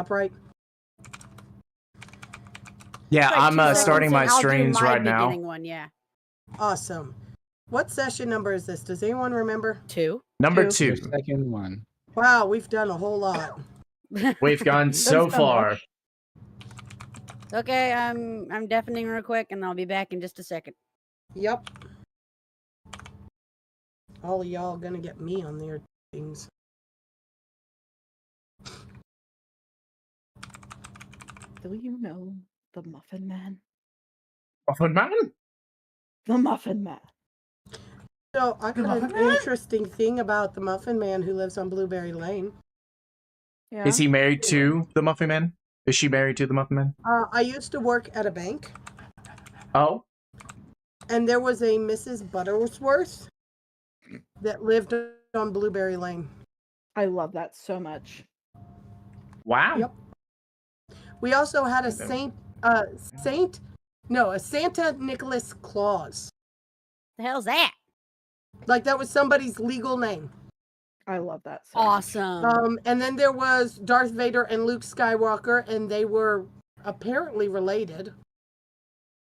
top right? Yeah, Like I'm 2 seconds starting and my I'll do streams my right now. beginning one, yeah. Awesome. What session number is this? Does anyone remember? 2. Number Your 2. second one. Wow, we've done a whole lot. We've gone so far. Okay, I'm deafening real quick, and I'll be back in just a second. Yep. All of y'all gonna get me on their things. Do you know the Muffin Man? Muffin Man? The Muffin Man. So I got an interesting thing about the Muffin Man who lives on Blueberry Lane. Yeah. Is he married to the Muffin Man? Is she married to the Muffin Man? I used to work at a bank, Oh? and there was a Mrs. Butterworth that lived on Blueberry Lane. I love that so much. Wow. Yep. We also had a Santa Nicholas Claus. The hell's that? Like that was somebody's legal name. I love that so much. Awesome. And then there was Darth Vader and Luke Skywalker, and they were apparently related.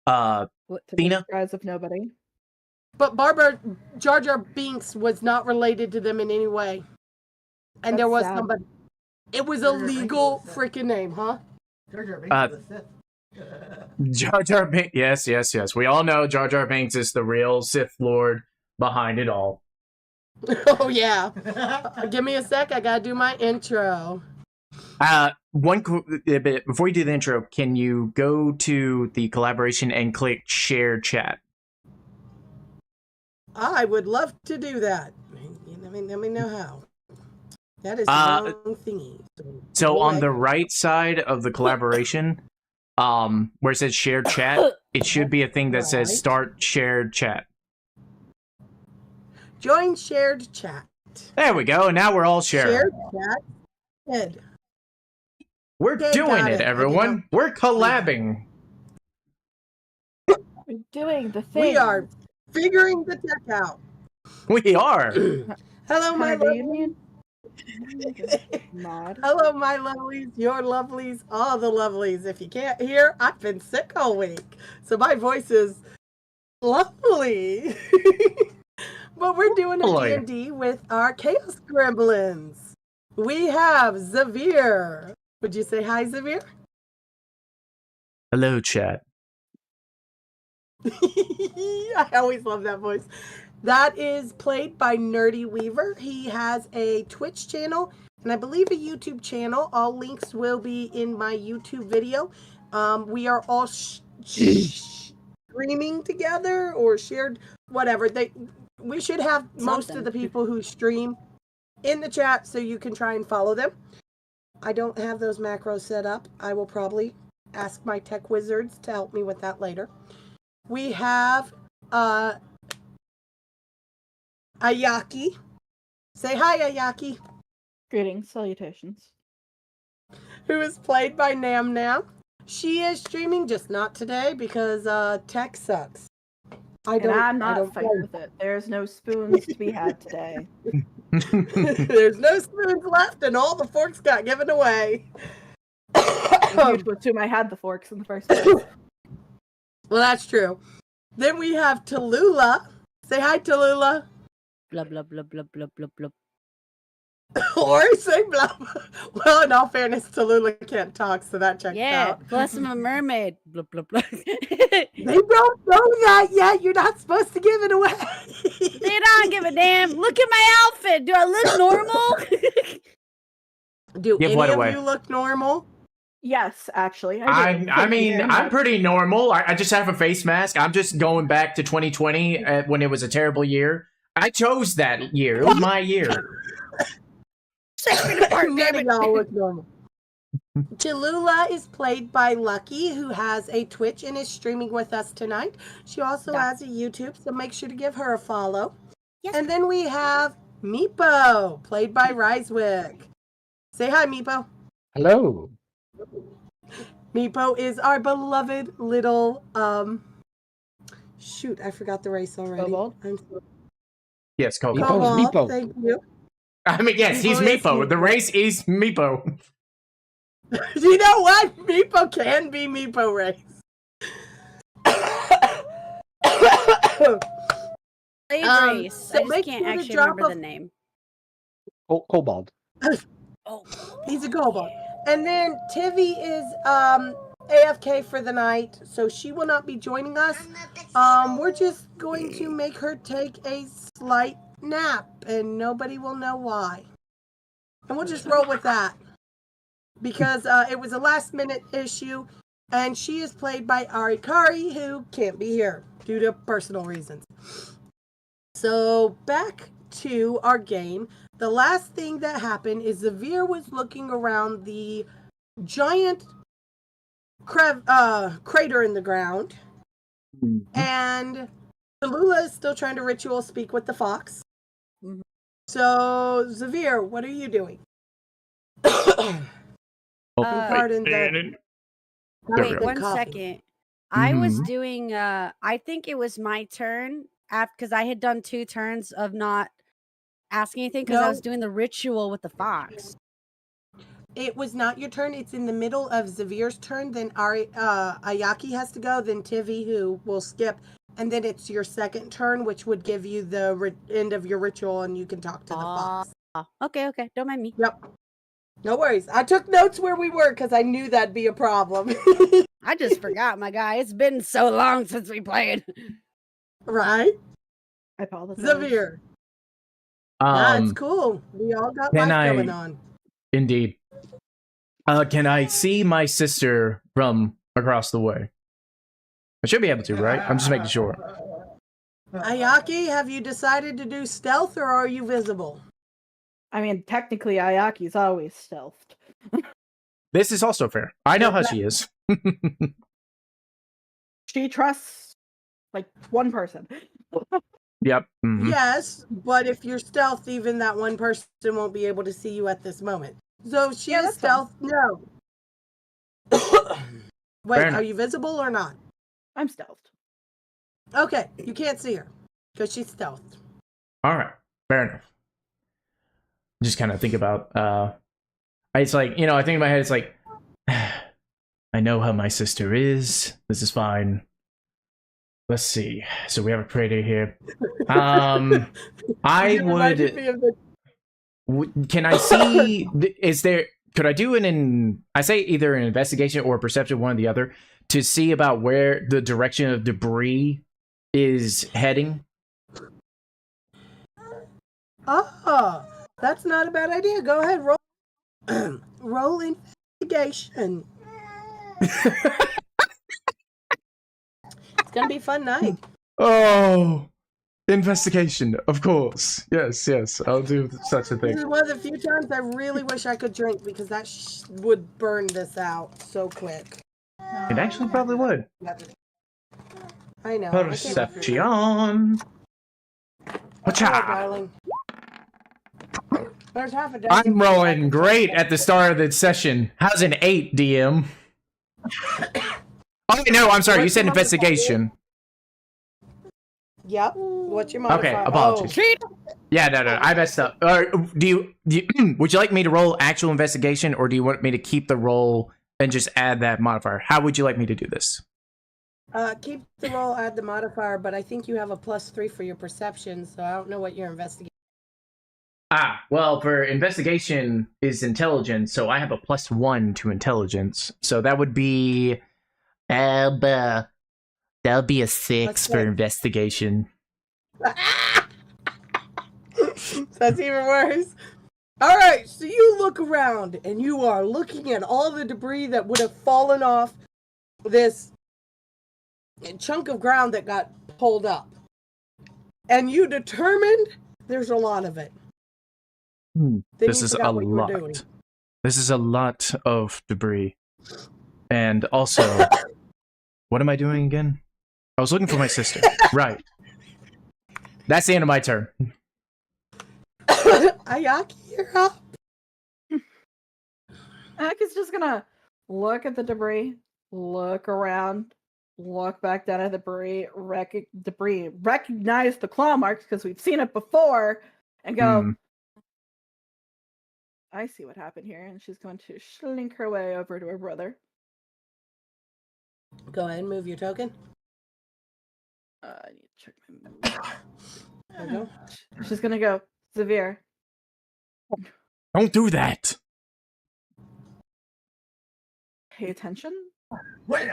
To Tina? the eyes of nobody. But Jar Jar Binks was not related to them in any way. And there was That's sad. somebody. It was a legal freaking name, huh? Jar Jar Binks is the Sith. Jar Jar Binks. Yes. We all know Jar Jar Binks is the real Sith Lord behind it all. Oh, yeah. Give me a sec. I gotta do my intro. One bit before you do the intro, can you go to the collaboration and click share chat? I would love to do that. Let me know how. That is the wrong thingy. So on the right side of the collaboration, where it says share chat, it should be a thing that says start shared chat. Join shared chat. There we go. Now we're all sharing. Shared chat. Good. We're Okay, doing got it, it. everyone. We're collabing. We're doing the thing. We are figuring the tech out. We are. Hello, my Kinda, do you lovelies. mean? Mod. Hello, my lovelies, your lovelies, all the lovelies. If you can't hear, I've been sick all week, so my voice is lovely. But we're doing a Lovely. D&D with our Chaos Gremlins. We have Xavier. Would you say hi, Xavier? Hello, chat. I always love that voice. That is played by Nerdy Weaver. He has a Twitch channel and I believe a YouTube channel. All links will be in my YouTube video. We are all streaming together or shared, whatever. We should have most of the people who stream in the chat so you can try and follow them. I don't have those macros set up. I will probably ask my tech wizards to help me with that later. We have Ayaki. Say hi, Ayaki. Greetings, salutations. Who is played by Nam Nam. She is streaming, just not today because tech sucks. I'm not fighting with it. There's no spoons to be had today. There's no spoons left, and all the forks got given away. You should assume I had the forks in the first place. Well, that's true. Then we have Tallulah. Say hi, Tallulah. Blah, blah, blah, blah, blah, blah, blah. Or say blah. Well, in all fairness, Tallulah can't talk, so that checks out. Plus I'm a mermaid. Blah, blah, blah. They don't know that yet. You're not supposed to give it away. They don't give a damn. Look at my outfit. Do I look normal? Do Give any what of away? you look normal? Yes, actually. I mean, I'm pretty normal. I just have a face mask. I'm just going back to 2020 when it was a terrible year. I chose that year. It was my year. 6 feet apart, None of y'all look normal. Tallulah is played by Lucky, who has a Twitch and is streaming with us tonight. She also has a YouTube, so make sure to give her a follow. Yes. And then we have Meepo, played by Risewick. Say hi, Meepo. Hello. Meepo is our beloved little, shoot, I forgot the race already. Kobold? I'm so Yes, Coco. Meepo. Kobold, thank you. I mean, yes, he's Meepo is Meepo. The Meepo. race is Meepo. You know what? Meepo can be Meepo Race. Blade Race. So I just make can't sure to actually drop remember the name. Kobold. Oh, He's a kobold. And then Tivy is AFK for the night, so she will not be joining us. We're just going to make her take a slight nap, and nobody will know why. And we'll just roll with that. Because it was a last minute issue, and she is played by Arikari, who can't be here due to personal reasons. So back to our game. The last thing that happened is Zavir was looking around the giant crater in the ground, and Tallulah is still trying to ritual speak with the fox. Mhm. So Zavir, what are you doing? Pardon the wait, one coffee. second. I was Mhm. doing. I think it was my turn because I had done 2 turns of not asking anything because I No. was doing the ritual with the fox. It was not your turn. It's in the middle of Zavir's turn. Then Ayaki has to go. Then Tivy, who will skip. And then it's your second turn, which would give you the end of your ritual, and you can talk to the fox. Okay. Don't mind me. Yep. No worries. I took notes where we were because I knew that'd be a problem. I just forgot, my guy. It's been so long since we played. Right? I apologize. Zavir. That's Um, cool. We all got Can life I- going on. indeed. Can I see my sister from across the way? I should be able to, right? I'm just making sure. Ayaki, have you decided to do stealth or are you visible? I mean, technically, Ayaki's always stealthed. This is also fair. I know how she is. She trusts, like, one person. Yep. Mhm. Yes, but if you're stealth, even that one person won't be able to see you at this moment. So if she Yeah, is that's fine. stealth. No. Wait, Fair are enough. you visible or not? I'm stealthed. Okay, you can't see her because she's stealthed. All right. Fair enough. Just kind of think about. It's like, I think in my head. It's like, I know how my sister is. This is fine. Let's see. So we have a crater here. I You reminded would. me of the- Can I see? Is there? Could I do I say either an investigation or a perception, one or the other, to see about where the direction of debris is heading? Oh, that's not a bad idea. Go ahead, roll. Roll investigation. It's gonna be a fun night. Oh, investigation, of course. Yes, I'll do such a This thing. is one of the few times I really wish I could drink because that would burn this out so quick. It actually probably would. I know. Perception. Hello, darling. There's half a dozen. I'm rolling great at the start of the session. How's an 8, DM? Oh no, I'm sorry. You said investigation. Yep. What's your modifier? Okay, apologies. Yeah, no, I messed up. Do you would you like me to roll actual investigation, or do you want me to keep the roll and just add that modifier? How would you like me to do this? Keep the roll, add the modifier, but I think you have a +3 for your perception, so I don't know what you're investigating. Well, for investigation is intelligence, so I have a +1 to intelligence. So that would be that would be a 6 for investigation. That's even worse. All right, so you look around and you are looking at all the debris that would have fallen off this chunk of ground that got pulled up. And you determined there's a lot of it. Then This you is a forgot what you were doing. lot. This is a lot of debris. And also, what am I doing again? I was looking for my sister. Right. That's the end of my turn. Ayaki, you're up. Ayaki's just gonna look at the debris, look around, look back down at the debris, recognize the claw marks because we've seen it before, and go, I see what happened here, and she's going to slink her way over to her brother. Go ahead and move your token. I need to check my move. There you go. She's gonna go, Severe. Don't do that. Pay attention. Wait.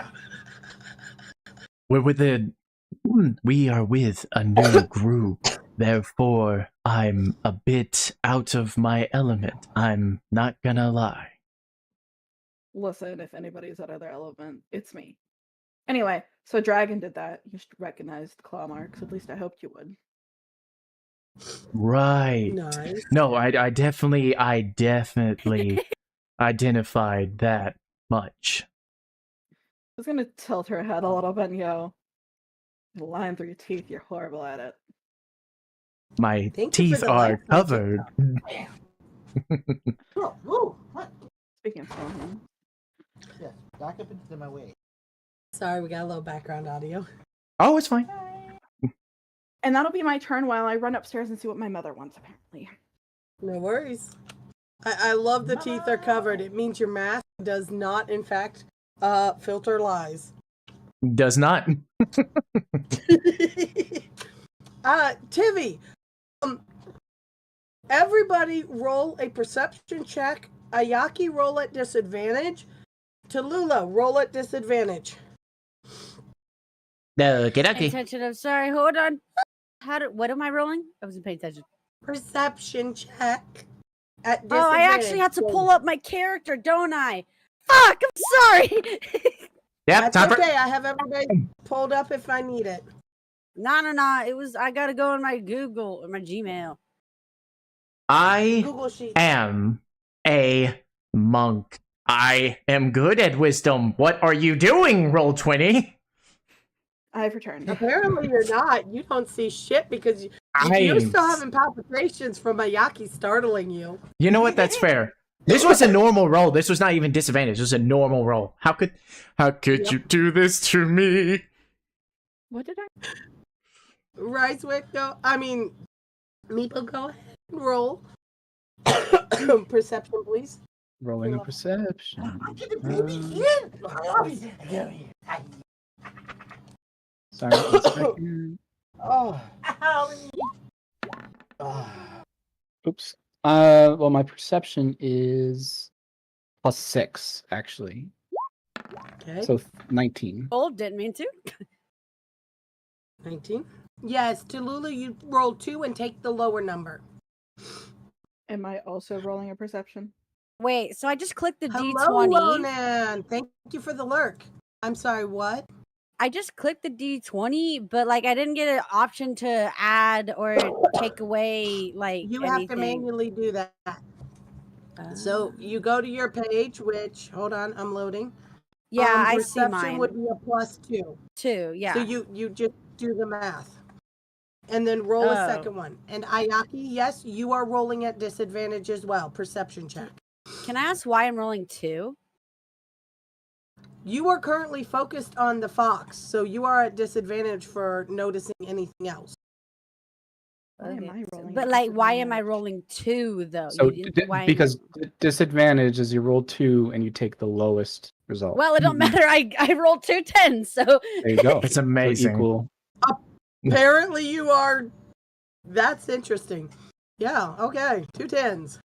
We are with a new group. Therefore, I'm a bit out of my element. I'm not gonna lie. Listen, if anybody's out of their element, it's me. Anyway, so Dragon did that. You should recognize the claw marks. At least I hoped you would. Right. Nice. No, I definitely identified that much. I was gonna tilt her head a little bit and go, the line through your teeth, you're horrible at it. My Thank you for teeth the are life covered. Oh, whoa, what? Speaking of phone, Yes, back up into my way. Sorry, we got a little background audio. Oh, it's fine. and that'll be my turn while I run upstairs and see what my mother wants, apparently. No worries. I love the teeth are covered. It means your mask does not, in fact, filter lies. Does not. Tivy, everybody roll a perception check. Ayaki, roll at disadvantage. Tallulah, roll at disadvantage. No, Pay okay. attention. I'm sorry. Hold on. What am I rolling? I wasn't paying attention. Perception check at disadvantage. Oh, I actually have to pull up my character, don't I? Fuck! I'm sorry. Yep, That's okay. I have everybody pulled up if I need it. No. It was. I gotta go in my Google or my Gmail. I Google Sheet. am a monk. I am good at wisdom. What are you doing, Roll20? I've returned. Apparently you're not. You don't see shit because you're still having palpitations from Ayaki startling you. You know what? That's fair. This was a normal roll. This was not even disadvantage. This was a normal roll. How could you do this to me? What did I? Ricewick, Meepo, go ahead and roll. Perception, please. Rolling a perception. Sorry, 1 second. Oh. Oops. Well, my perception is +6, actually. Okay. So 19. Oh, didn't mean to. 19. Yes, Tallulah, you roll 2 and take the lower number. Am I also rolling a perception? Wait. So I just clicked the Hello, D20. Ronan. Thank you for the lurk. I'm sorry, what? I just clicked the D20, but I didn't get an option to add or take away You anything. have to manually do that. So you go to your page, which, hold on, I'm loading. Yeah, I see perception mine. would be a +2. 2, yeah. So you just do the math. And then roll a second one. And Ayaki, yes, you are rolling at disadvantage as well. Perception check. Can I ask why I'm rolling 2? You are currently focused on the fox, so you are at disadvantage for noticing anything else. Why am I rolling But at why am I disadvantage? rolling 2 though? So Why- because disadvantage is you roll 2 and you take the lowest result. Well, it don't matter. I rolled 2 10s, so There you go. It's So amazing. equal. Apparently you are... That's interesting. Yeah, okay. 2 10s.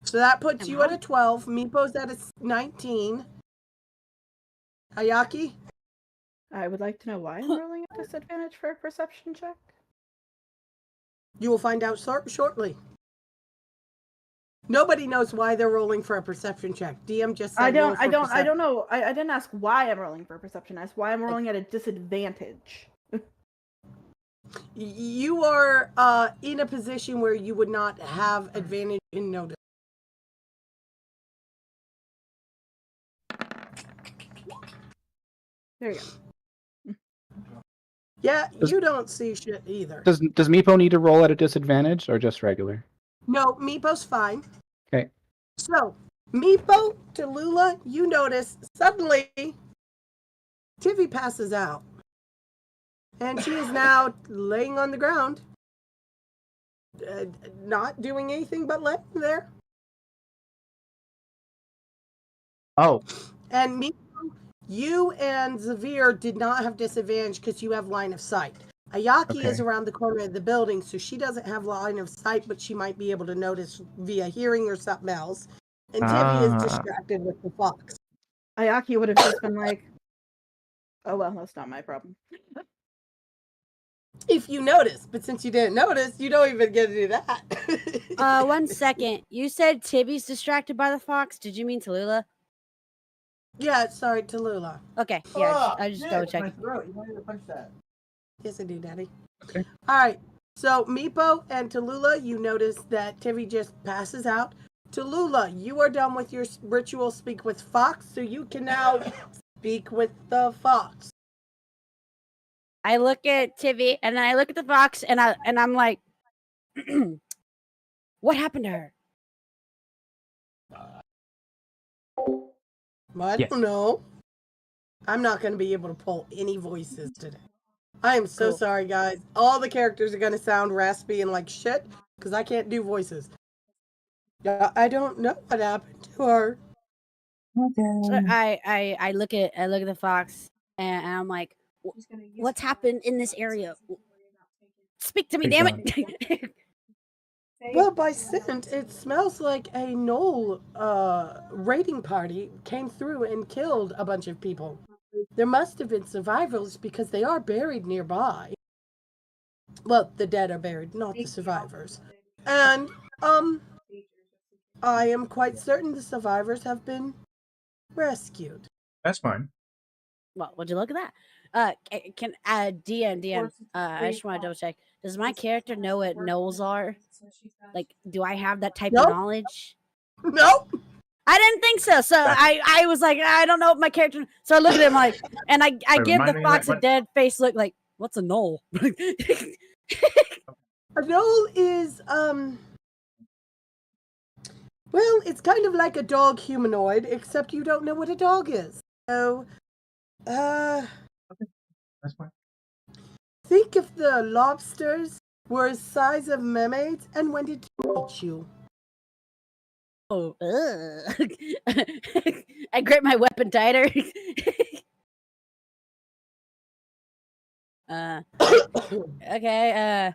So that puts you at a 12. Meepo's at a 19. Ayaki? I would like to know why I'm rolling a disadvantage for a perception check. You will find out shortly. Nobody knows why they're rolling for a perception check. DM just said I roll don't for perception. know. I didn't ask why I'm rolling for a perception. I asked why I'm rolling at a disadvantage. You are in a position where you would not have advantage in notice. There you go. Yeah, you don't see shit either. Does Meepo need to roll at a disadvantage or just regular? No, Meepo's fine. Okay. So, Meepo, Tallulah, you notice suddenly Tivy passes out. And she is now laying on the ground, not doing anything but laying there. Oh, And me, you and Zavir did not have disadvantage because you have line of sight. Ayaki is Okay. around the corner of the building, so she doesn't have line of sight, but she might be able to notice via hearing or something else. And Tivy is distracted with the fox. Ayaki would have just been like, "Oh well, that's not my problem." If you notice, but since you didn't notice, you don't even get to do that. 1 second. You said Tibby's distracted by the fox. Did you mean Tallulah? Yeah, sorry, Tallulah. Okay, yeah, Oh, I just shit, double my checked. throat. You wanted to punch that. Yes, I do, Daddy. Okay. All right. So, Meepo and Tallulah, you notice that Tivy just passes out. Tallulah, you are done with your ritual speak with Fox, so you can now speak with the fox. I look at Tivy and then I look at the fox and I'm like, what happened to her? I Yes. don't know. I'm not going to be able to pull any voices today. I am so Cool. sorry, guys. All the characters are going to sound raspy and like shit because I can't do voices. Yeah, I don't know what happened to her. So I look at the fox and I'm like, what's happened in this area? Speak to me, damn it! Well, by scent, it smells like a Knoll raiding party came through and killed a bunch of people. There must have been survivors because they are buried nearby. Well, the dead are buried, not the survivors. And, I am quite certain the survivors have been rescued. That's fine. Well, would you look at that? Can DM. I just want to double check. Does my character know what gnolls are? Like, do I have that type Nope. of knowledge? Nope. I didn't think so. So I was like, I don't know if my character. So I look at him like, and I Wait, give remind the me fox that a dead face look. Like, what's a gnoll? A Knoll is, well, it's kind of like a dog humanoid, except you don't know what a dog is. So, That's fine. think if the lobsters were the size of mermaids and wanted to eat you. Oh, I grip my weapon tighter. Okay.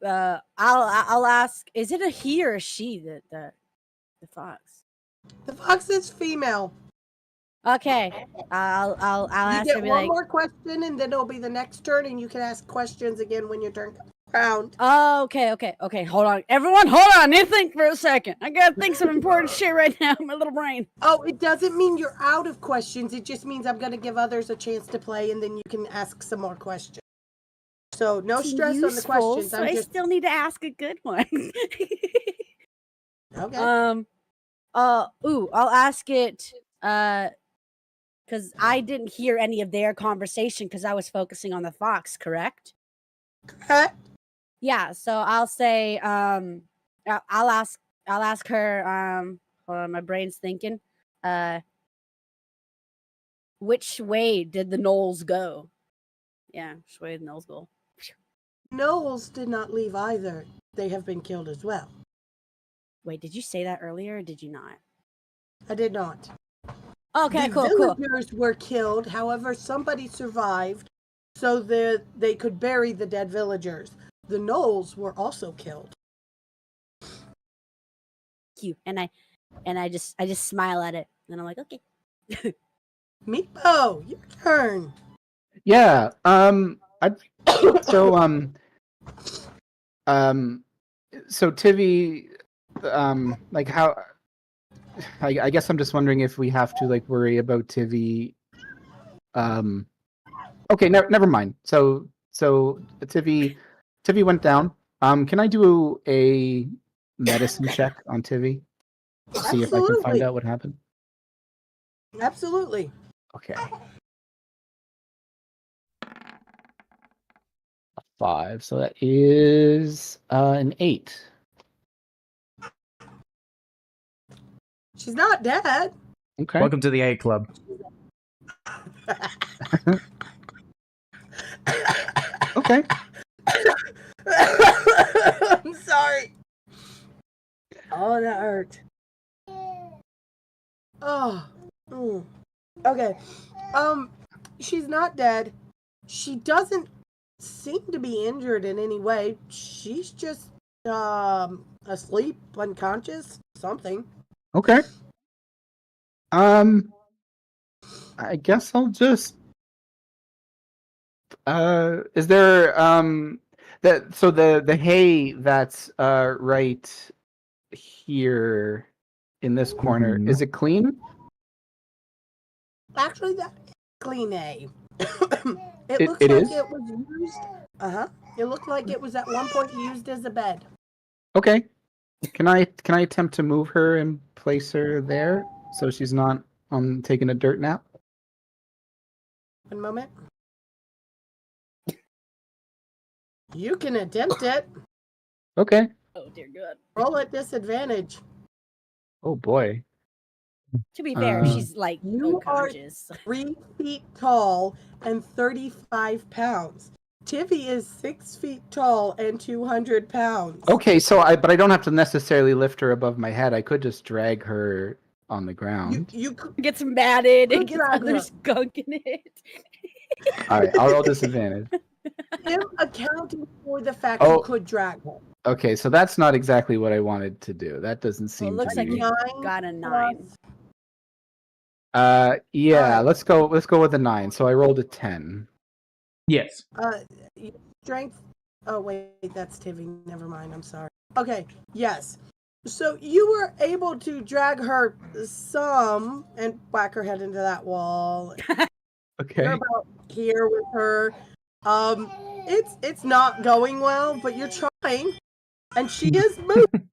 I'll ask. Is it a he or a she? The fox. The fox is female. Okay. I'll You ask get her. Be one like, more question, and then it'll be the next turn, and you can ask questions again when your turn comes around. oh, okay. Hold on, everyone. Hold on. You think for a second. I gotta think some important shit right now in my little brain. Oh, it doesn't mean you're out of questions. It just means I'm going to give others a chance to play, and then you can ask some more questions. So no It's stress on the useful, questions. so I'm I just still need to ask a good one. okay. I'll ask it. Because I didn't hear any of their conversation because I was focusing on the fox. Correct? Correct. Yeah. So I'll say. I'll ask her. Hold on, my brain's thinking. Which way did the gnolls go? Yeah, which way did the gnolls go? Knowles did not leave either. They have been killed as well. Wait, did you say that earlier or did you not? I did not. Okay, The cool. villagers were killed. However, somebody survived so that they could bury the dead villagers. The Knolls were also killed. Cute. And I just smile at it. And I'm like, okay. Meepo, your turn. Yeah. So so Tivy, like how? I guess I'm just wondering if we have to like worry about Tivy. Okay, never mind. So Tivy went down. Can I do a medicine check on Tivy to see if I can find Absolutely. out what happened? Absolutely. Okay. A 5. So that is an 8. She's not dead. Okay. Welcome to the A Club. Okay. I'm sorry. Oh, that hurt. Oh, Okay. She's not dead. She doesn't seem to be injured in any way. She's just asleep, unconscious, something. Okay. I guess I'll just. Is there the hay that's right here in this corner, Mhm. is it clean? Actually, that clean A. It looks like is? it was used. It looked like it was at one point used as a bed. Okay. Can I attempt to move her and place her there so she's not taking a dirt nap? One moment. You can attempt it. Okay. Oh dear God. Roll at disadvantage. Oh boy. To be fair, she's like You are unconscious. 3 feet tall and 35 pounds. Tivy is 6 feet tall and 200 pounds. Okay, but I don't have to necessarily lift her above my head. I could just drag her on the ground. You could Gets matted Good and gets drag other her. skunk in it. All right, I'll roll disadvantage. him accounting for the fact Oh. you could drag her. Okay, so that's not exactly what I wanted to do. That doesn't seem Well, it looks to like be. you got a 9. Yeah, Alright. let's go with a 9. So I rolled a 10. Yes. Strength. Oh wait, that's Tivy. Never mind. I'm sorry. Okay. Yes. So you were able to drag her some and whack her head into that wall. Okay. You're about here with her. It's not going well, but you're trying, and she is moving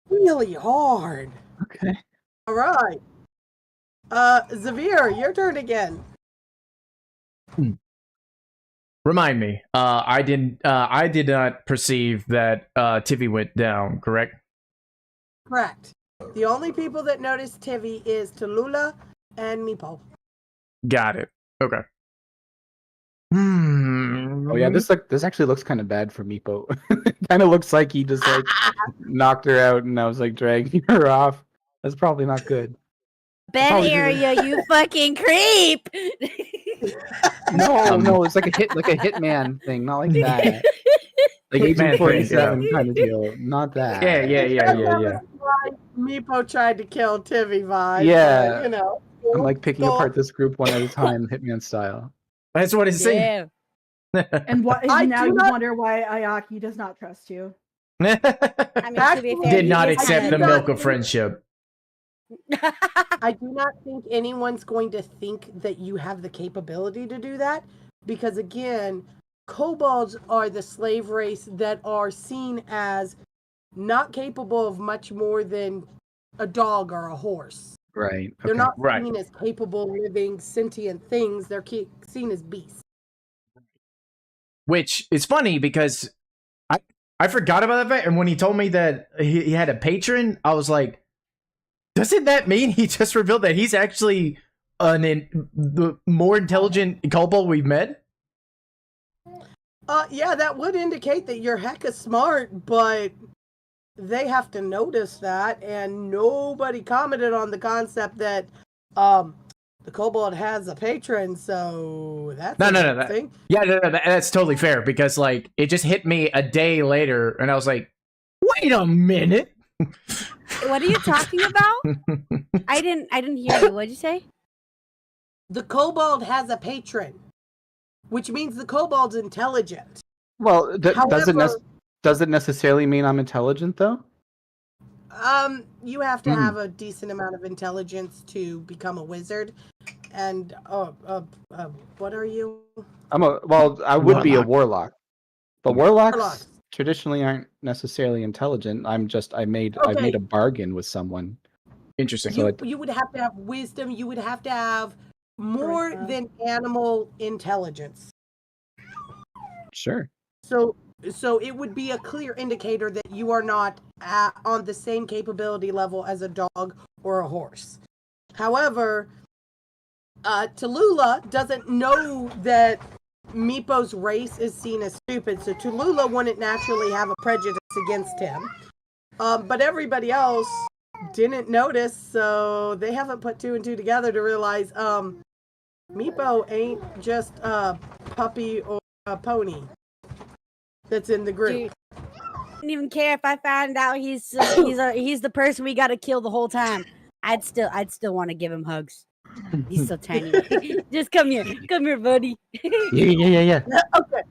really hard. Okay. All right. Zavir, your turn again. Remind me. I did not perceive that Tivy went down. Correct. Correct. The only people that notice Tivy is Tallulah and Meepo. Got it. Okay. Oh yeah, this actually looks kind of bad for Meepo. It kind of looks like he just like knocked her out, and I was like dragging her off. That's probably not good. Bed Probably area, you fucking creep! No, it's like a hitman thing, not like that. Like Hitman Agent thing, 47 yeah. kind of deal, not that. Yeah. That was why Meepo tried to kill Tivy vibe. Yeah. But, you know. I'm like picking apart this group one at a time, hitman style. That's what it's saying. Yeah. And what I now do you not- wonder why Ayaki does not trust you. I mean, to be fair, Did he not is accept kind the of- milk of friendship. I do not think anyone's going to think that you have the capability to do that because, again, kobolds are the slave race that are seen as not capable of much more than a dog or a horse. Right. They're Okay. not Right. seen as capable, living, sentient things. They're seen as beasts. Which is funny because I forgot about that fact, and when he told me that he had a patron, I was like, doesn't that mean he just revealed that he's actually the more intelligent kobold we've met? Yeah, that would indicate that you're hecka smart, but they have to notice that, and nobody commented on the concept that the kobold has a patron, so that's No. thing. Yeah, no, that's totally fair because like it just hit me a day later, and I was like, wait a minute. What are you talking about? I didn't hear you. What'd you say? The kobold has a patron, which means the kobold's intelligent. Well, However, does it necessarily mean I'm intelligent though? you have to have a decent amount of intelligence to become a wizard. And what are you? I would be a warlock. But warlocks Warlocks. traditionally aren't necessarily intelligent. I made Okay. a bargain with someone. Interesting. So You would have to have wisdom. You would have to have more Charisma. than animal intelligence. Sure. So it would be a clear indicator that you are not on the same capability level as a dog or a horse. However, Tallulah doesn't know that Meepo's race is seen as stupid, so Tallulah wouldn't naturally have a prejudice against him. But everybody else didn't notice, so they haven't put 2 and 2 together to realize Meepo ain't just a puppy or a pony that's in the group. Dude, I don't even care if I find out he's the person we got to kill the whole time. I'd still want to give him hugs. He's so tiny. Just come here, buddy. Yeah. Okay.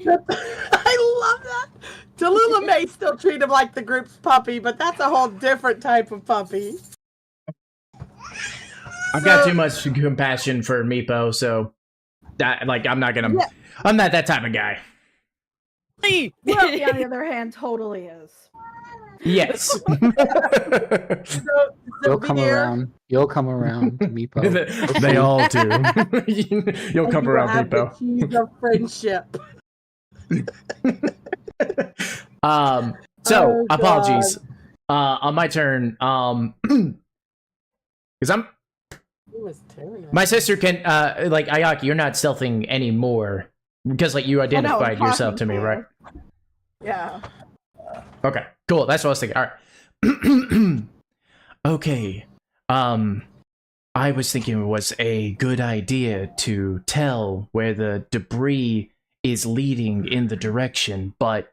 I love that. Tallulah may still treat him like the group's puppy, but that's a whole different type of puppy. I've got too much compassion for Meepo, so that, like, I'm not that type of guy. Well, on the other hand, totally is. Yes. You'll come around. You'll come around, Meepo. They all do. You'll come around, have the Meepo. keys of friendship. So Oh, apologies. On my turn, because my sister can like Ayaki, you're not stealthing anymore because like you identified yourself to me, right? Yeah. Okay, cool. That's what I was thinking. All right. Okay. I was thinking it was a good idea to tell where the debris is leading in the direction, but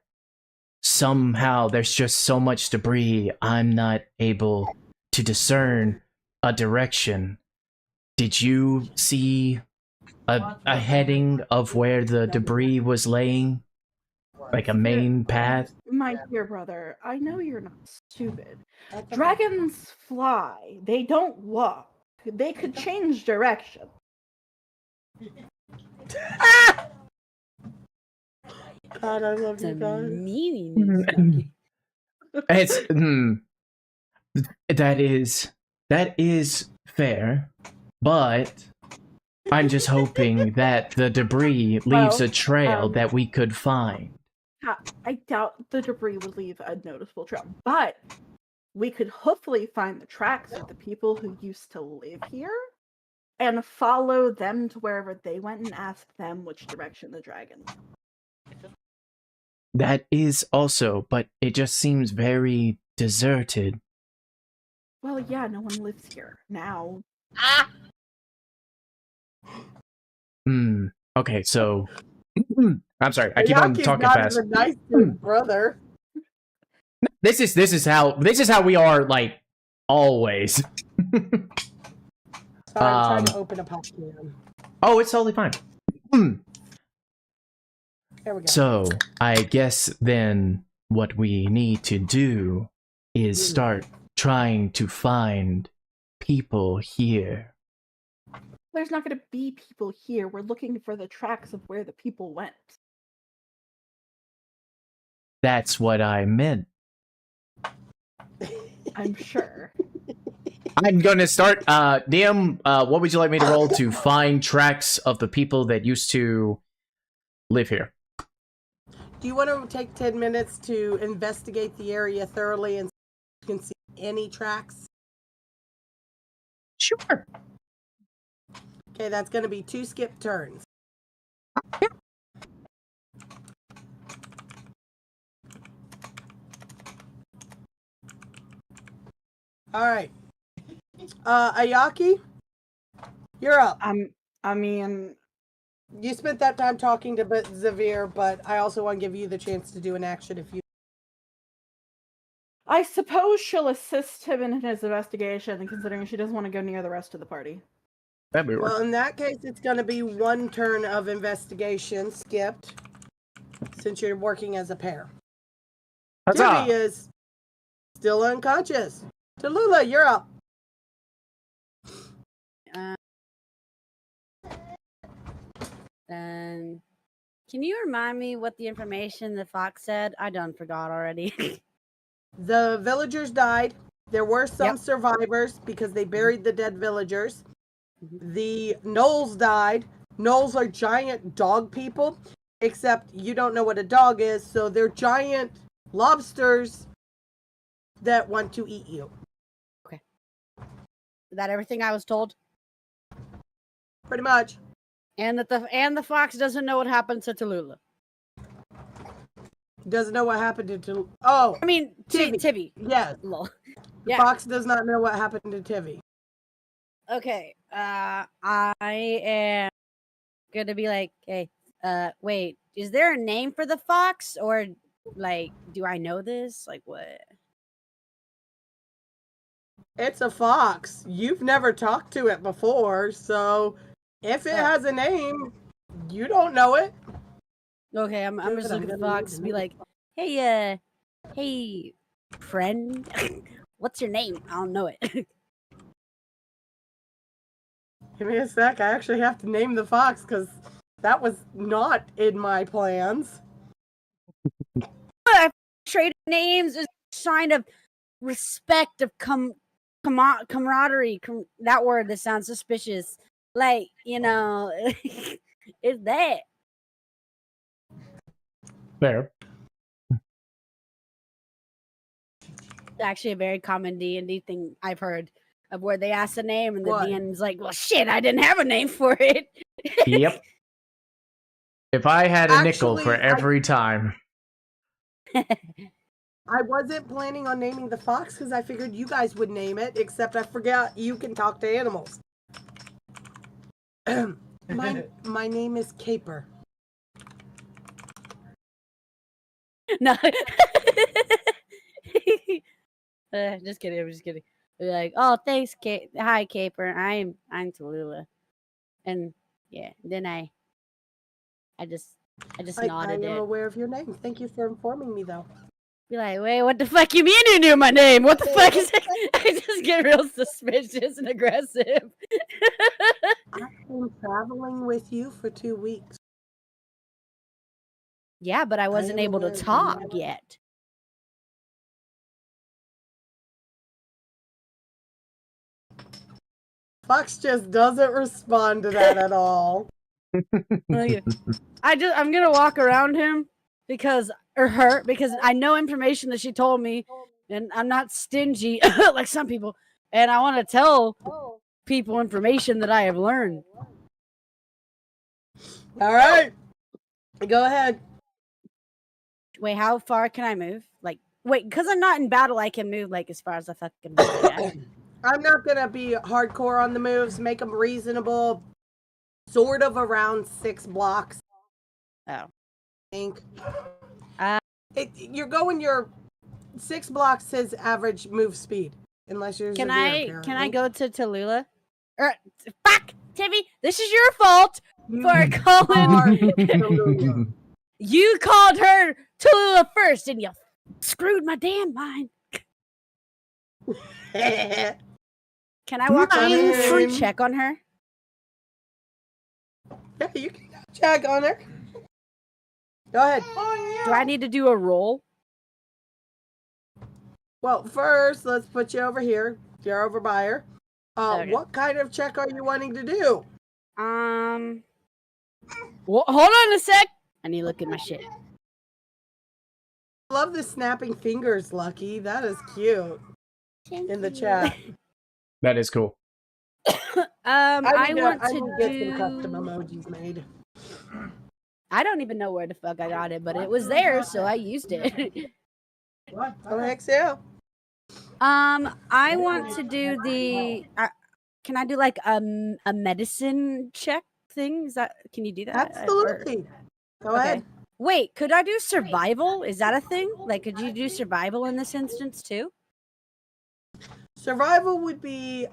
somehow there's just so much debris, I'm not able to discern a direction. Did you see a heading of where the debris was laying? Like a main path? My dear brother, I know you're not stupid. Dragons fly. They don't walk. They could change direction. God, I love It's you a guys. meaning. It's that is fair, but I'm just hoping that the debris leaves a trail that we could find. I doubt the debris would leave a noticeable trail, but we could hopefully find the tracks of the people who used to live here and follow them to wherever they went and ask them which direction the dragon went. That is also, but it just seems very deserted. Well, yeah, no one lives here now. Okay, so I'm sorry. I keep on Yaki's talking not fast. even nice to his brother. This is how we are, like, always. Sorry, I'm trying to open a pop can. Oh, it's totally fine. There we go. So, I guess then what we need to do is start trying to find people here. There's not going to be people here. We're looking for the tracks of where the people went. That's what I meant. I'm sure. I'm gonna start. DM, what would you like me to roll to find tracks of the people that used to live here? Do you want to take 10 minutes to investigate the area thoroughly and see if you can see any tracks? Sure. Okay, that's going to be 2 skip turns. All right. Ayaki, you're up. I mean, You spent that time talking to Zavir, but I also want to give you the chance to do an action if you... I suppose she'll assist him in his investigation, considering she doesn't want to go near the rest of the party. That'd be Well, in that case, it's going to be 1 turn of investigation skipped, since you're working as a pair. Huzzah! Jimmy is still unconscious. Tallulah, you're up. Then, can you remind me what the information the fox said? I done forgot already. The villagers died. There were some Yep. survivors because they buried the dead villagers. The gnolls died. Gnolls are giant dog people, except you don't know what a dog is, so they're giant lobsters that want to eat you. Is that everything I was told? Pretty much. And that the fox doesn't know what happened to Tallulah. Doesn't know what happened to... Oh, I mean, Tibby. Tibby. yes. Lol. Yeah. Fox does not know what happened to Tivy. Okay. I am gonna be like, hey, wait, is there a name for the fox, or like, do I know this? Like, what? It's a fox. You've never talked to it before, so if it Oh. has a name, you don't know it. Okay, I'm just Good, looking at I'm the gonna fox, need be to like, hey, friend, what's your name? I don't know it. Give me a sec. I actually have to name the fox because that was not in my plans. Trade names is a sign of respect, of camaraderie. That word that sounds suspicious. Like, it's that. Fair. Actually a very common D&D thing I've heard of where they ask a name and the What? DM's like, well, shit, I didn't have a name for it. Yep. If I had a nickel for Actually, every time. I wasn't planning on naming the fox because I figured you guys would name it, except I forgot you can talk to animals. My name is Caper. No. Just kidding. I'm just kidding. They're like, oh, thanks, hi, Caper. I'm Tallulah. And yeah, then I just I nodded am it. aware of your name. Thank you for informing me, though. Be like, wait, what the fuck you mean you knew my name? What the fuck is it? I just get real suspicious and aggressive. I've been traveling with you for 2 weeks. Yeah, but I wasn't am able to aware of your talk name. yet. Fox just doesn't respond to that at all. I'm gonna walk around him because I know information that she told me, and I'm not stingy like some people, and I want to tell people information that I have learned. All right. Go ahead. Wait, how far can I move? Like, wait, because I'm not in battle, I can move like as far as I fucking want. Yeah? I'm not going to be hardcore on the moves. Make them reasonable. Sort of around 6 blocks. Oh. I think. Uh, You're going your 6 blocks says average move speed. Unless you're Can severe, I go to Tallulah? Fuck, Timmy, this is your fault for calling. You called her Tallulah first, and you screwed my damn mind. Can I walk around and check on her? Yeah, you can check on her. Go ahead. Do I need to do a roll? Well, first, let's put you over here. You're over by her. Okay. What kind of check are you wanting to do? Well, hold on a sec. I need to look at my shit. I love the snapping fingers, Lucky. That is cute. In the chat. That is cool. I want to to get do some custom emojis made. I don't even know where the fuck I got it, but it was there, so I used it. Oh, heck yeah. I want to do the. Can I do like a medicine check thing? Can you do that? Absolutely. Go ahead. Wait, could I do survival? Is that a thing? Like, could you do survival in this instance too? Survival would be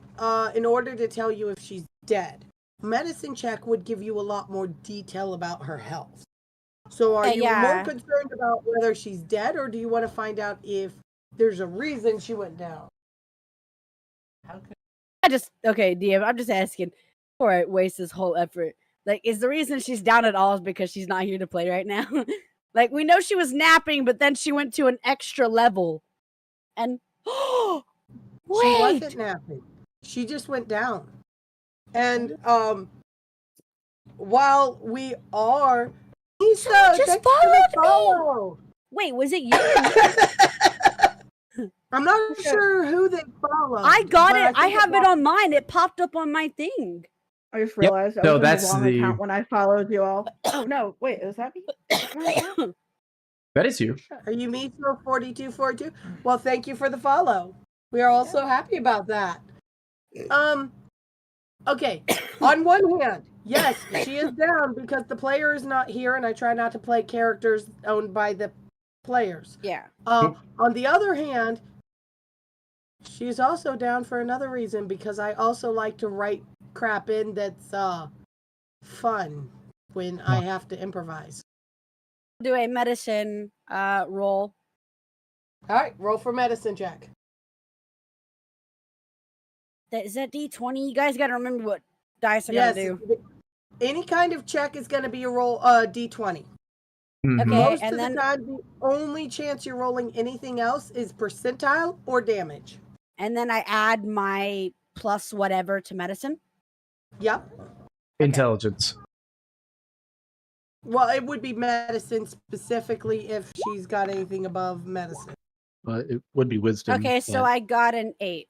in order to tell you if she's dead. Medicine check would give you a lot more detail about her health. So are you more concerned about whether she's dead, or do you want to find out if there's a reason she went down? DM, I'm just asking before I waste this whole effort. Like, is the reason she's down at all is because she's not here to play right now? Like, we know she was napping, but then she went to an extra level. And She wasn't napping. She just went down. And while we are just followed me. Wait, was it you? I'm not sure who they follow. I got it. I have it on mine. It popped up on my thing. I just realized I So was that's in the wrong the- account when I followed you all. Oh no, wait, is that me? That is you. Are you me for 4242? Well, thank you for the follow. We are also happy about that. Okay. On one hand, yes, she is down because the player is not here, and I try not to play characters owned by the players. Yeah. On the other hand, she's also down for another reason because I also like to write crap in that's fun when I have to improvise. Do a medicine roll. All right, roll for medicine check. Is that D20? You guys got to remember what dice are Yes, going to do. any kind of check is going to be a roll D20. Mhm. Okay, Most and of then the time, the only chance you're rolling anything else is percentile or damage. and then I add my plus whatever to medicine. Yep. Intelligence. Well, it would be medicine specifically if she's got anything above medicine. It would be wisdom. Okay, so but- I got an 8.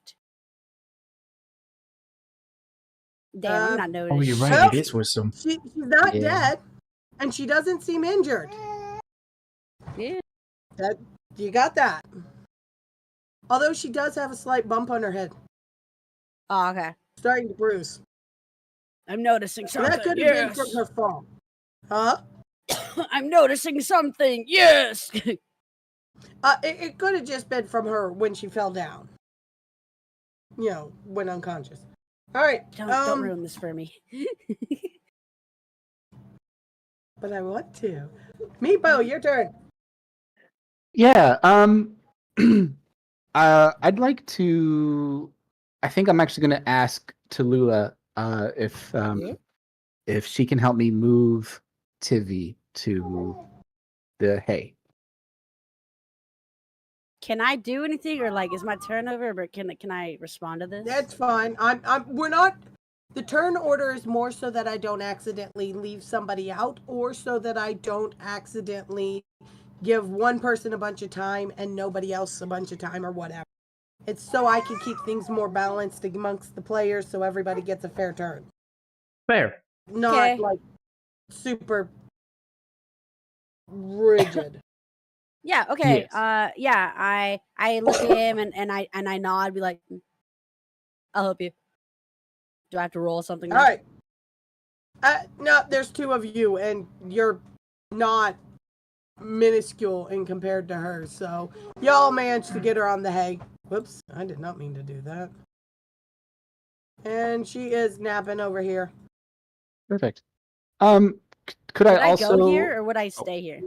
Damn, I'm not noticing. Oh, you're right. Well, It is wisdom. She's not Yeah. dead, and she doesn't seem injured. Yeah. You got that. Although she does have a slight bump on her head, Oh, okay. starting to bruise. I'm noticing So something. that could have been Yes. from her fall. Huh? I'm noticing something. Yes. It could have just been from her when she fell down. You know, when unconscious. All right. Don't ruin this for me. But I want to. Meepo, your turn. Yeah. I'd like to. I think I'm actually going to ask Tallulah if she can help me move Tivy to the hay. Can I do anything, or like, is my turn over? But can I respond to this? That's fine. We're not. The turn order is more so that I don't accidentally leave somebody out, or so that I don't accidentally give one person a bunch of time and nobody else a bunch of time, or whatever. It's so I can keep things more balanced amongst the players, so everybody gets a fair turn. Fair. Not Okay. like super rigid. Yeah. Okay. Yes. Yeah. I look at him and I nod, be like, I'll help you. Do I have to roll something? All right. No, there's two of you, and you're not minuscule in compared to her, so y'all managed to get her on the hay. Whoops, I did not mean to do that. And she is napping over here. Perfect. Could Would I I also go here or would I stay here?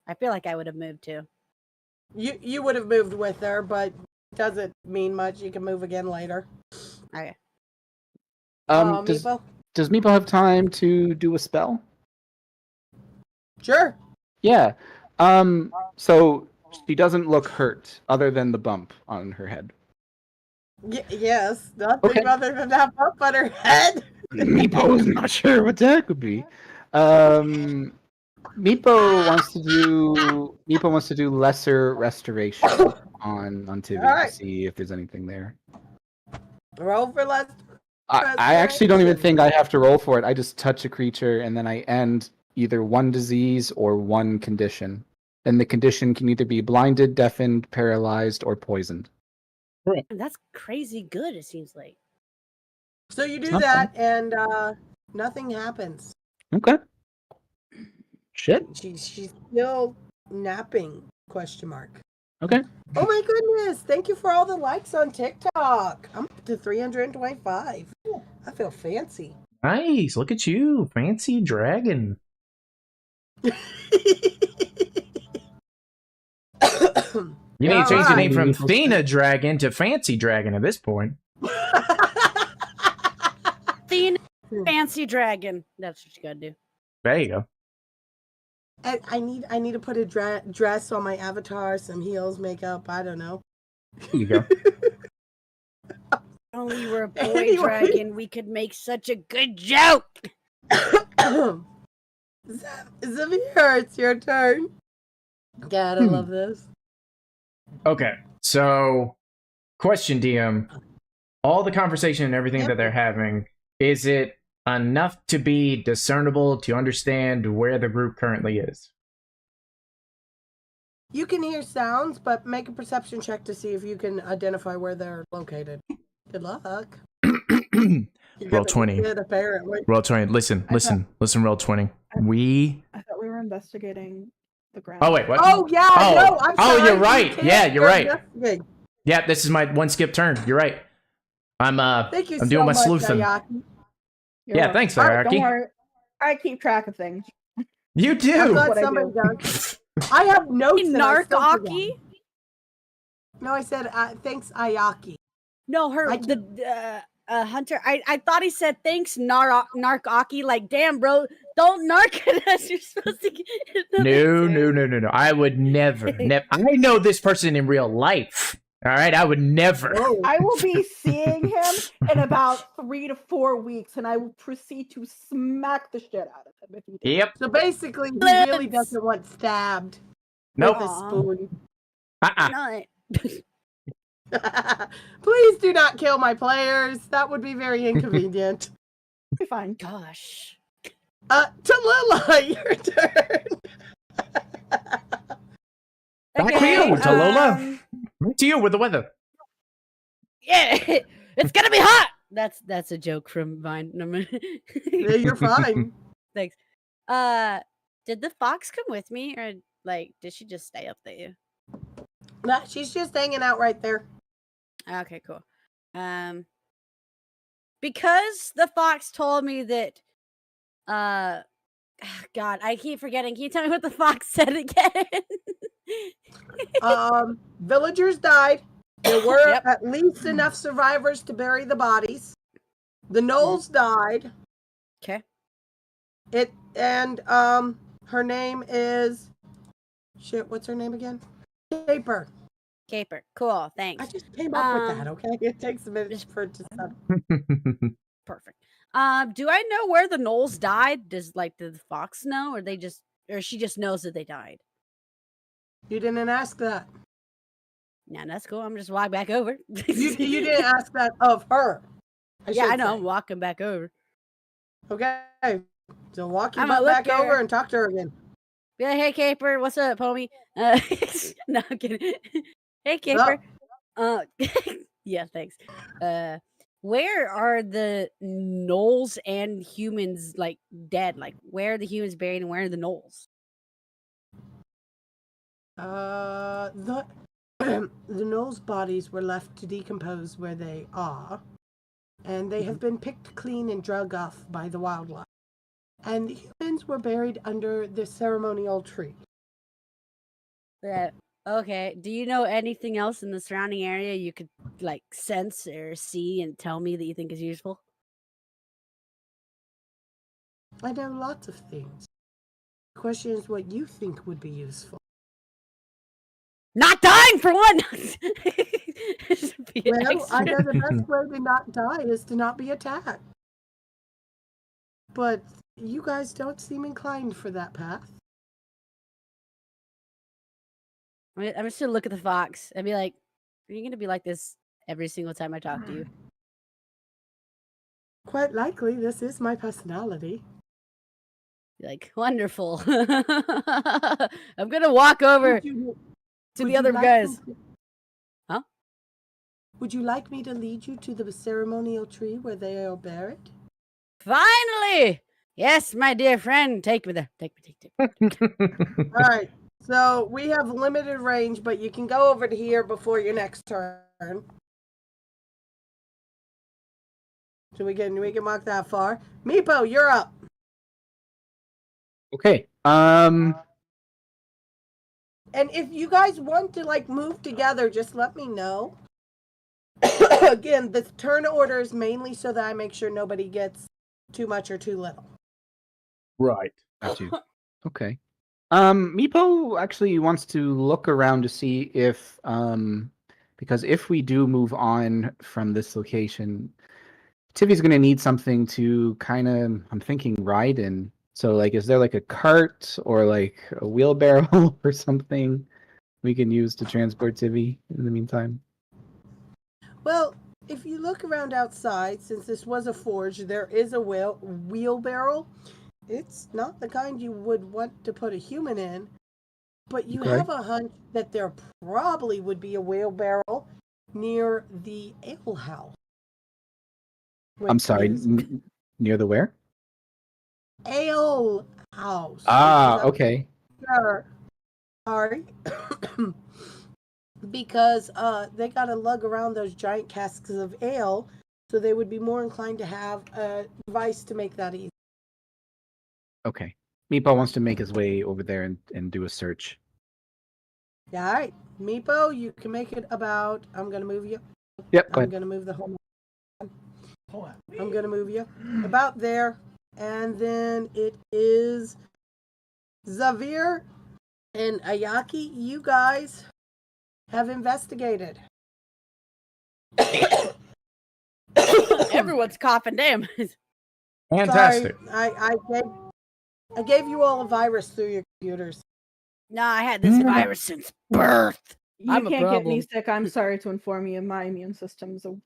I feel like I would have moved too. You would have moved with her, but doesn't mean much. You can move again later. Okay. Meepo? does Meepo have time to do a spell? Sure. Yeah. So she doesn't look hurt, other than the bump on her head. Yes, nothing Okay. other than that bump on her head. Meepo's not sure what that could be. Meepo wants to do lesser restoration on Tivy Alright. to see if there's anything there. Roll for less. I actually don't even Restoration. think I have to roll for it. I just touch a creature and then I end either one disease or one condition. And the condition can either be blinded, deafened, paralyzed, or poisoned. And that's crazy good, it seems like. So you do not that, and nothing happens. Okay. Shit. She's still napping? Question mark. Okay. Oh my goodness! Thank you for all the likes on TikTok. I'm up to 325. I feel fancy. Nice. Look at you. Fancy dragon. You need to change the name from Thena Dragon to Fancy Dragon at this point. Thin fancy dragon. That's what you gotta do. There you go. And I need to put a dress on my avatar, some heels, makeup. I don't know. There you go. If only you were a boy Anyway. dragon, we could make such a good joke. Xavier, it's your turn. God, I love this. Okay, so question, DM. All the conversation and everything Yep. that they're having, is it enough to be discernible to understand where the group currently is? You can hear sounds, but make a perception check to see if you can identify where they're located. Good luck. Roll 20. Good, apparently. Roll 20. Listen. Roll 20. I thought we were investigating the ground. Oh wait, what? Oh yeah, no, I'm sorry. you're right. Yeah, you're right. Investigate. Yeah, this is my one skip turn. You're right. I'm Thank you I'm doing so my much, sleuthing. Ayaki. You're Yeah, welcome. thanks, Alright, Ayaki. don't worry. I keep track of things. You I'm do. glad What I somebody do. does. I have notes. and I still forget. Narkaki? No, I said thanks, Ayaki. No, her I the Hunter. I thought he said thanks, Narkaki. Like, damn, bro, don't narc at us. You're supposed to. Get No. I would never. I know this person in real life. All right, I would never. Oh. I will be seeing him in about 3 to 4 weeks, and I will proceed to smack the shit out of him if he does. Yep. So basically, he really doesn't want stabbed Nope. with a spoon. Not. Please do not kill my players. That would be very inconvenient. Be fine. Gosh. Tallulah, your turn. Back to you, Tallulah. Back to you with the weather. Yeah, it's gonna be hot. That's a joke from Vine. Yeah, you're fine. Thanks. Did the fox come with me, or like did she just stay up there? Nah, she's just hanging out right there. Okay, cool. Because the fox told me that, God, I keep forgetting. Can you tell me what the fox said again? Villagers died. There were Yep. at least enough survivors to bury the bodies. The gnolls died. Okay. Her name is shit. What's her name again? Caper. Caper. Cool. Thanks. I just came up with that. Okay, it takes a minute for it to sound. Perfect. Do I know where the gnolls died? Did the fox know, or she just knows that they died? You didn't ask that. Nah, that's cool. I'm just walking back over. You didn't ask that of her. Yeah, I should know. say. I'm walking back over. Okay, so walk your I'm a butt back looker. over and talk to her again. Be like, hey, Caper, what's up, homie? No, I'm kidding. Hey, Caper. Yeah, thanks. Where are the gnolls and humans dead? Like, where are the humans buried and where are the gnolls? The the gnolls' bodies were left to decompose where they are, and they have been picked clean and drug off by the wildlife. And the humans were buried under the ceremonial tree. Okay. Do you know anything else in the surrounding area you could sense or see and tell me that you think is useful? I know lots of things. The question is what you think would be useful. Not dying for one. Well, I know the best way to not die is to not be attacked. But you guys don't seem inclined for that path. I'm just gonna look at the fox and be like, "Are you gonna be like this every single time I talk to you?" Quite likely, this is my personality. Be like, wonderful. I'm gonna walk over to Would the you other like guys. me to- Huh? Would you like me to lead you to the ceremonial tree where they are buried? Finally, yes, my dear friend, take me there. Take me. All right. So we have limited range, but you can go over to here before your next turn. So we can walk that far. Meepo, you're up. Okay. And if you guys want to move together, just let me know. Again, the turn order is mainly so that I make sure nobody gets too much or too little. Right. Got you. Okay. Meepo actually wants to look around to see if, because if we do move on from this location, Tivy's going to need something to kind of, I'm thinking, ride in. So, is there a cart or a wheelbarrow or something we can use to transport Tivy in the meantime? Well, if you look around outside, since this was a forge, there is a wheelbarrow. It's not the kind you would want to put a human in, but you Okay. have a hunch that there probably would be a wheelbarrow near the ale house. I'm which sorry, is near the where? ale house. Ah, which is up okay. there. Sorry. Because they got to lug around those giant casks of ale, so they would be more inclined to have a device to make that easy. Okay. Meepo wants to make his way over there and do a search. Yeah, all right. Meepo, you can make it about. I'm going to move you. Yep, go I'm ahead. going to move the whole. Hold on. I'm going to move you about there. And then it is Zavir and Ayaki. You guys have investigated. Everyone's coughing. Damn. Fantastic. Sorry, I gave you all a virus through your computers. No, I had this virus since birth. You I'm a can't get me problem. sick. I'm sorry to inform you. My immune system's the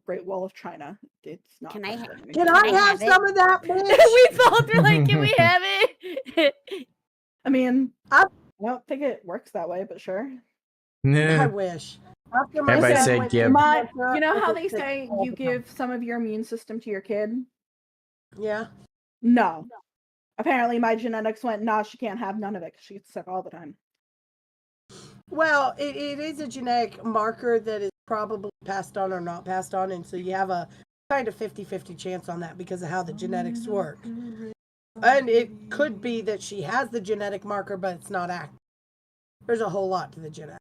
Great Wall of China. It's not. Can I affecting me. Can Can I I have have it? some of that, bitch? We both were like, can we have it? I mean, I- I don't think it works that way, but sure. I Nah. wish. After my Everybody son said went give. through My, cancer, you know I how get they sick say all you the time. give some of your immune system to your kid? Yeah. No. Apparently, my genetics went, nah, she can't have none of it because she gets sick all the time. Well, it is a genetic marker that is probably passed on or not passed on, and so you have a kind of 50-50 chance on that because of how the genetics work. And it could be that she has the genetic marker, but it's not active. There's a whole lot to the genetic.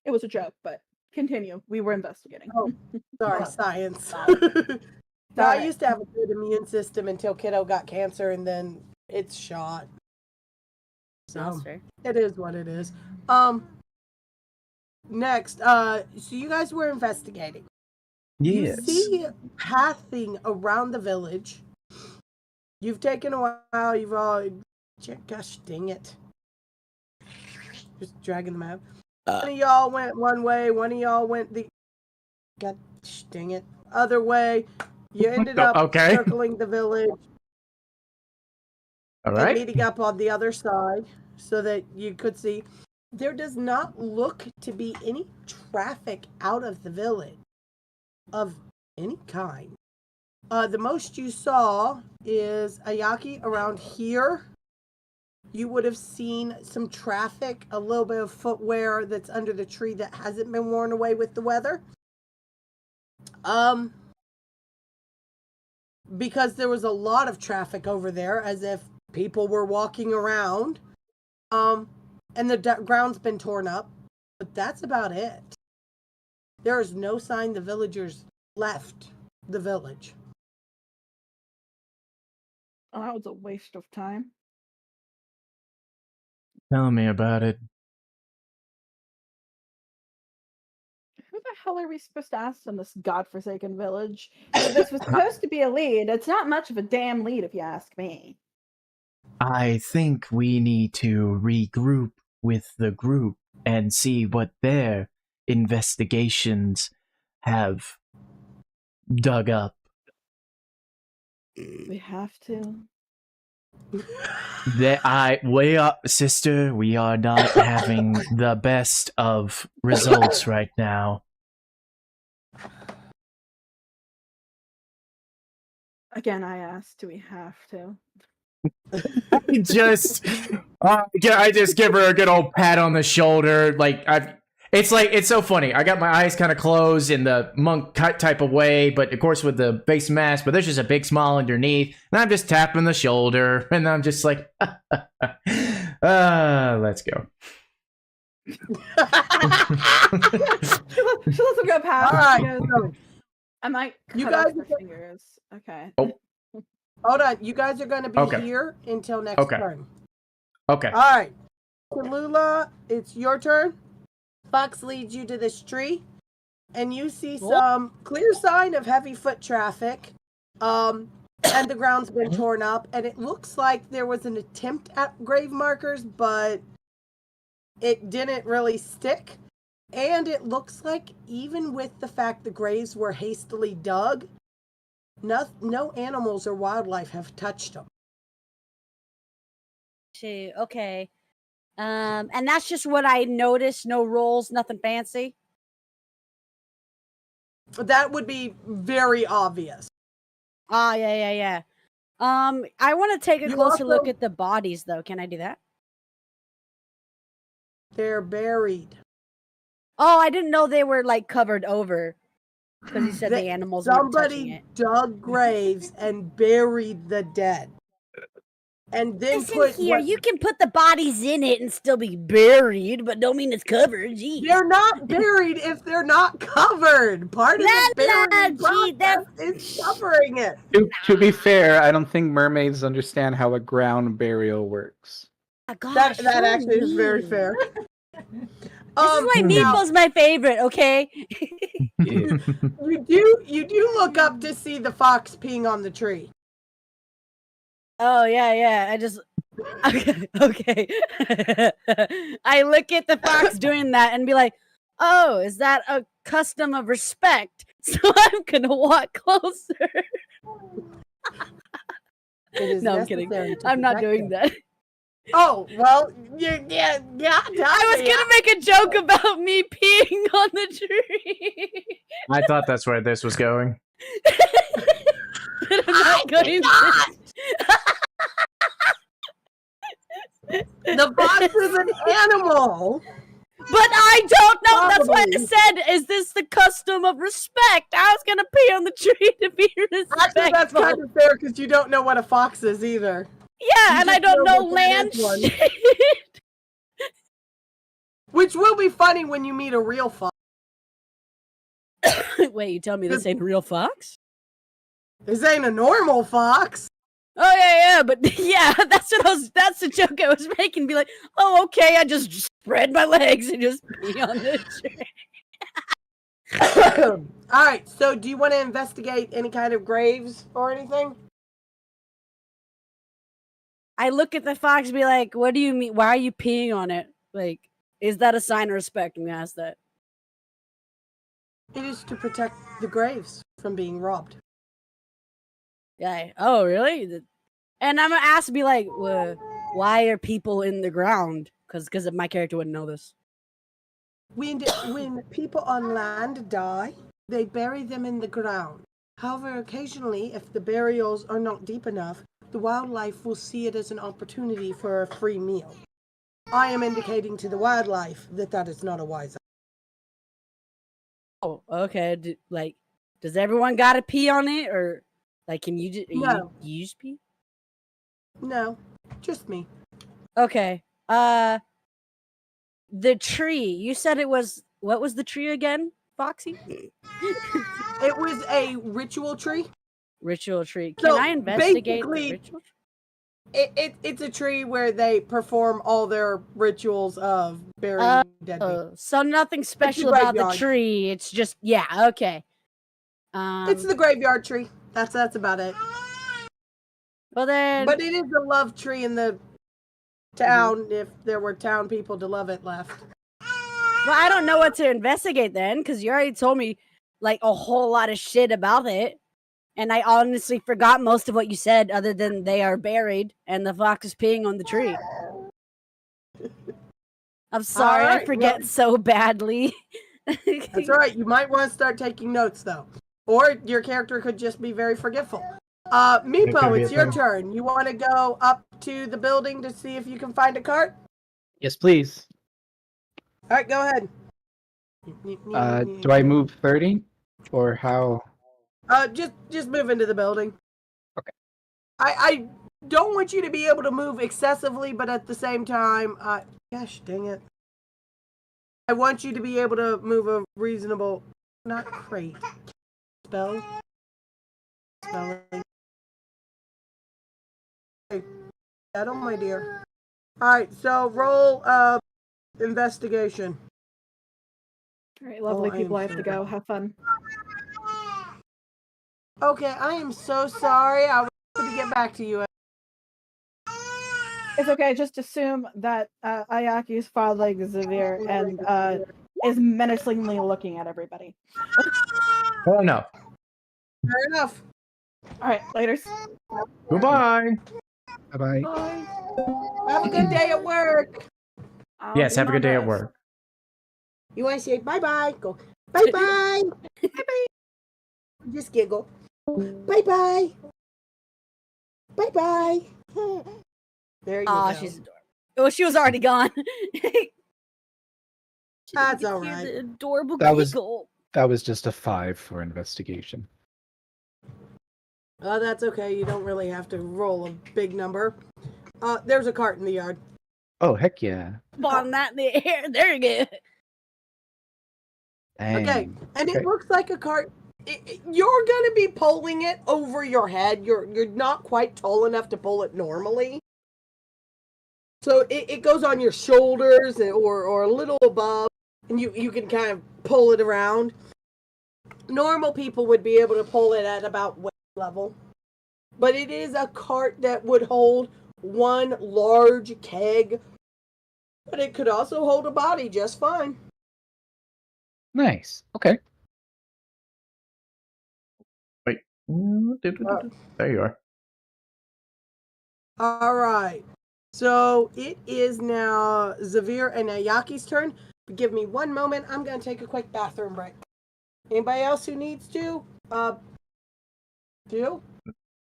It was a joke, but continue. We were investigating. Oh, sorry, science. Sorry. No, I used to have a good immune system until kiddo got cancer, and then it's shot. That's So fair. it is what it is. Next, so you guys were investigating. Yes. You see pathing around the village. You've taken a while. You've all, gosh dang it, just dragging them out. One of y'all went one way. One of y'all went the, god dang it, other way. You ended up Okay. circling the village All and right. meeting up on the other side so that you could see. There does not look to be any traffic out of the village of any kind. The most you saw is Ayaki around here. You would have seen some traffic, a little bit of footwear that's under the tree that hasn't been worn away with the weather. Because there was a lot of traffic over there, as if people were walking around. And the ground's been torn up, but that's about it. There is no sign the villagers left the village. Oh, that was a waste of time. Tell me about it. Who the hell are we supposed to ask in this godforsaken village? If this was supposed to be a lead, it's not much of a damn lead if you ask me. I think we need to regroup with the group and see what their investigations have dug up. We have to. Sister, we are not having the best of results right now. Again, I asked, do we have to? I just give her a good old pat on the shoulder. It's so funny. I got my eyes kind of closed in the monk type of way, but of course with the face mask. But there's just a big smile underneath, and I'm just tapping the shoulder, and I'm just like, let's go. She lets him go past. All right, She goes, so I might cut you off guys her are- fingers. Okay. hold on. You guys are going to be Okay. here until next Okay. turn. Okay. All right. Tallulah, it's your turn. Fox leads you to this tree, and you see some clear sign of heavy foot traffic. And the ground's been torn up, and it looks like there was an attempt at grave markers, but it didn't really stick. And it looks like even with the fact the graves were hastily dug, no animals or wildlife have touched them. Okay. And that's just what I noticed. No rolls, nothing fancy. That would be very obvious. Ah, yeah. I want to take a You closer look also- at the bodies, though. Can I do that? They're buried. Oh, I didn't know they were like covered over because you said the animals weren't touching Somebody it. dug graves and buried the dead. And then Listen here, you can put the bodies in it and still be buried, but don't mean it's covered. Gee. They're not buried if they're not covered. Part of the burying process is covering it. To be fair, I don't think mermaids understand how a ground burial works. Oh, gosh, That so actually is very mean. fair. This is why Meeple's my favorite, okay? You do look up to see the fox peeing on the tree. Oh, yeah. I just... Okay. I look at the fox doing that and be like, oh, is that a custom of respect? So I'm gonna walk closer. No, I'm kidding. I'm not doing that. Oh, well, yeah. I was gonna make a joke about me peeing on the tree. I thought that's where this was going. But I'm not going to. The fox is an animal. But I don't know. That's why I Probably. said, is this the custom of respect? I was gonna pee on the tree to be respectful. Actually, that's kind of fair because you don't know what a fox is either. Yeah, and I just don't know know what the land next one- shit. Which will be funny when you meet a real fox. Wait, you tell me this ain't a real fox? This ain't a normal fox. Oh yeah, but yeah, that's the joke I was making. Be like, oh okay, I just spread my legs and just pee on the tree. All right. So, do you want to investigate any kind of graves or anything? I look at the fox and be like, what do you mean? Why are you peeing on it? Like, is that a sign of respect? I'm gonna ask that. It is to protect the graves from being robbed. Yeah. Oh, really? And I'm gonna ask, be like, why are people in the ground? Because my character wouldn't know this. When people on land die, they bury them in the ground. However, occasionally, if the burials are not deep enough, the wildlife will see it as an opportunity for a free meal. I am indicating to the wildlife that that is not a wise idea. Oh, okay. Does everyone gotta pee on it, or like, can you just No. you just pee? No, just me. Okay. The tree. You said it was. What was the tree again, Foxy? It was a ritual tree. Ritual tree. Can So, I investigate the basically- ritual? It's a tree where they perform all their rituals of burying dead people. So nothing special about the graveyard. tree. It's just okay. It's the graveyard tree. That's about it. Well then. But it is a love tree in the town if there were town people to love it left. Well, I don't know what to investigate then, because you already told me like a whole lot of shit about it. And I honestly forgot most of what you said, other than they are buried and the fox is peeing on the tree. I'm sorry, Alright, I forget so badly. That's all right. You might want to start taking notes though, or your character could just be very forgetful. could Meepo, be it's a your thing. turn. You want to go up to the building to see if you can find a cart? Yes, please. All right, go ahead. Do I move 30? Or how? Just move into the building. Okay. I don't want you to be able to move excessively, but at the same time, gosh dang it. I want you to be able to move a reasonable, not crate. Spelling. Hey, settle, my dear. Alright, so roll investigation. All right, lovely I am people, I have so to go. Have fun. Okay, I am so sorry. I was going to get back to you. It's okay. Just assume that Ayaki's following Xavier and is menacingly looking at everybody. Fair enough. Fair enough. All right, later. Goodbye. Bye-bye. Bye. Have a good day at work. Yes, do have a my good day at best. work. You want to say bye-bye? Go, bye-bye. Bye-bye. Just giggle. Bye-bye. Bye-bye. There you Aw, go. she's adorable. Well, she was already gone. She didn't That's get to all hear right. the adorable That was- giggle. That was just a 5 for investigation. Oh, that's okay. You don't really have to roll a big number. There's a cart in the yard. Oh, heck yeah. On that in the air. There you go. Okay, Dang. and Okay. it looks like a cart. You're gonna be pulling it over your head. You're not quite tall enough to pull it normally. So it goes on your shoulders or a little above, and you can kind of pull it around. Normal people would be able to pull it at about waist level. But it is a cart that would hold one large keg. But it could also hold a body just fine. Nice. Okay. There you are. All right. So it is now Zavir and Ayaki's turn. Give me one moment. I'm going to take a quick bathroom break. Anybody else who needs to? Do?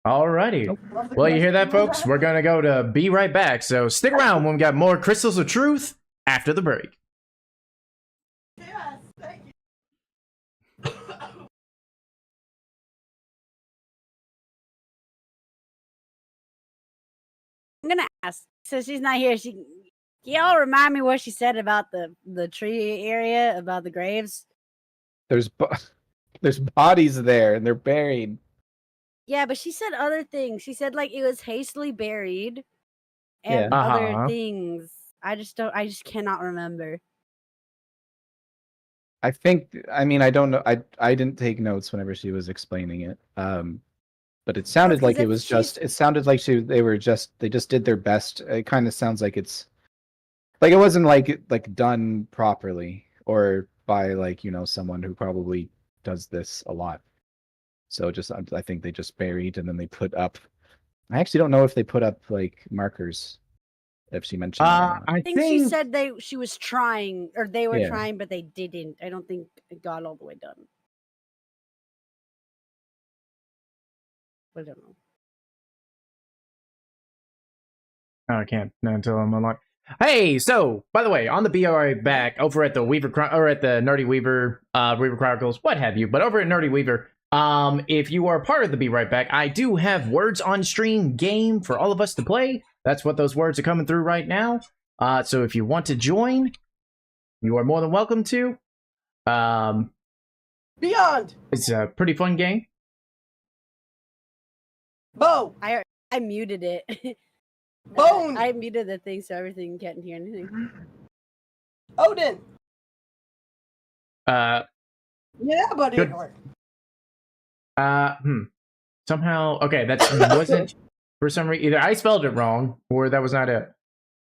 Alrighty. Well, you hear that, folks? We're gonna go to Be Right Back. So stick around when we got more Crystals of Truth after the break. Yes, thank you. I'm gonna ask. So she's not here. Can y'all remind me what she said about the tree area, about the graves? There's bodies there and they're buried. Yeah, but she said other things. She said like it was hastily buried and Yeah. other things. I just cannot remember. I don't know. I didn't take notes whenever she was explaining it. But it sounded like it was just. It sounded like they just did their best. It kind of sounds like it's like it wasn't like done properly or by someone who probably does this a lot. So I think they just buried and then they put up. I actually don't know if they put up like markers. If she mentioned that or not. I think she said she was trying, or they were Yeah. trying, but they didn't. I don't think it got all the way done. I don't know. Oh, I can't until I'm unlocked. Hey, so by the way, on the Be Right Back over at the or at the Nerdy Weaver, Weaver Chronicles, what have you, but over at Nerdy Weaver, if you are part of the Be Right Back, I do have words on stream game for all of us to play. That's what those words are coming through right now. So if you want to join, you are more than welcome to. Beyond. It's a pretty fun game. Bo. I muted it. Bone. I muted the thing so everything can't hear anything. Odin. Yeah, buddy. good. Somehow, okay, that wasn't for some reason. Either I spelled it wrong, or that was not it.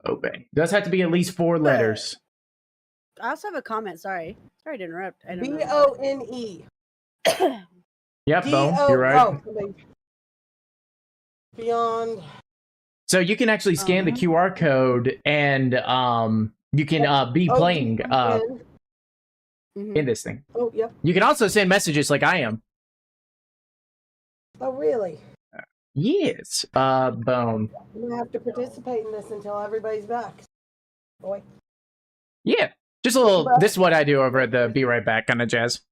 Okay, does have to be at least 4 letters. I also have a comment. Sorry to interrupt. I don't know. Bone. Yep, Bone, you're right. Beyond. So you can actually scan the QR code, and you can be playing in this thing. Oh, yep. You can also send messages like I am. Oh, really? Yes, Bone. I'm gonna have to participate in this until everybody's back. Boy. Yeah, just a little. This is what I do over at the Be Right Back kind of jazz.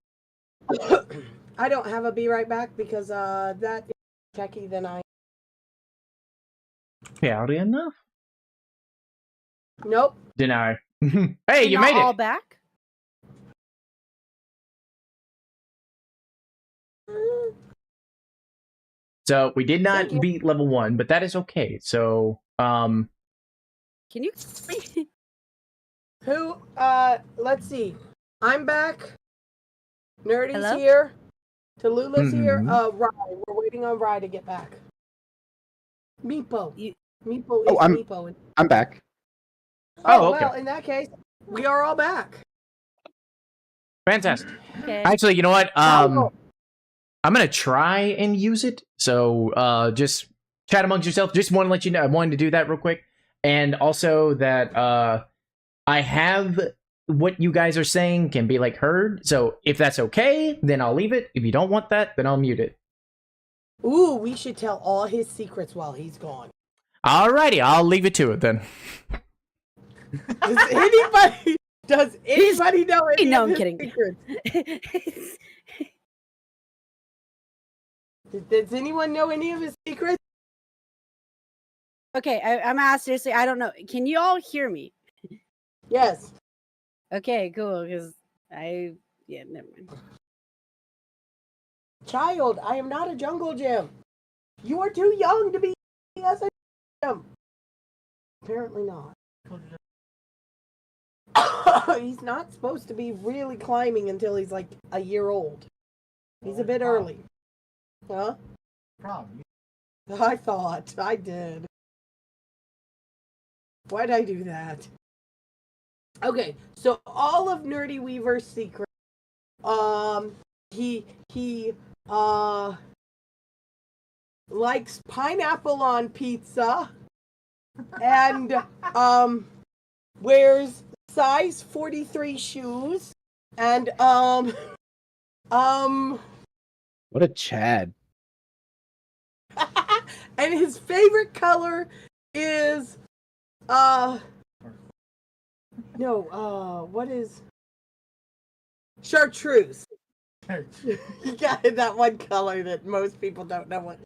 I don't have a Be Right Back because that is techie than I. Howdy enough. Nope. Deny. Hey, you made it. All back. So we did not beat level 1, but that is okay. So, Can you? Who? Let's see. I'm back. Nerdy's Hello? here. Tallulah's here. Mhm. Rye. We're waiting on Rye to get back. Meepo. Meepo is Oh, Meepo. I'm back. Oh, okay. Well, in that case, we are all back. Fantastic. Okay. Actually, you know what? I'm gonna try and use it. So, just chat amongst yourself. Just want to let you know, I wanted to do that real quick, and also that I have what you guys are saying can be like heard. So if that's okay, then I'll leave it. If you don't want that, then I'll mute it. Ooh, we should tell all his secrets while he's gone. Alrighty, I'll leave it to it then. Does anybody know any No, of I'm his kidding. secrets? Does anyone know any of his secrets? Okay, I'm asked seriously. I don't know. Can you all hear me? Yes. Okay, cool. Because never mind. Child, I am not a jungle gym. You are too young to be as a gym. Apparently not. He's not supposed to be really climbing until he's like a year old. He's a bit early. Huh? Problem. I thought. I did. Why'd I do that? Okay, so all of Nerdy Weaver's secrets. He likes pineapple on pizza and wears size 43 shoes and What a Chad. and his favorite color is what is chartreuse. You got that one color that most people don't know what.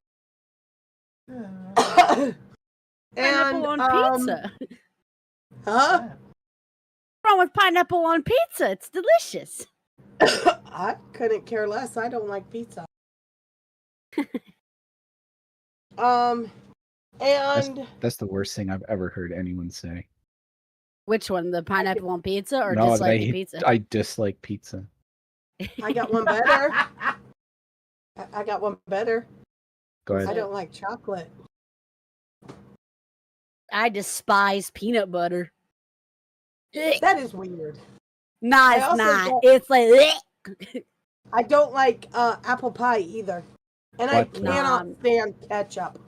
Pineapple on pizza. Huh? What's wrong with pineapple on pizza? It's delicious. I couldn't care less. I don't like pizza. And That's the worst thing I've ever heard anyone say. Which one? The pineapple on pizza or No, disliking pizza? I dislike pizza. I got one better. I got one better. Go ahead. I don't like chocolate. I despise peanut butter. That is weird. Nah, I it's also not. don't- It's like I don't like apple pie either. And I What? cannot stand ketchup.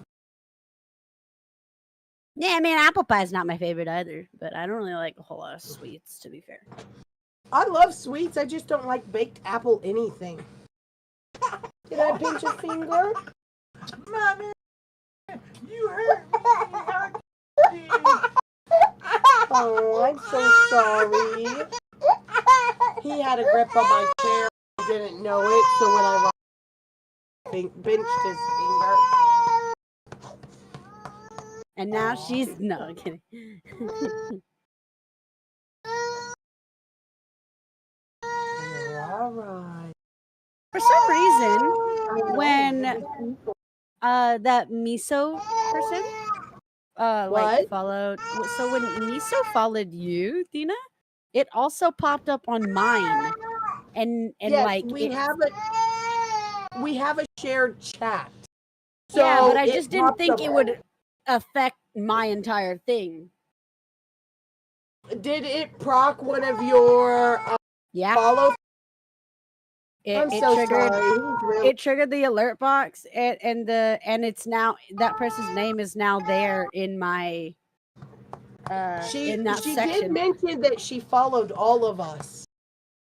yeah, I mean apple pie is not my favorite either, but I don't really like a whole lot of sweets, to be fair. I love sweets. I just don't like baked apple anything. Did I pinch a finger? Mommy, you hurt me. Oh, I'm so sorry. He had a grip on my chair. I didn't know it, so when I pinched his finger. And now she's no I'm kidding. You're all right. For some reason, when that miso person like What? followed, so when miso followed you, Dina, it also popped up on mine, and Yes, like we have a shared chat. So yeah, but I it just didn't popped think up- it would affect my entire thing. Did it proc one of your Yeah, follow? I'm it so triggered. sorry. He's really- It triggered the alert box, and it's now that person's name is now there in my She in that did section. mention that she followed all of us,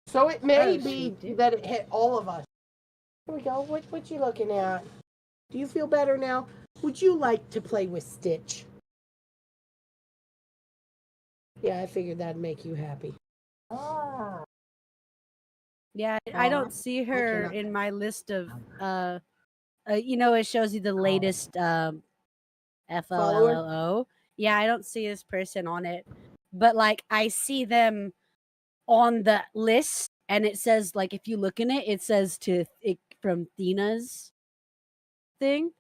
so it may Oh, she be did. that it hit all of us. Here we go. What you looking at? Do you feel better now? Would you like to play with Stitch? Yeah, I figured that'd make you happy. Yeah, I don't see her cannot- in my list of it shows you the latest FOLLO. Yeah, I don't see this person on it. But like I see them on the list and it says like if you look in it, it says from Dina's thing.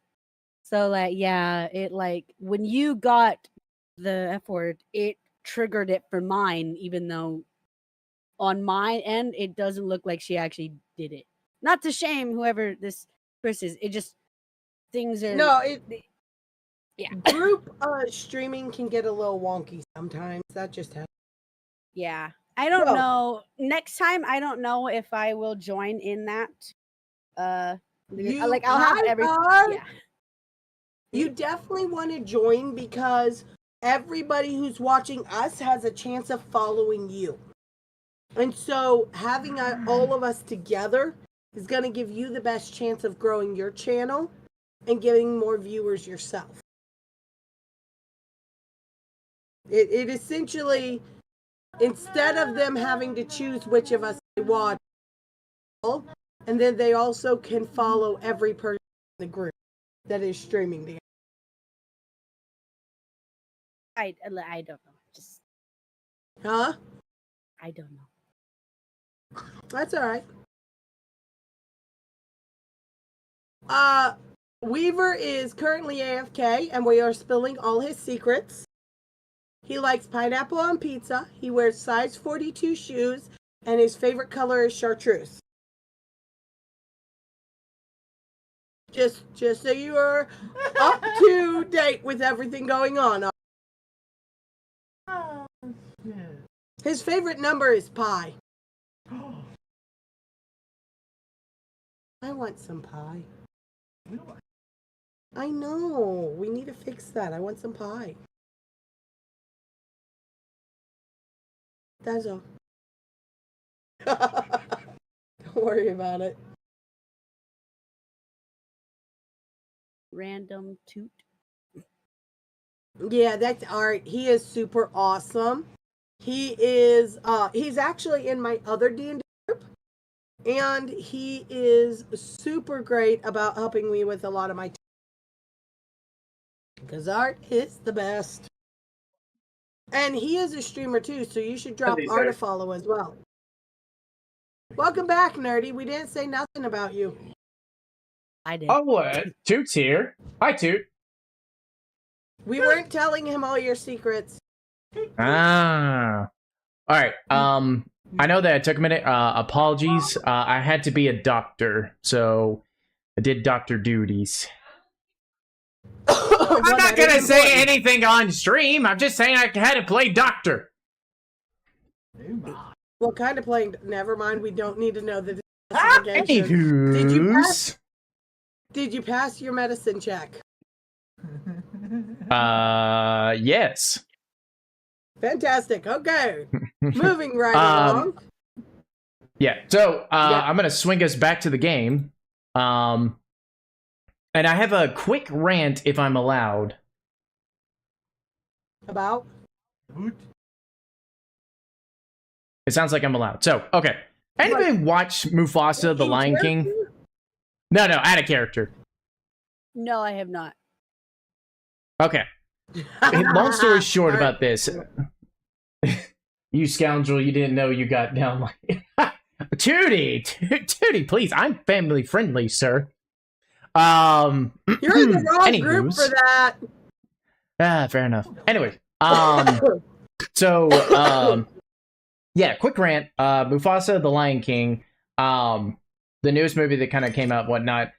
So like yeah, it like when you got the F word, it triggered it for mine, even though on my end, it doesn't look like she actually did it. Not to shame whoever this person is. It just things are No, yeah. group streaming can get a little wonky sometimes. That just happens. Yeah. I don't So- know. Next time I don't know if I will join in that. Like I'll have every are. yeah. You definitely want to join because everybody who's watching us has a chance of following you. And so having all of us together is going to give you the best chance of growing your channel and getting more viewers yourself. It essentially, instead of them having to choose which of us they watch, and then they also can follow every person in the group that is streaming together. I don't know. Just Huh? I don't know. That's all right. Weaver is currently AFK, and we are spilling all his secrets. He likes pineapple on pizza. He wears size 42 shoes, and his favorite color is chartreuse. Just so you are up to date with everything going on. Oh, shit. His favorite number is pi. I want some pie. I know. We need to fix that. I want some pie. That's all. Don't worry about it. Random toot. Yeah, that's Art. He is super awesome. He is, he's actually in my other D&D group. And he is super great about helping me with a lot of my because Art is the best. And he is a streamer too, so you should drop Art a follow as well. Welcome back, Nerdy. We didn't say nothing about you. I did. Oh, Toot's here. Hi, Toot. We weren't telling him all your secrets. Ah. All right. I know that it took a minute. Apologies. I had to be a doctor, so I did doctor duties. I'm not gonna say anything on stream. I'm just saying I had to play doctor. What kind of playing? Never mind. We don't need to know the investigation. Anywho's. Did you pass your medicine check? Yes. Fantastic. Okay. Moving right along. Yeah. So I'm gonna swing us back to the game. And I have a quick rant if I'm allowed. About? It sounds like I'm allowed. So, okay. Anybody watch Mufasa, the Lion King? No, out of character. No, I have not. Okay. Long story short about this. You scoundrel, you didn't know you got down like... Tootie, please, I'm family friendly, sir. You're in the wrong group for that. Fair enough. Anyway, yeah, quick rant. Mufasa, the Lion King, the newest movie that kind of came out, whatnot.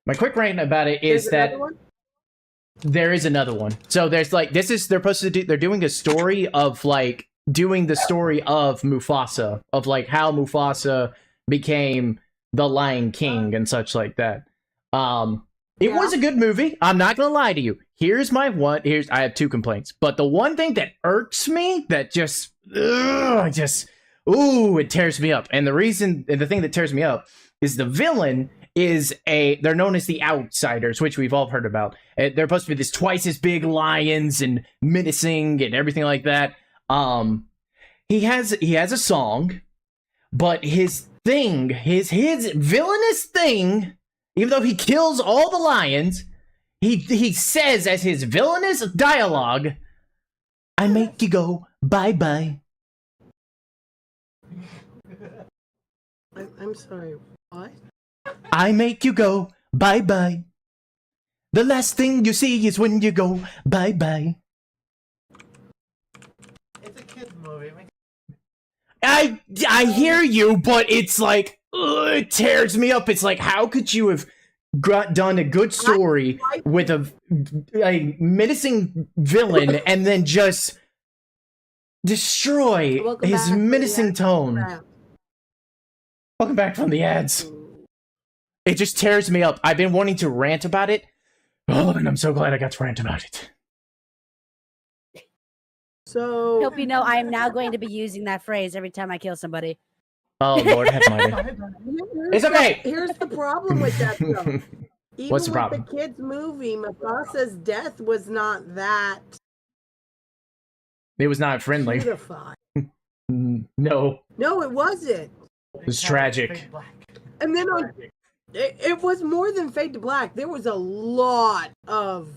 My quick rant about it is that there is another one. So there's like, they're supposed to do, they're doing a story of like, doing the story of Mufasa, of like how Mufasa became the Lion King and such like that. It was a good movie. I'm not gonna lie to you. I have two complaints, but the one thing that irks me, that it tears me up. And the thing that tears me up is the villain they're known as the Outsiders, which we've all heard about. They're supposed to be this twice as big lions and menacing and everything like that. He has a song, but his villainous thing, even though he kills all the lions, he says as his villainous dialogue, "I make you go bye-bye." I'm sorry, what? I make you go bye-bye. The last thing you see is when you go bye-bye. It's a kid's movie. I hear you, but it's like, it tears me up. It's like, how could you have done a good story with a menacing villain and then just destroy his menacing tone? Welcome back from the ads. It just tears me up. I've been wanting to rant about it. Oh, and I'm so glad I got to rant about it. So Hope you know I am now going to be using that phrase every time I kill somebody. Oh Lord, have mercy. It's okay. Here's the problem with that though. Even What's the with problem? the kids movie, Mufasa's death was not that It was not friendly. beautified. No, No, it wasn't. it was tragic. And then it was more than fade to black. There was a lot of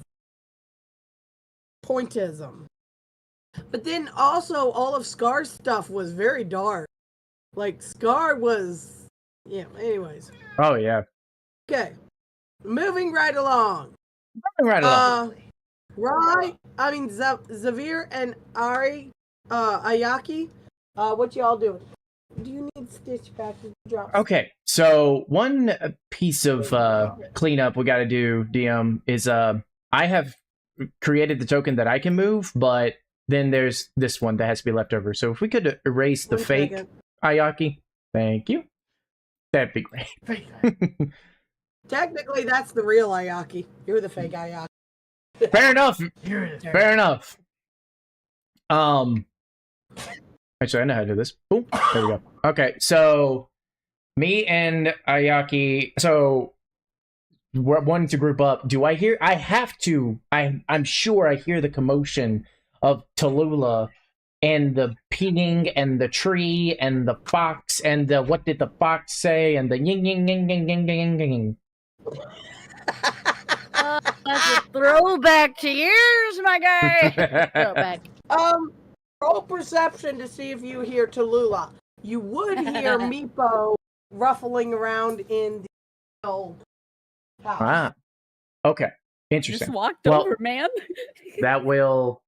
pointism. But then also all of Scar's stuff was very dark. Like Scar was, yeah. Anyways, Oh yeah. okay. Moving right along. Right along. Zavir and Ayaki. What y'all doing? Do you need Stitch back to drop? Okay, so one piece of cleanup we got to do, DM, is I have created the token that I can move, but then there's this one that has to be left over. So if we could erase the 1 fake second. Ayaki, thank you. That'd be great. Technically, that's the real Ayaki. You're the fake Ayaki. Fair enough. Fair enough. Actually, I know how to do this. Boom. There we go. Okay, so me and Ayaki. So we're wanting to group up. Do I hear? I have to. I'm sure I hear the commotion of Tallulah and the pinging and the tree and the fox and the what did the fox say and the ying ying ying ying ying ying ying. That's a throwback to years, my guy. Throwback. Roll perception to see if you hear Tallulah. You would hear Meepo ruffling around in the old house. Ah. Okay. Interesting. Just walked Well, over, man. That will.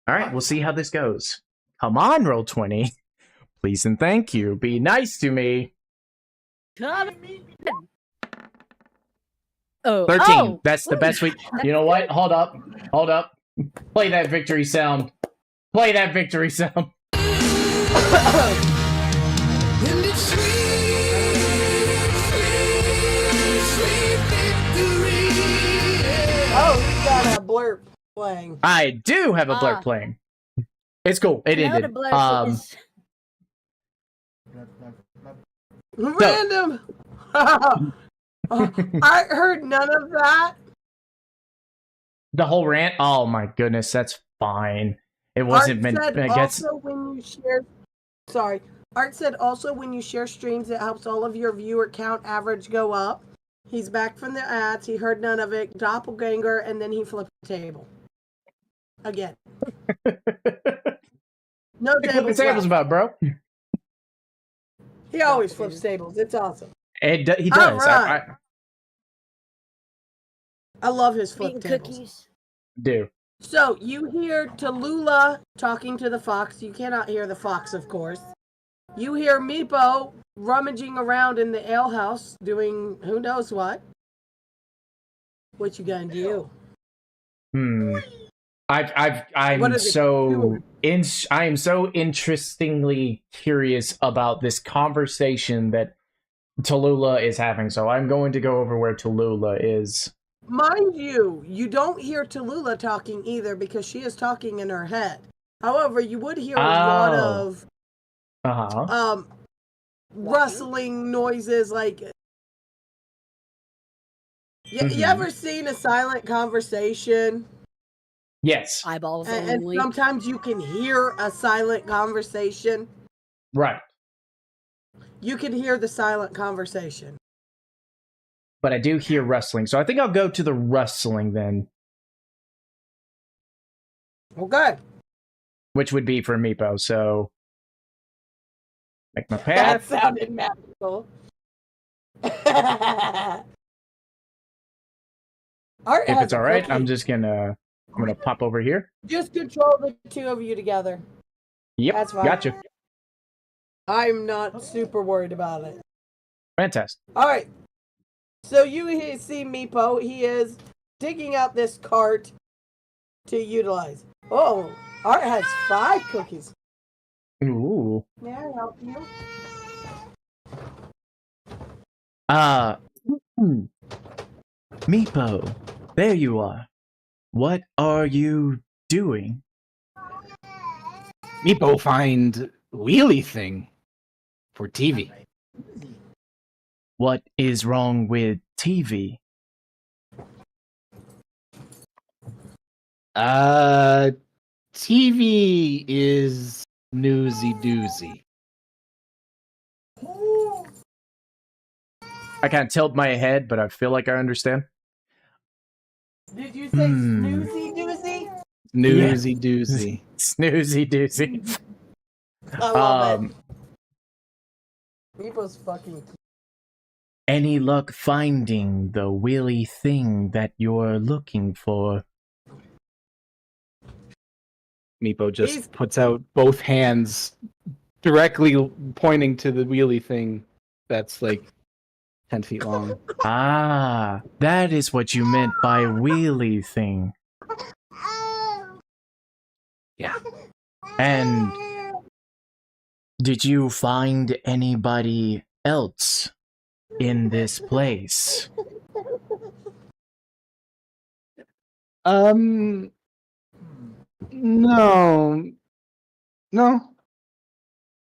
All right, we'll see how this goes. Come on, roll 20. Please and thank you. Be nice to me. Come on. Oh, 13. oh. That's the best we. You know what? Hold up. Hold up. Play that victory sound. Play that victory sound. Oh, we got a blurb playing. I do have a blurb playing. It's cool. It You know ended. the blurb is- Random. I heard none of that. The whole rant. Oh my goodness, that's fine. It wasn't meant. Art I said guess. also when you share. Sorry. Art said also when you share streams, it helps all of your viewer count average go up. He's back from the ads. He heard none of it. Doppelganger, and then he flipped the table. Again. No Hey, flip the tables tables left. about, bro. He always flips tables. It's awesome. He does. All right. I love his flip Eating tables. cookies. Do. So you hear Tallulah talking to the fox. You cannot hear the fox, of course. You hear Meepo rummaging around in the alehouse doing who knows what. What you gonna do? I'm so interestingly curious about this conversation that Tallulah is having. So I'm going to go over where Tallulah is. Mind you, you don't hear Tallulah talking either because she is talking in her head. However, you would hear a lot of rustling noises like you ever seen a silent conversation? Yes. Eyeballs And only. sometimes you can hear a silent conversation. Right. You can hear the silent conversation. But I do hear rustling. So I think I'll go to the rustling then. Okay. Which would be for Meepo. So make my That path. sounded magical. Art If has it's a all right, cookie. I'm gonna pop over here. Just control the two of you together. Yep. That's fine. Gotcha. I'm not super worried about it. Fantastic. All right. So you see Meepo. He is digging out this cart to utilize. Oh, Art has 5 cookies. Ooh. May I help you? Meepo, there you are. What are you doing? Meepo find wheelie thing for TV. What is wrong with TV? TV is newsy doozy. I can't tilt my head, but I feel like I understand. Did you say snoozy doozy? Newsy doozy. Snoozy doozy. I love it. Meepo's fucking cute. Any luck finding the wheelie thing that you're looking for? Meepo just puts out both hands directly pointing to the wheelie thing that's like 10 feet long. Ah, that is what you meant by wheelie thing. Yeah. And did you find anybody else in this place? No.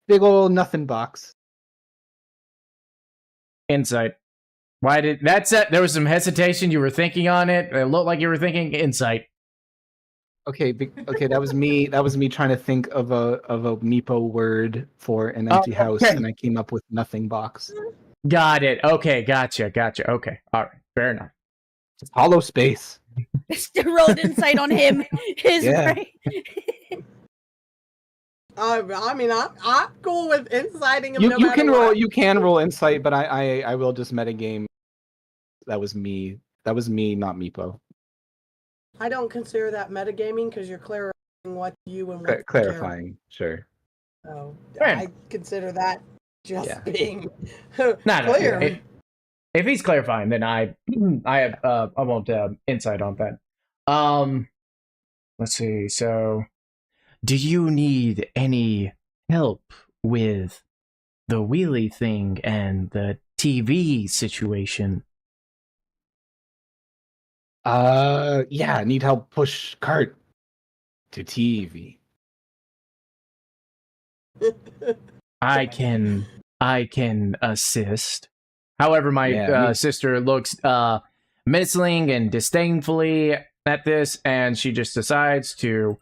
Big old nothing box. Insight. Why did that's it? There was some hesitation. You were thinking on it. It looked like you were thinking insight. Okay, that was me. That was me trying to think of a Meepo word for an empty house, and I came up with nothing box. Got it. Okay, gotcha. Okay, all right, fair enough. It's hollow space. Still rolled insight on him. His brain. I mean, I'm cool with inciting him. You can roll. You can roll insight, but I will just metagame. That was me. That was me, not Meepo. I don't consider that metagaming because you're clarifying what you and what clarifying. Sure. So I consider that just being Not clear. If he's clarifying, then I won't insight on that. Let's see. So, do you need any help with the wheelie thing and the TV situation? Yeah, I need help push cart to TV. I can assist. However, my sister looks menacing and disdainfully at this, and she just decides to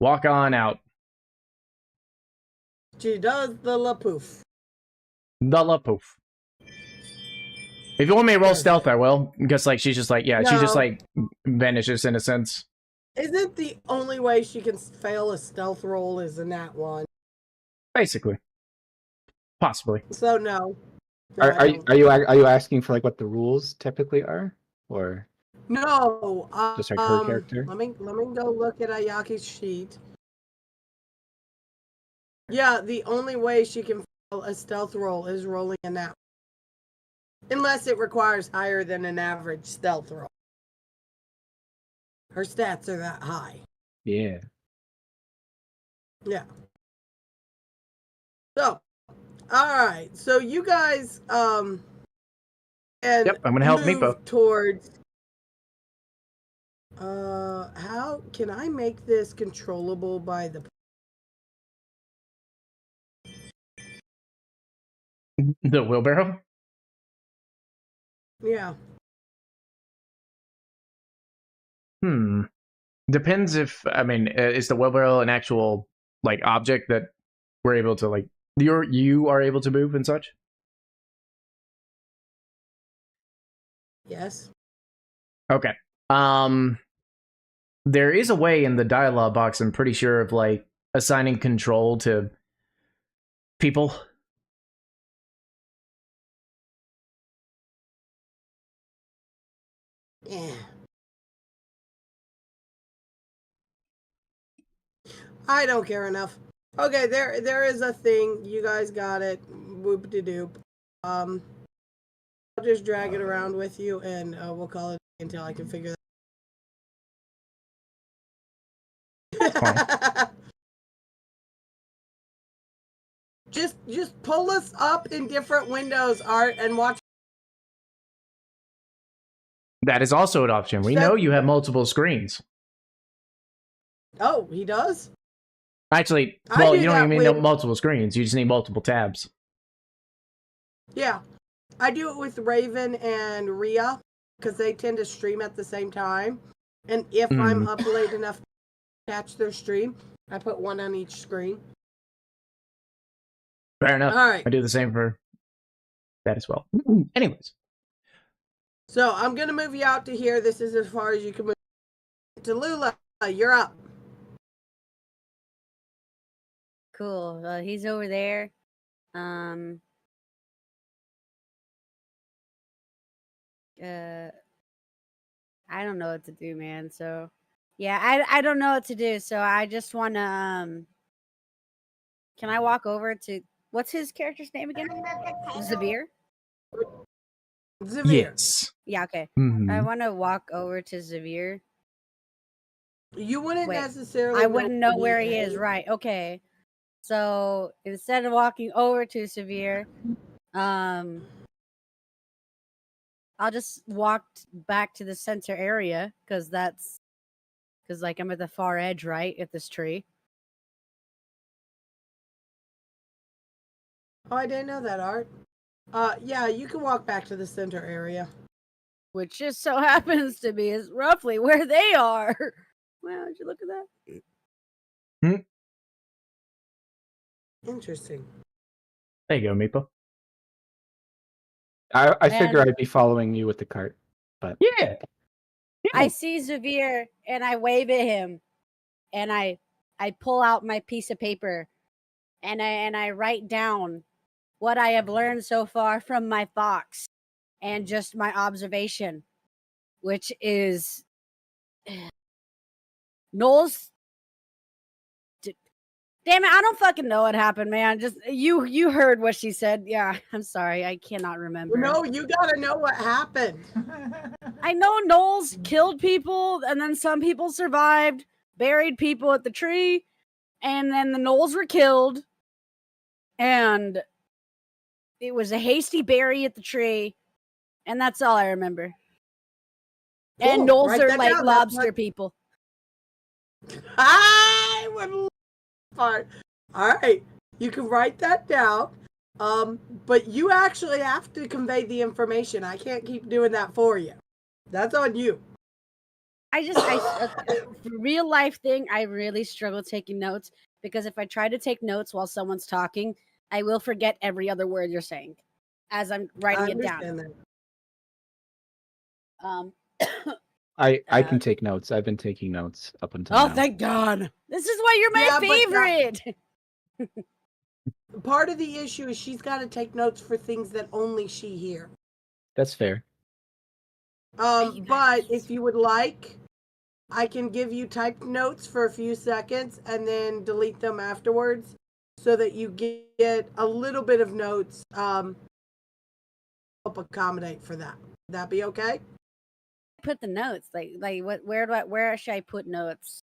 walk on out. She does the la poof. The la poof. If you want me to roll stealth, I will. Because she's just she just vanishes in a sense. Isn't the only way she can fail a stealth roll is in that one? Basically. Possibly. So no. Are you asking for what the rules typically are, or no? Just her character. Let me go look at Ayaki's sheet. Yeah, the only way she can fail a stealth roll is rolling in that. Unless it requires higher than an average stealth roll. Her stats are that high. Yeah. Yeah. So, alright. So you guys, and yep, I'm gonna help Meepo. Towards, how can I make this controllable by the... The wheelbarrow? Yeah. Depends if, is the wheelbarrow an actual, object that we're able to, you are able to move and such? Yes. Okay. There is a way in the dialogue box, I'm pretty sure, of, assigning control to people. Yeah. I don't care enough. Okay, there is a thing. You guys got it. Whoop-de-doop. I'll just drag it around with you, and we'll call it until I can figure that. Just pull us up in different windows, Art, and watch. That is also an option. We know you have multiple screens. Oh, he does? Actually, I well, do you don't that even need with- multiple screens. You just need multiple tabs. Yeah, I do it with Raven and Rhea because they tend to stream at the same time. And if I'm up late enough to catch their stream, I put one on each screen. Fair enough. All right. I do the same for that as well. Anyways. So I'm going to move you out to here. This is as far as you can move. To Lula, you're up. Cool. He's over there. I don't know what to do, man. So, yeah, I don't know what to do. So I just want to can I walk over to what's his character's name again? Zavir? Zavir. Yes. Yeah, okay. Mhm. I want to walk over to Zavir. You wouldn't Wait, necessarily I wouldn't know where he is. is. Right. Okay. So instead of walking over to Severe, I'll just walk back to the center area because like I'm at the far edge, right, at this tree. Oh, I didn't know that, Art. Yeah, you can walk back to the center area. Which just so happens to be is roughly where they are. Wow, did you look at that? Interesting. There you go, Meepo. I figure I'd be following you with the cart, but Yeah. I see Zavir and I wave at him, and I pull out my piece of paper, and I write down what I have learned so far from my fox, and just my observation, which is Knowles. Damn it, I don't fucking know what happened, man. Just you heard what she said. Yeah, I'm sorry, I cannot remember. No, you gotta know what happened. I know Knowles killed people, and then some people survived, buried people at the tree, and then the Knowles were killed, and it was a hasty bury at the tree, and that's all I remember. Cool. And Knowles Write are that like down. That's lobster what- people. I would part. All right, you can write that down. But you actually have to convey the information. I can't keep doing that for you. That's on you. Real life thing, I really struggle taking notes because if I try to take notes while someone's talking, I will forget every other word you're saying as I'm writing it down. That. I can take notes. I've been taking notes up until Oh, now. thank God. This is why you're my favorite. Part of the issue is she's got to take notes for things that only she hears. That's fair. But if you would like, I can give you typed notes for a few seconds and then delete them afterwards so that you get a little bit of notes. Help accommodate for that. Would that be okay? Put the notes like what? Where should I put notes?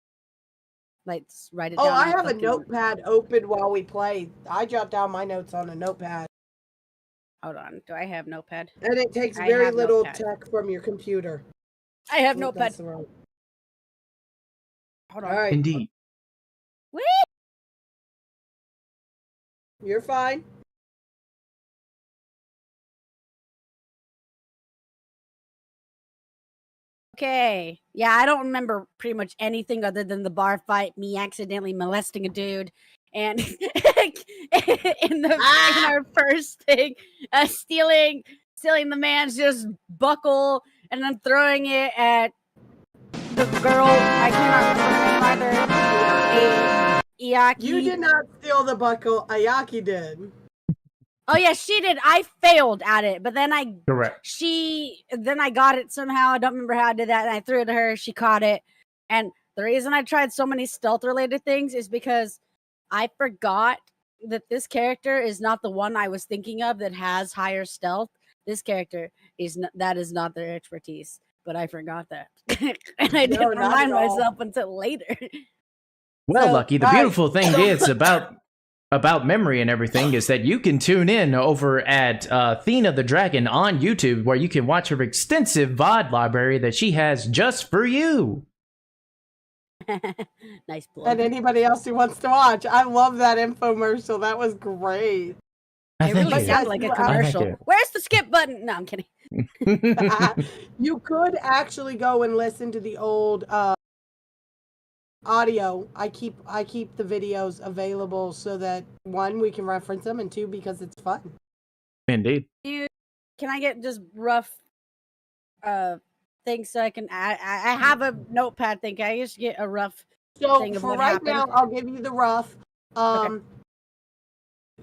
Like write it Oh, down. I have a notepad open while we play. I jot down my notes on a notepad. Hold on. Do I have notepad? And it takes I very have little notepad. tech from your computer. I have Oh, notepad. that's the wrong- Hold All on. right, Indeed. Wait. you're fine. Okay. Yeah, I don't remember pretty much anything other than the bar fight, me accidentally molesting a dude, and in our first thing, stealing the man's just buckle and then throwing it at the girl. I cannot remember her name either. Iaki. You did not steal the buckle. Ayaki did. Oh yeah, she did. I failed at it, but then Correct. then I got it somehow. I don't remember how I did that. And I threw it to her. She caught it. And the reason I tried so many stealth related things is because I forgot that this character is not the one I was thinking of that has higher stealth. This character is that is not their expertise, but I forgot that. And I didn't not remind at all. myself until later. Well, So, Lucky, the all right. beautiful thing is about memory and everything is that you can tune in over at Athena the Dragon on YouTube, where you can watch her extensive VOD library that she has just for you. Nice plug. And anybody else who wants to watch. I love that infomercial. That was great. It Thank really you. sounded like a Yes, commercial. you. Where's the skip button? No, I'm kidding. You could actually go and listen to the old audio. I keep the videos available so that one, we can reference them, and two, because it's fun. Indeed. Can I get just rough things so I can I have a notepad thing. Can I just get a rough So thing of for what right happened? now, I'll give you the rough. Okay.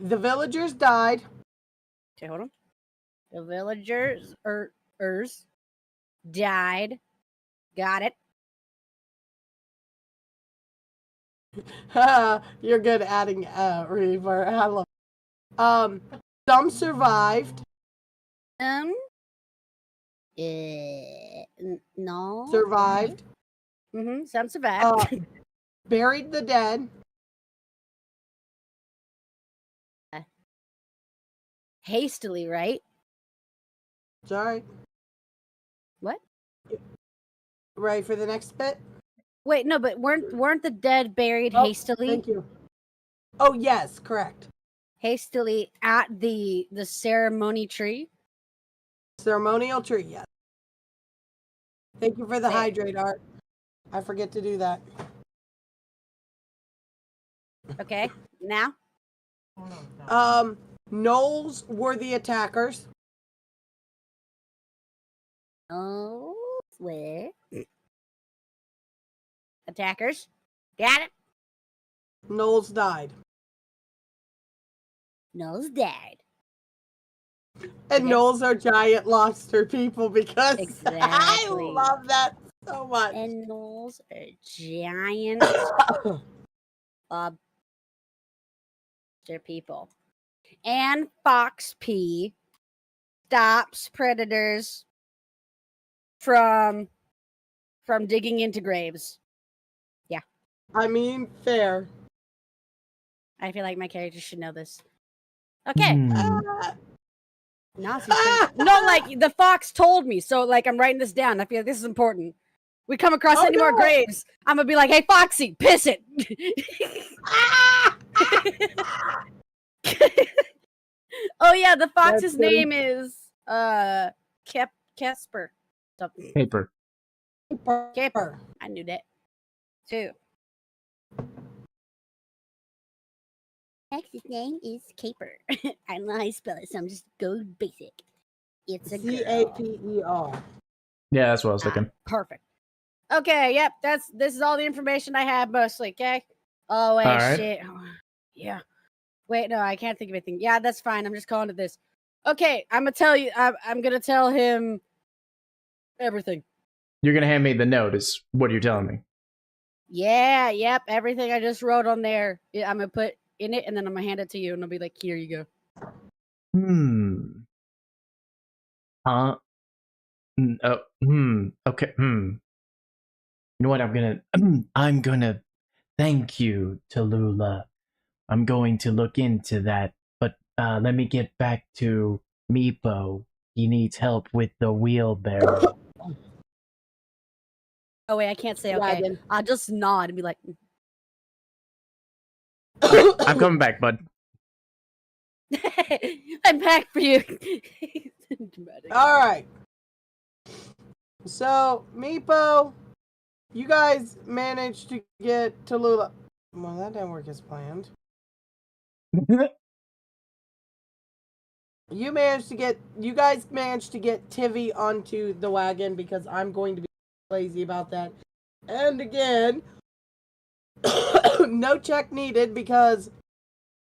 The villagers died. Okay, hold on. The villagers died. Got it. You're good at adding Reaver. I love. Some survived. No. Survived. Some survived. Buried the dead. Hastily, right? Sorry. What? Ready for the next bit? Wait, no, but weren't the dead buried Oh, hastily? Thank you. Oh yes, correct. Hastily at the ceremony tree. Ceremonial tree, yes. Thank you for the Wait. hydrate, Art. I forget to do that. Okay, now. Gnolls were the attackers. Oh, where? Attackers. Got it. Gnolls died. Nose died. And Okay. gnolls are giant lobster people because I Exactly. love that so much. And gnolls are giant lobster people. And fox pea stops predators from digging into graves. I mean, fair. I feel like my character should know this. Okay. Ah, No, like the fox told me, so like I'm writing this down. I feel like this is important. We come across Oh, any more no. graves, I'm gonna be like, "Hey, Foxy, piss it." ah! Oh yeah, the fox's That's funny. name is Kesper. Something. Paper. Caper. I knew that too. Fox's name is Caper. I don't know how you spell it, so I'm just go basic. It's a girl. Caper. Yeah, that's what I was thinking. Perfect. Okay, yep, this is all the information I have mostly, okay? Oh wait, Alright. shit. Yeah. Wait, no, I can't think of anything. Yeah, that's fine. I'm just calling it this. Okay, I'm gonna tell you I'm gonna tell him everything. You're gonna hand me the note, is what you're telling me. Yeah, yep, everything I just wrote on there. I'm gonna put in it and then I'm gonna hand it to you and I'll be like, here you go. Okay. You know what? I'm gonna thank you, Tallulah. I'm going to look into that, but let me get back to Meepo. He needs help with the wheelbarrow. Oh wait, I can't say okay. Wagon. I'll just nod and be like, I'm coming back, bud. I'm back for you. Dramatic. All right. So, Meepo, you guys managed to get Tallulah. Well, that didn't work as planned. You guys managed to get Tivy onto the wagon because I'm going to be lazy about that. And again, no check needed because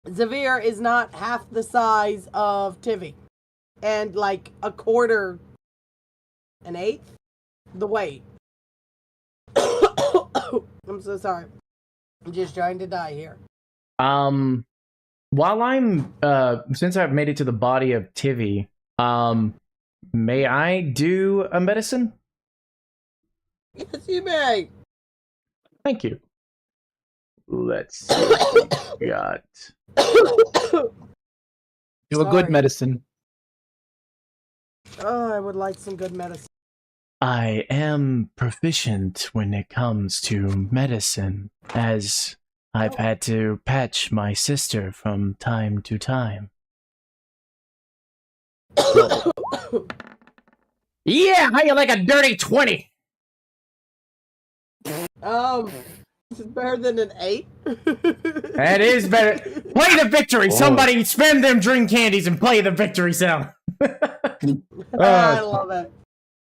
Xavier is not half the size of Tivy. And like a quarter, an eighth, the weight. I'm so sorry. I'm just trying to die here. While I'm since I've made it to the body of Tivy, may I do a medicine? Yes, you may. Thank you. Let's see. We got Do a good Sorry. medicine. Oh, I would like some good medicine. I am proficient when it comes to medicine, as I've had to patch my sister from time to time. Yeah, how you like a dirty 20? This is better than an 8. That is better. Play the victory! Somebody spend them dream candies and play the victory sound. I love it.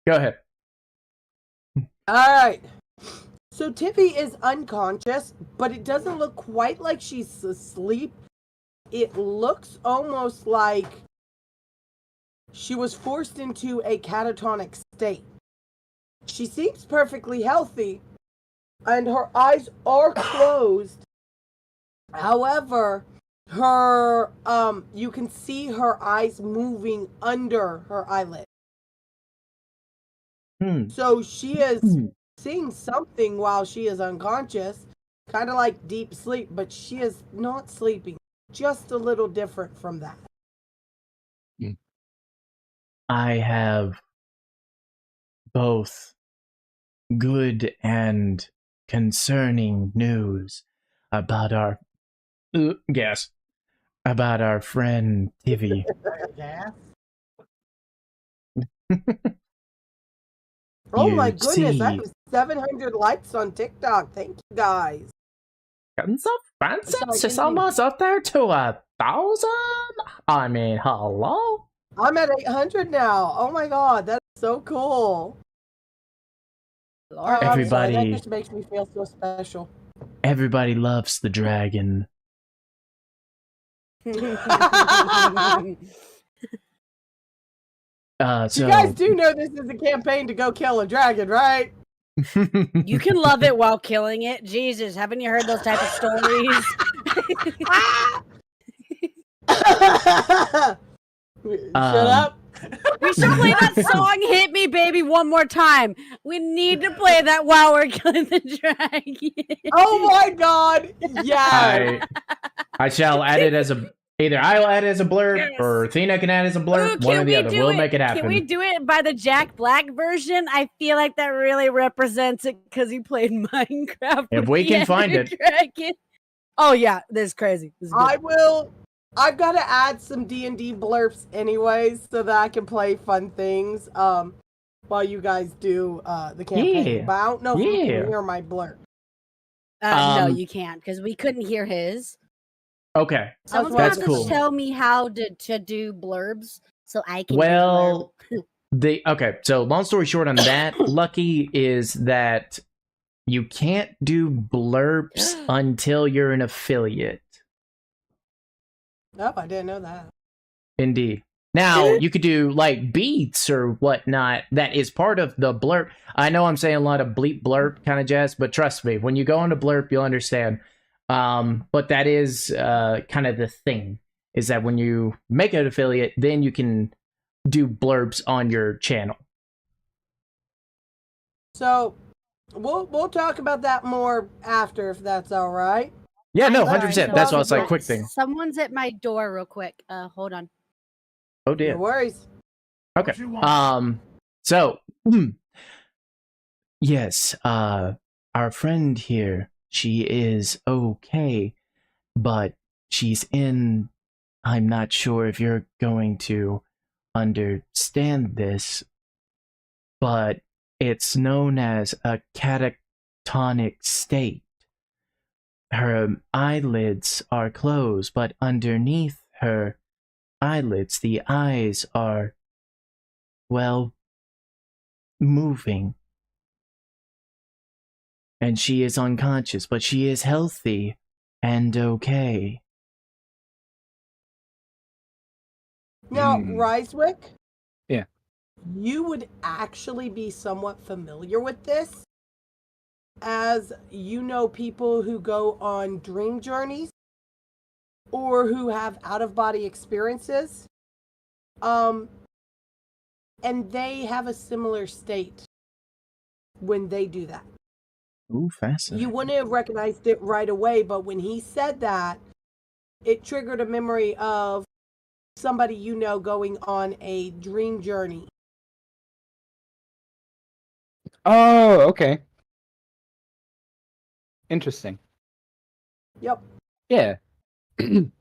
Go ahead. Alright. So Tiffy is unconscious, but it doesn't look quite like she's asleep. It looks almost like she was forced into a catatonic state. She seems perfectly healthy, and her eyes are closed. However, her you can see her eyes moving under her eyelid. So she is seeing something while she is unconscious, kind of like deep sleep, but she is not sleeping. Just a little different from that. I have both good and concerning news about our about our friend Tivy. Yeah. Oh my goodness, I have 700 likes on TikTok. Thank you guys. Getting so fancy. Sorry, It's continue. almost up there to 1,000. I mean, hello. I'm at 800 now. Oh my god, that's so cool. Lord. I'm sorry, Everybody- that just makes me feel so special. Everybody loves the dragon. So You guys do know this is a campaign to go kill a dragon, right? You can love it while killing it. Jesus, haven't you heard those type of stories? Shut up. We should play that song "Hit Me, Baby" one more time. We need to play that while we're killing the dragon. Oh my god. Yeah. I shall add it as either I'll add it as a blurb Yes. or Athena can add it as a blurb. Ooh, One or can the we other. do We'll it? make it happen. Can we do it by the Jack Black version? I feel like that really represents it because he played Minecraft. If with we the can find Ender Dragon. Oh yeah, this is crazy. This is good. I've got to add some D&D blurbs anyways so that I can play fun things while you guys do the campaign. Yeah. But I don't know if you Yeah. can hear my blurb. No, Um, you can't because we couldn't hear his. Okay. Someone's That's going to cool. tell me how to do blurbs so I can. Well, do the okay. So long story short on that, Lucky is that you can't do blurbs until you're an affiliate. Oh, I didn't know that. Indeed. Now, you could do like beats or whatnot. That is part of the blurb. I know I'm saying a lot of bleep blurb kind of jazz, but trust me, when you go into blurb, you'll understand. But that is kind of the thing, is that when you make an affiliate, then you can do blurbs on your channel. So we'll talk about that more after, if that's all right. Yeah, no, I'm 100%. sorry, That's why it's like someone's- quick thing. Someone's at my door, real quick. Hold on. Oh No dear. worries. Okay. What you want? So yes, our friend here, she is okay, but she's in, I'm not sure if you're going to understand this, but it's known as a catatonic state. Her eyelids are closed, but underneath her eyelids, the eyes are, well, moving. And she is unconscious, but she is healthy and okay. Now, Hmm. Ryswick? Yeah. You would actually be somewhat familiar with this, as you know people who go on dream journeys or who have out-of-body experiences. And they have a similar state when they do that. Ooh, fascinating. You wouldn't have recognized it right away, but when he said that, it triggered a memory of somebody you know going on a dream journey. Oh, okay. Interesting. Yep. Yeah.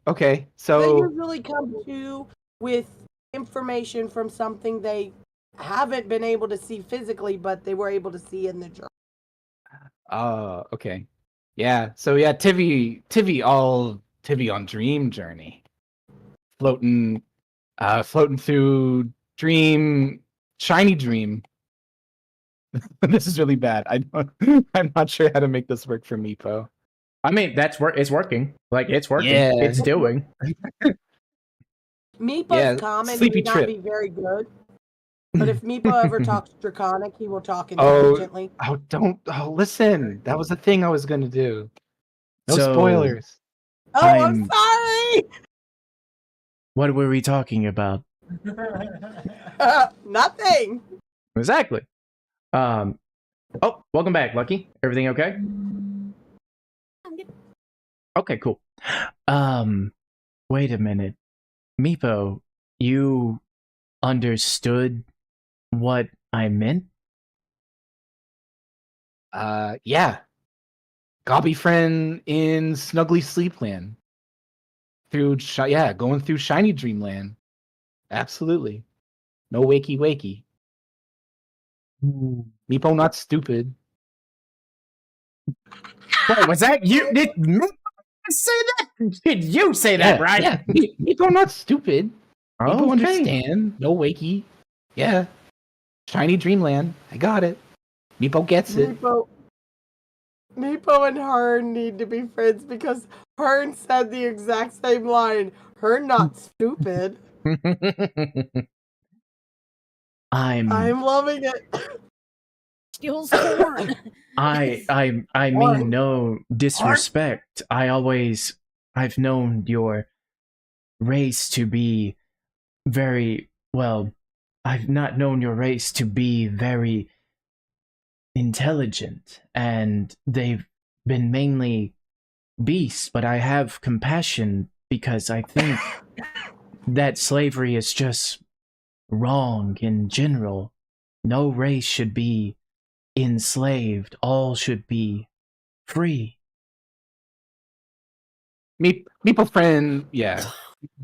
Okay. They So usually come to with information from something they haven't been able to see physically, but they were able to see in the journal. okay. Yeah. So yeah, Tivy on dream journey. Floating through shiny dream. This is really bad. I'm not sure how to make this work for Meepo. I mean, it's working. Like, it's working. Yeah. It's doing. Meepo's Yeah, common sleepy may not trip. be very good, but if Meepo ever talks Draconic, he will talk Oh, intelligently. Listen. That was the thing I was gonna do. No So, spoilers. Oh, I'm sorry. What were we talking about? Nothing. Exactly. Oh, welcome back, Lucky. Everything okay? I'm good. Okay, cool. Wait a minute. Meepo, you understood what I meant? Yeah. Gobby friend in Snuggly Sleepland. Going through Shiny Dreamland. Absolutely. No wakey. Meepo not stupid. Wait, was that you? Did Meepo say that? Did you say that, right? Yeah. Meepo not stupid. Meepo Okay. understand. No wakey. Yeah. Shiny Dreamland. I got it. Meepo gets it. Meepo and Hearn need to be friends because Hearn said the exact same line. Hearn not stupid. I'm loving it. Steals corn. I mean no disrespect. I've known your race to be very well. I've not known your race to be very intelligent, and they've been mainly beasts, but I have compassion because I think that slavery is just wrong in general. No race should be enslaved. All should be free. Meepo friend, yeah.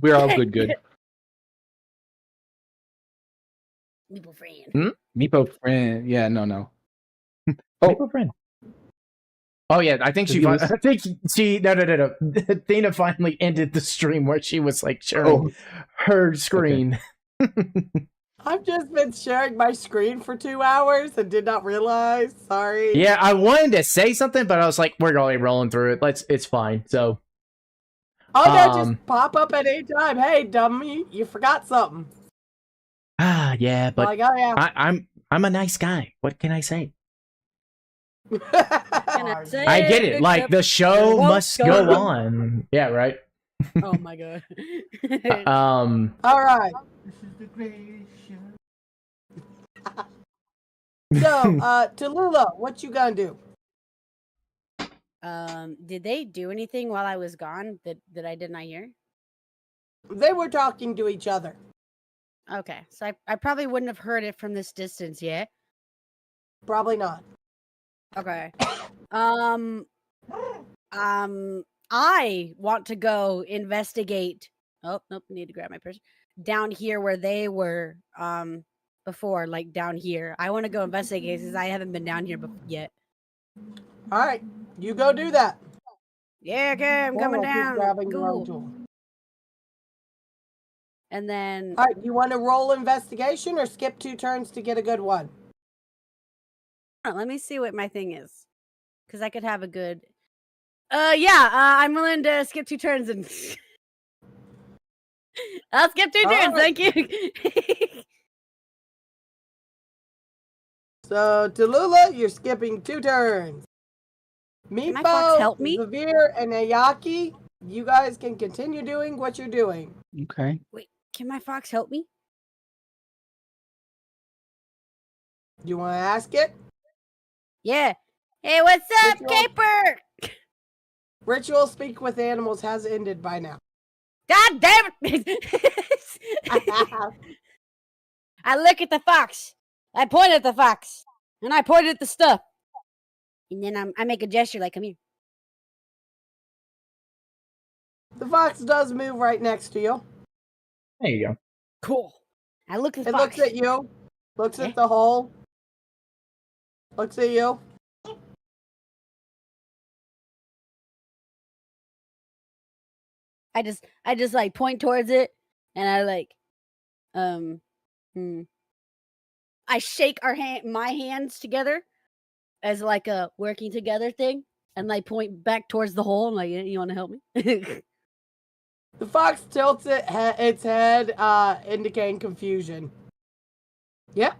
We're all good. Meepo friend. Meepo friend, yeah, no. Meepo friend. Oh yeah, I think Did he listen? no. Athena finally ended the stream where she was like sharing her screen. I've just been sharing my screen for 2 hours and did not realize. Sorry. Yeah, I wanted to say something, but I was like, we're only rolling through it. It's fine. So. Oh no, just pop up at any time. Hey, dummy, you forgot something. Yeah, but Like, oh yeah. I'm a nice guy. What can I say? Can I say I get it. Like, the show must go on. Yeah, right. Oh my god. All right. This is the greatest show. So, Tallulah, what you gonna do? Did they do anything while I was gone that I did not hear? They were talking to each other. Okay, so I probably wouldn't have heard it from this distance yet. Probably not. Okay. I want to go investigate. Oh, nope, need to grab my purse. Down here where they were before, like down here. I want to go investigate because I haven't been down here yet. All right, you go do that. Yeah, okay, I'm coming Or keep down. grabbing your own Cool. tool. And then All right, you want to roll investigation or skip 2 turns to get a good one? let me see what my thing is. Because I could have a good I'm willing to skip 2 turns and I'll skip 2 turns, right. thank you. So, Tallulah, you're skipping 2 turns. Can my fox help Meepo, me? Zavir, and Ayaki, you guys can continue doing what you're doing. Okay. Wait, can my fox help me? Do you want to ask it? Yeah. Hey, what's up, Ritual. Caper? Ritual Speak with Animals has ended by now. God damn it! I look at the fox. I point at the fox. And I pointed at the stuff. And then I make a gesture like, come here. The fox does move right next to you. There you go. Cool. I look at the It fox. looks at you. Looks at the hole. Looks at you. I just like point towards it, and I like, I shake my hands together as like a working together thing, and like point back towards the hole. I'm like, you want to help me? The fox tilts its head, indicating confusion. Yep.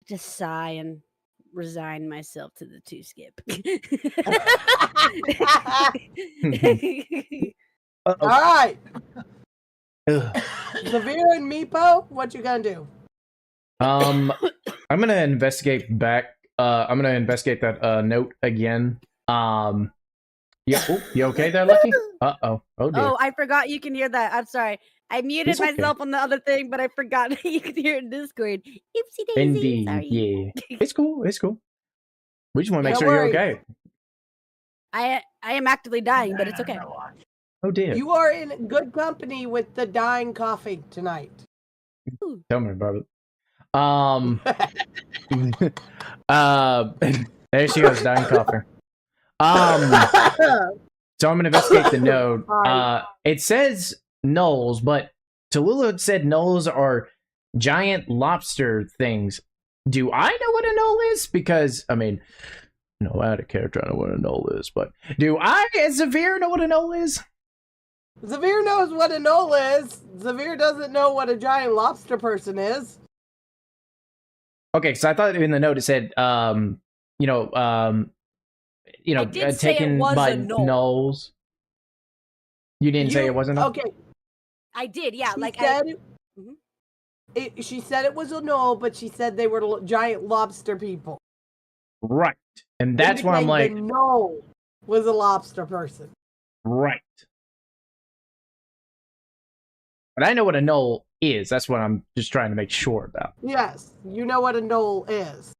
Just sigh and resign myself to the 2-skip. All right. Ugh. Zavir and Meepo, what you gonna do? I'm gonna investigate back. I'm gonna investigate that note again. Yeah. Oh, you okay there, Lucky? Oh dear. Oh, I forgot you can hear that. I'm sorry. I muted It's okay. myself on the other thing, but I forgot you could hear it in Discord. Oopsie daisy. Indeed. Sorry. Yeah. It's cool. It's cool. We just want to make No sure worries. you're okay. I am actively dying, but it's okay. Oh dear. You are in good company with the dying coffee tonight. Tell me about it. There she goes, dying copper. So I'm gonna investigate the node. It says gnolls, but Tallulah said gnolls are giant lobster things. Do I know what a gnoll is? Because I mean, no, out of character, I know what a gnoll is, but do I, as Zavir, know what a gnoll is? Zavir knows what a gnoll is. Zavir doesn't know what a giant lobster person is. Okay, so I thought in the note it said, taken by a gnoll. gnolls. You didn't say it wasn't a Okay. I did, yeah. She said it was a gnoll, but she said they were giant lobster people. right, and that's why I'm like, the gnoll was a lobster person. right. But I know what a gnoll is. That's what I'm just trying to make sure about. Yes, you know what a gnoll is.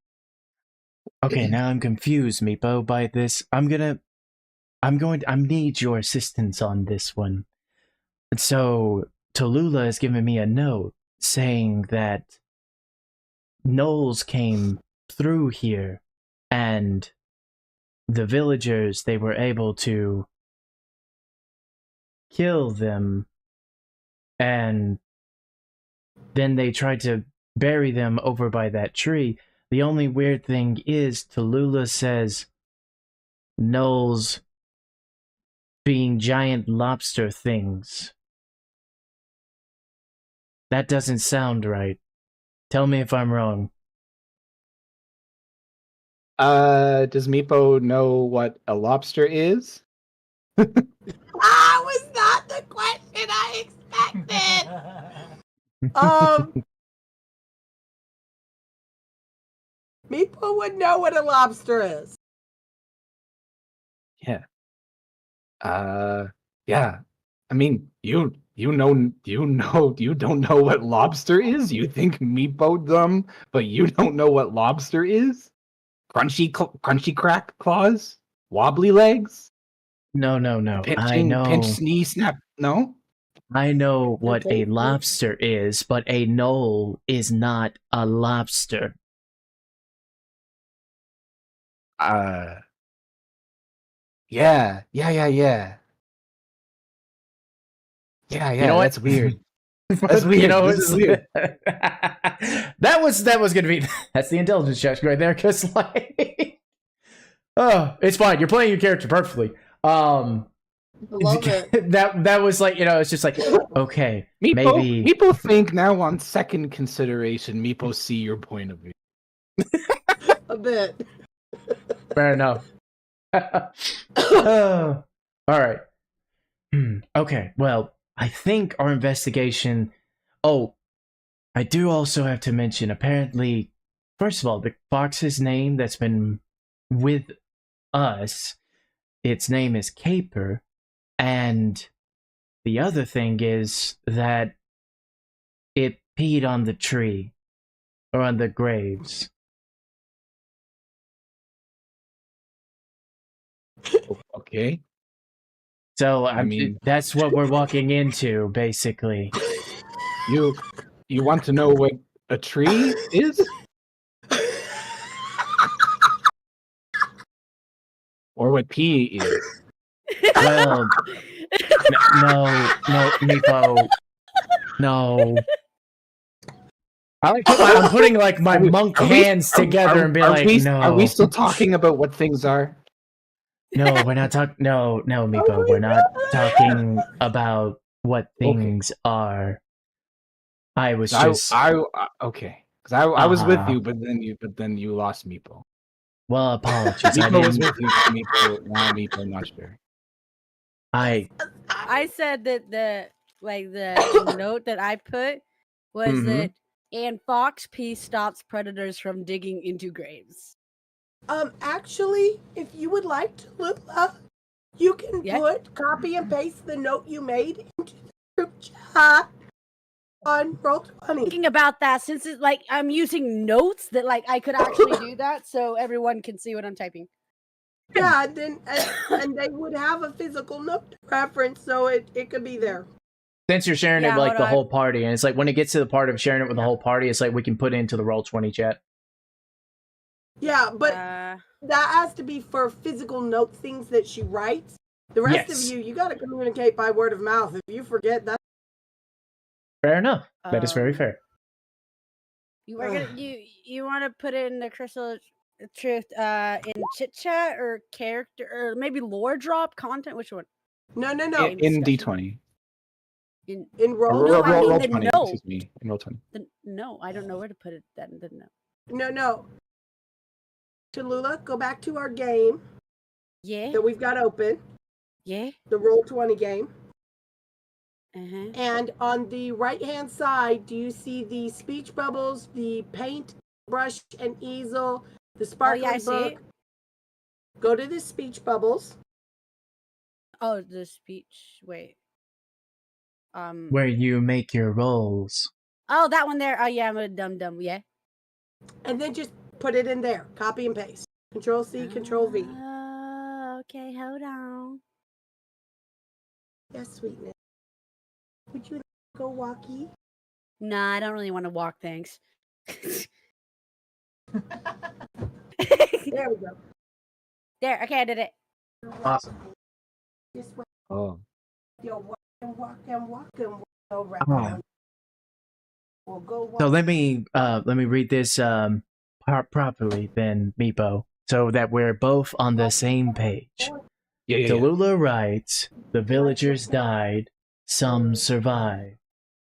Okay, now I'm confused, Meepo, by this. I need your assistance on this one. So, Tallulah has given me a note saying that gnolls came through here, and the villagers, they were able to kill them, and then they tried to bury them over by that tree. The only weird thing is, Tallulah says gnolls being giant lobster things. That doesn't sound right. Tell me if I'm wrong. Does Meepo know what a lobster is? That was not the question I expected. Meepo would know what a lobster is. Yeah. Yeah. I mean, you don't know what lobster is? You think Meepo them, but you don't know what lobster is? Crunchy crack claws? Wobbly legs? No. I know. Pinch, sneeze, snap. No? I know what a lobster is, but a gnoll is not a lobster. Yeah. Yeah, You know what? That's weird. That's weird. You know, this is weird. that was gonna be that's the intelligence check right there, because like oh, it's fine. You're playing your character perfectly. I love it. that was like, it's just like, okay, maybe Meepo think now on second consideration, Meepo see your point of view. A bit. fair enough. All right. Okay, well, I think our investigation... Oh, I do also have to mention, apparently, first of all, the fox's name that's been with us, its name is Caper, and the other thing is that it peed on the tree. or on the graves. Okay. So I mean- that's what we're walking into, basically. You want to know what a tree is? Or what pee is? Well, no, Meepo, no. I'm putting like my monk hands together and being like, no. Are we still talking about what things are? No, we're not talking. No, Meepo, we're not talking about what things are. I was just. Okay, because I was with you, but then you lost Meepo. Well, apologies. Meepo was with you. Meepo, not sure. I said that the note that I put was Mhm. that and Fox P stops predators from digging into graves. Actually, if you would like to, Lula, you can Yeah. copy and paste the note you made into the group chat on Roll20. Thinking about that, since it's like I'm using notes that like I could actually do that, so everyone can see what I'm typing. Yeah, and they would have a physical note reference, so it could be there. since you're sharing it Yeah, with, like hold the on. whole party, and it's like when it gets to the part of sharing it with the whole party, it's like we can put it into the Roll20 chat. Yeah, but Uh, that has to be for physical note things that she writes. The rest Yes. of you got to communicate by word of mouth. If you forget that, Fair enough. That is very Um, fair. you are gonna you want to put it in the crystal truth in chit chat or character or maybe lore drop content? Which one? no. In D20. In In roll, No, I mean roll the 20. note. Excuse me. In roll 20. No, I don't know where to put it. Then the note. no. Tallulah, go back to our game Yeah, that we've got open, yeah. the Roll20 game. Uh-huh. And on the right-hand side, do you see the speech bubbles, the paint, brush, and easel, the sparkly I see book? it. Go to the speech bubbles. Oh, the speech. Wait. Where you make your rolls. Oh, that one there. Oh, yeah, I'm a dumb. Yeah. And then just put it in there. Copy and paste. Control C, Control V. Okay, hold on. Yes, sweetness. Would you go walkie? Nah, I don't really want to walk. Thanks. There we go. There. Okay, I did it. Awesome. Just wait. Oh. Yo, walk around. Oh. We'll go walk. So let me read this properly then, Meepo, so that we're both on the same page. Yeah. Tallulah writes, the villagers died, some survived.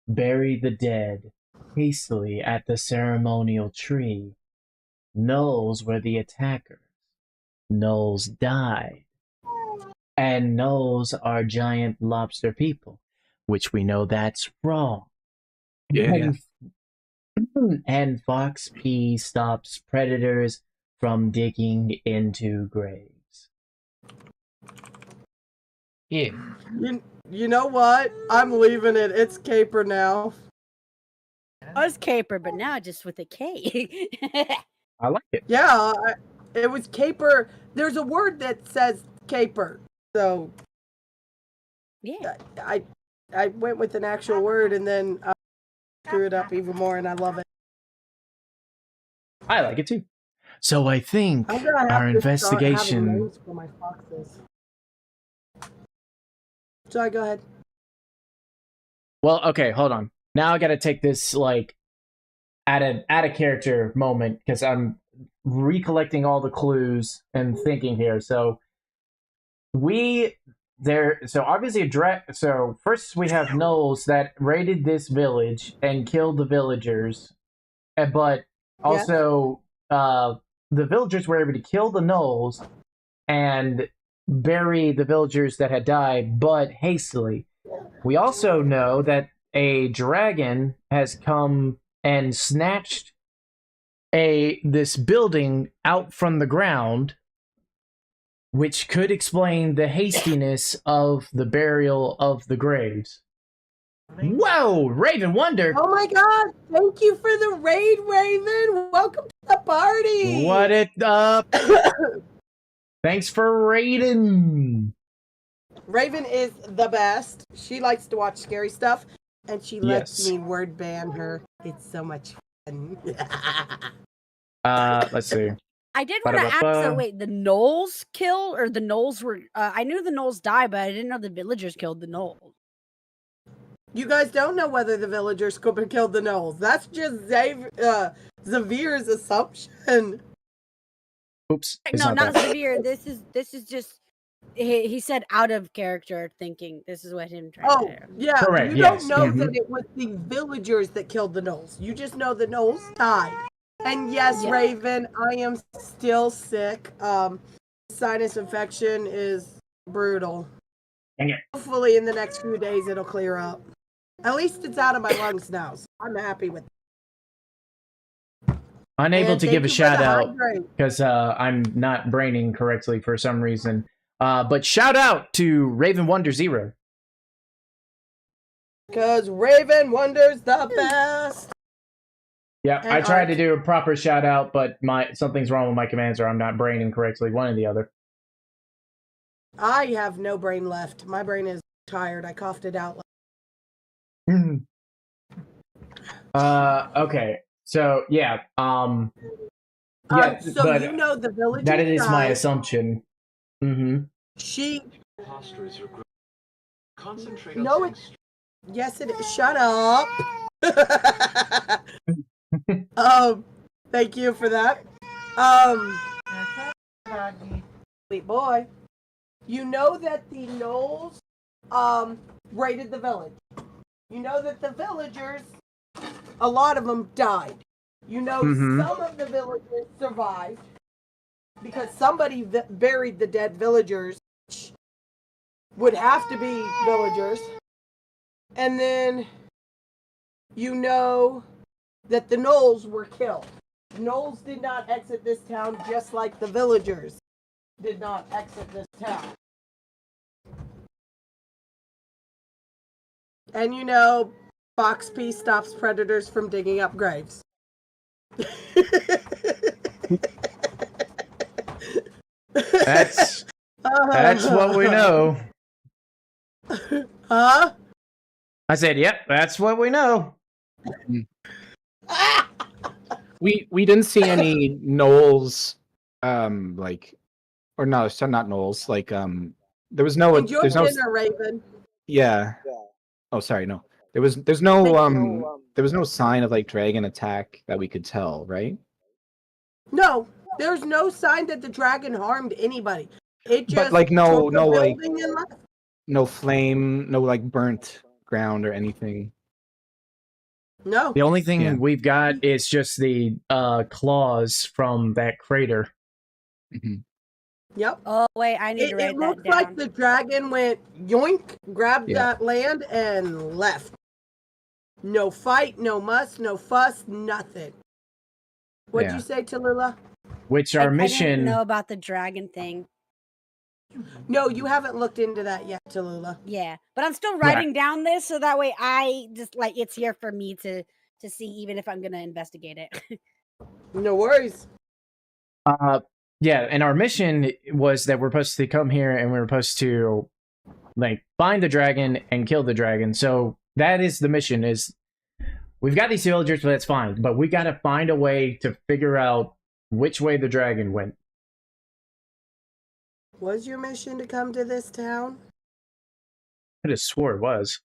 Bury the dead hastily at the ceremonial tree. Gnolls were the attackers. Gnolls died. And gnolls are giant lobster people, which we know that's wrong. Yeah. And Fox P stops predators from digging into graves. Yeah. You know what? I'm leaving it. It's Caper now. I was Caper, but now just with a K. I like it. Yeah, it was Caper. There's a word that says Caper. So Yeah. I went with an actual word and then screw it up even more, and I love it. I like it too. So I think I'm gonna have our to start having investigation. names for my foxes. Sorry, go ahead. Well, okay, hold on. Now I gotta take this like at a character moment because I'm recollecting all the clues and thinking here. So obviously so first we have gnolls that raided this village and killed the villagers, but also the villagers were able to kill the gnolls and bury the villagers that had died, but hastily. We also know that a dragon has come and snatched this building out from the ground, which could explain the hastiness of the burial of the graves. Whoa, Raven Wonder. Oh my God! Thank you for the raid, Raven. Welcome to the party. What it up? Thanks for raiding. Raven is the best. She likes to watch scary stuff, and she lets Yes. me word ban her. It's so much fun. Let's see. I did want to ask, Ba-da-ba-ba. so wait, the Knolls killed, or the Knolls were, I knew the Knolls died, but I didn't know the villagers killed the Knolls. You guys don't know whether the villagers killed the gnolls. That's just Zavir's assumption. Oops. It's No, not that. severe. This is just, he said out of character thinking. This is what him trying Oh, to. yeah. Correct, You yes. don't know Mhm. that it was the villagers that killed the gnolls. You just know the gnolls died. And yes, Yeah. Raven, I am still sick. Sinus infection is brutal. Dang it. Hopefully in the next few days it'll clear up. At least it's out of my lungs now, so I'm happy with it. Unable And to thank give a you for shout the out hydrate. because I'm not braining correctly for some reason. But shout out to Raven Wonder Zero. Because Raven Wonder's the best. Yeah, And I tried Art. to do a proper shout out, but something's wrong with my commands, or I'm not braining correctly. One or the other. I have no brain left. My brain is tired. I coughed it out. Okay. So yeah. Yeah, So but you know the village. that is my assumption. Mm-hmm. She. Concentrate No, on it. Yes, it is. Shut up. Thank you for that. Sweet boy. You know that the gnolls, raided the village. You know that the villagers, a lot of them died. You know Mhm. some of the villagers survived because somebody buried the dead villagers, which would have to be villagers. And then you know that the gnolls were killed. Gnolls did not exit this town just like the villagers did not exit this town. And you know, Box P stops predators from digging up graves. That's what we know. Huh? I said, yep, that's what we know. We didn't see any gnolls, like, or no, so not gnolls. Like, there was no. Enjoy There's no. dinner, Raven. Yeah. Oh, sorry. No. There's no there was no sign of like dragon attack that we could tell, right? No, there's no sign that the dragon harmed anybody. It just But like no took a like building and left. no flame, no like burnt ground or anything. No. The only thing Yeah. we've got is just the claws from that crater. Mhm. Yep. Oh wait, I need to write It that looks down. like the dragon went yoink, grabbed Yeah. that land, and left. No fight, no muss, no fuss, nothing. What'd Yeah. you say, Tallulah? Which I our didn't mission. know about the dragon thing. No, you haven't looked into that yet, Tallulah. Yeah, but I'm still writing down this so that way I just like it's here for me to see, even if I'm gonna investigate it. No worries. Yeah, and our mission was that we're supposed to come here and we're supposed to like find the dragon and kill the dragon. So that is the mission. Is we've got these villagers, but that's fine. But we got to find a way to figure out which way the dragon went. Was your mission to come to this town? I just swore it was.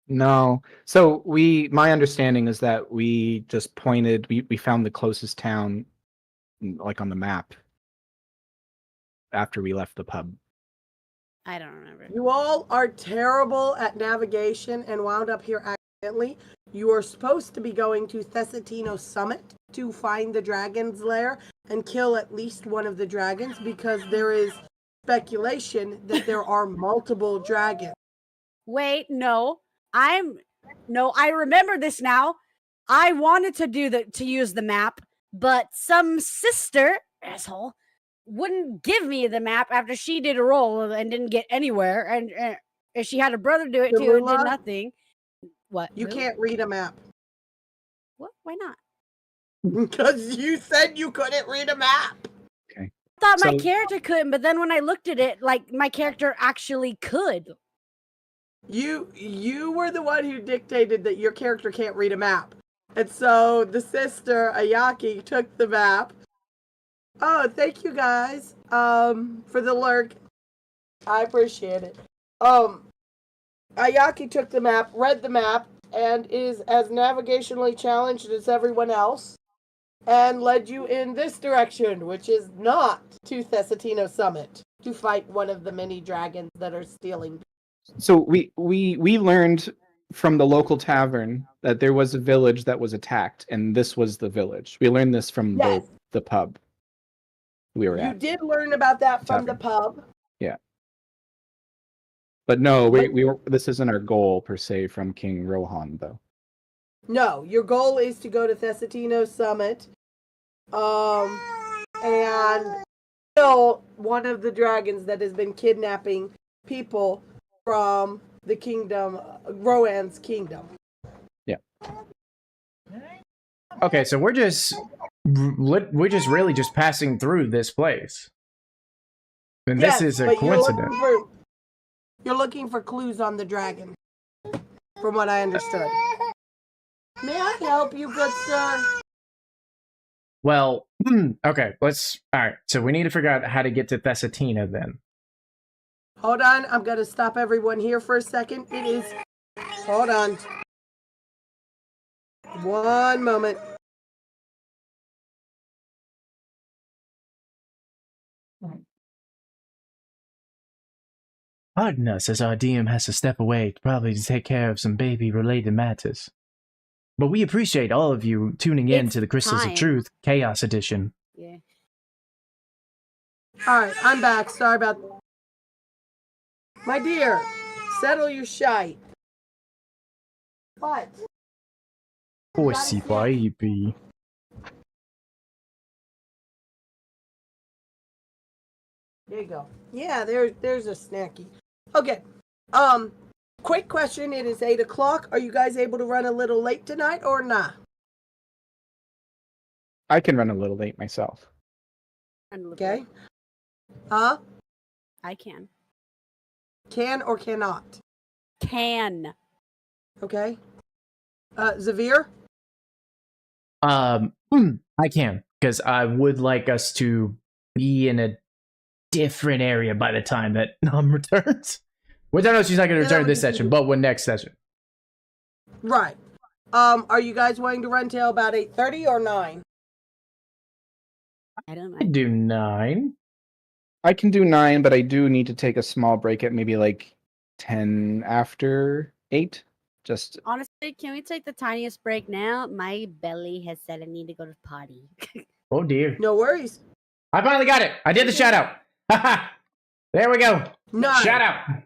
No. So my understanding is that we just pointed we found the closest town like on the map after we left the pub. I don't remember. You all are terrible at navigation and wound up here accidentally. You are supposed to be going to Thessatino Summit to find the dragon's lair and kill at least one of the dragons because there is speculation that there are multiple dragons. Wait, no. I remember this now. I wanted to use the map, but some sister asshole wouldn't give me the map after she did a roll and didn't get anywhere, and she had a brother do it too and did Tallulah? nothing. What? You Who? can't read a map. What? Why not? Because you said you couldn't read a map. Okay. I thought my So- character couldn't, but then when I looked at it, like my character actually could. You were the one who dictated that your character can't read a map. And so the sister, Ayaki, took the map. Oh, thank you guys for the lurk. I appreciate it. Ayaki took the map, read the map, and is as navigationally challenged as everyone else, and led you in this direction, which is not to Thessatino Summit, to fight one of the many dragons that are stealing. So we learned from the local tavern that there was a village that was attacked, and this was the village. We learned this from Yes. the pub we were You at. did learn about that from the pub. Yeah. But no, we were, this isn't our goal per se from King Rohan though. No, your goal is to go to Thessatino Summit, and kill one of the dragons that has been kidnapping people from the kingdom, Rohan's kingdom. Yeah. Okay, so we're just really just passing through this place, and Yes, this is a but coincidence. You're looking for clues on the dragon, from what I understood. May I help you, good sir? Well, okay, all right, so we need to figure out how to get to Thessatina then. Hold on, I'm going to stop everyone here for a second. It is... Hold on. One moment. Pardon us, as our DM has to step away, probably to take care of some baby-related matters. But we appreciate all of you tuning in It's to the Crystals time. of Truth Chaos Edition. Yeah. Alright, I'm back. Sorry about... My dear, settle your shite. What? Horsey baby. There you go. Yeah, there's a snacky. Okay. Quick question. It is 8 o'clock. Are you guys able to run a little late tonight or not? I can run a little late myself. Okay. Huh? I can. Can or cannot? Can. Okay. Zavir? I can, because I would like us to be in a different area by the time that Nom returns. Which I know she's not going to return this session, but when next session. Right. Are you guys wanting to run till about 8:30 or 9? I don't I know. do 9. I can do 9, but I do need to take a small break at maybe like 10 after 8. Just Honestly, can we take the tiniest break now? My belly has said I need to go to the potty. Oh dear. No worries. I finally got it. I did the shout out. Haha. There we go. 9. Shout out.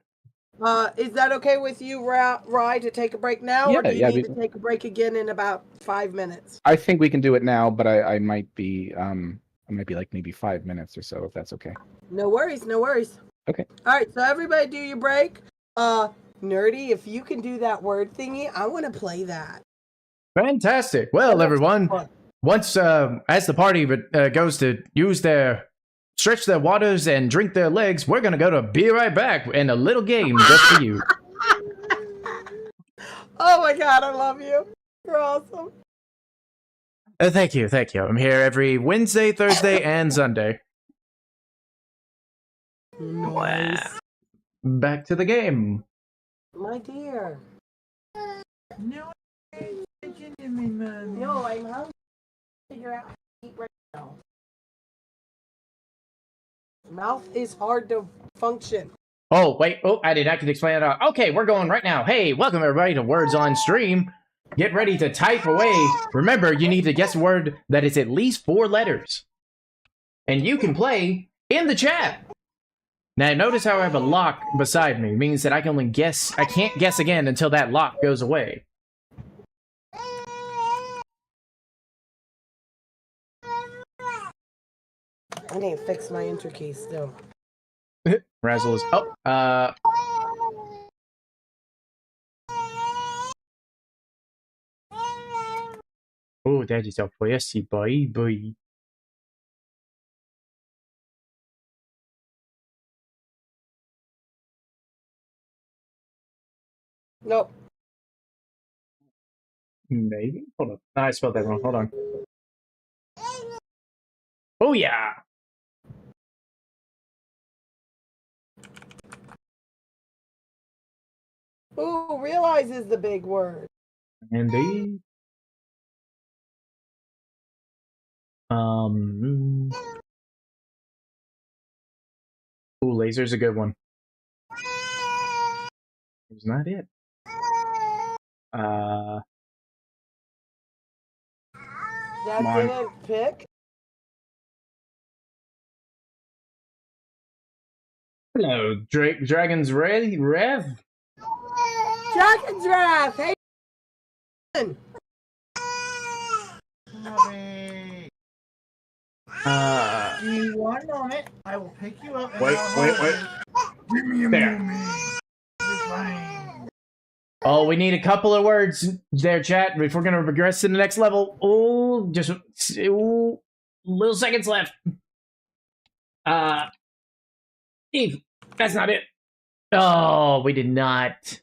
Is that okay with you, Rye, to take a break now, or Yeah, do you need to take a break again in about 5 minutes? I think we can do it now, but I might be like maybe 5 minutes or so if that's okay. No worries, no worries. Okay. All right, so everybody do your break. Nerdy, if you can do that word thingy, I want to play that. Fantastic. Well, everyone, once as the party goes to stretch their waters and drink their legs, we're gonna go to be right back in a little game just for you. Oh my god, I love you. You're awesome. Thank you. I'm here every Wednesday, Thursday, and Sunday. Nice. Back to the game. My dear. No, pay attention to me, Mommy. No, I'm hungry. Figure out how to eat right now. Mouth is hard to function. Oh, wait. Oh, I did actually explain that. Okay, we're going right now. Hey, welcome everybody to Words on Stream. Get ready to type away. Remember, you need to guess a word that is at least 4 letters. And you can play in the chat. Now, notice how I have a lock beside me. It means that I can only guess. I can't guess again until that lock goes away. I need to fix my enter key still. Razzle is... Oh, Oh, that is a fancy baby. Nope. Maybe? Hold on. I spelled that wrong. Hold on. Oh, yeah. Ooh, realize is the big word. Indeed. Ooh, laser's a good one. It's not it. That Come on. didn't pick. Hello, Dragon's Rev. Dragon's Wrath. Hey. Bobby. Give me 1 moment. I will pick you up. And Wait. Give me a There. moment. It's fine. Oh, we need a couple of words there, chat, if we're going to progress to the next level. Oh, just little seconds left. Eve, that's not it. Oh, we did not.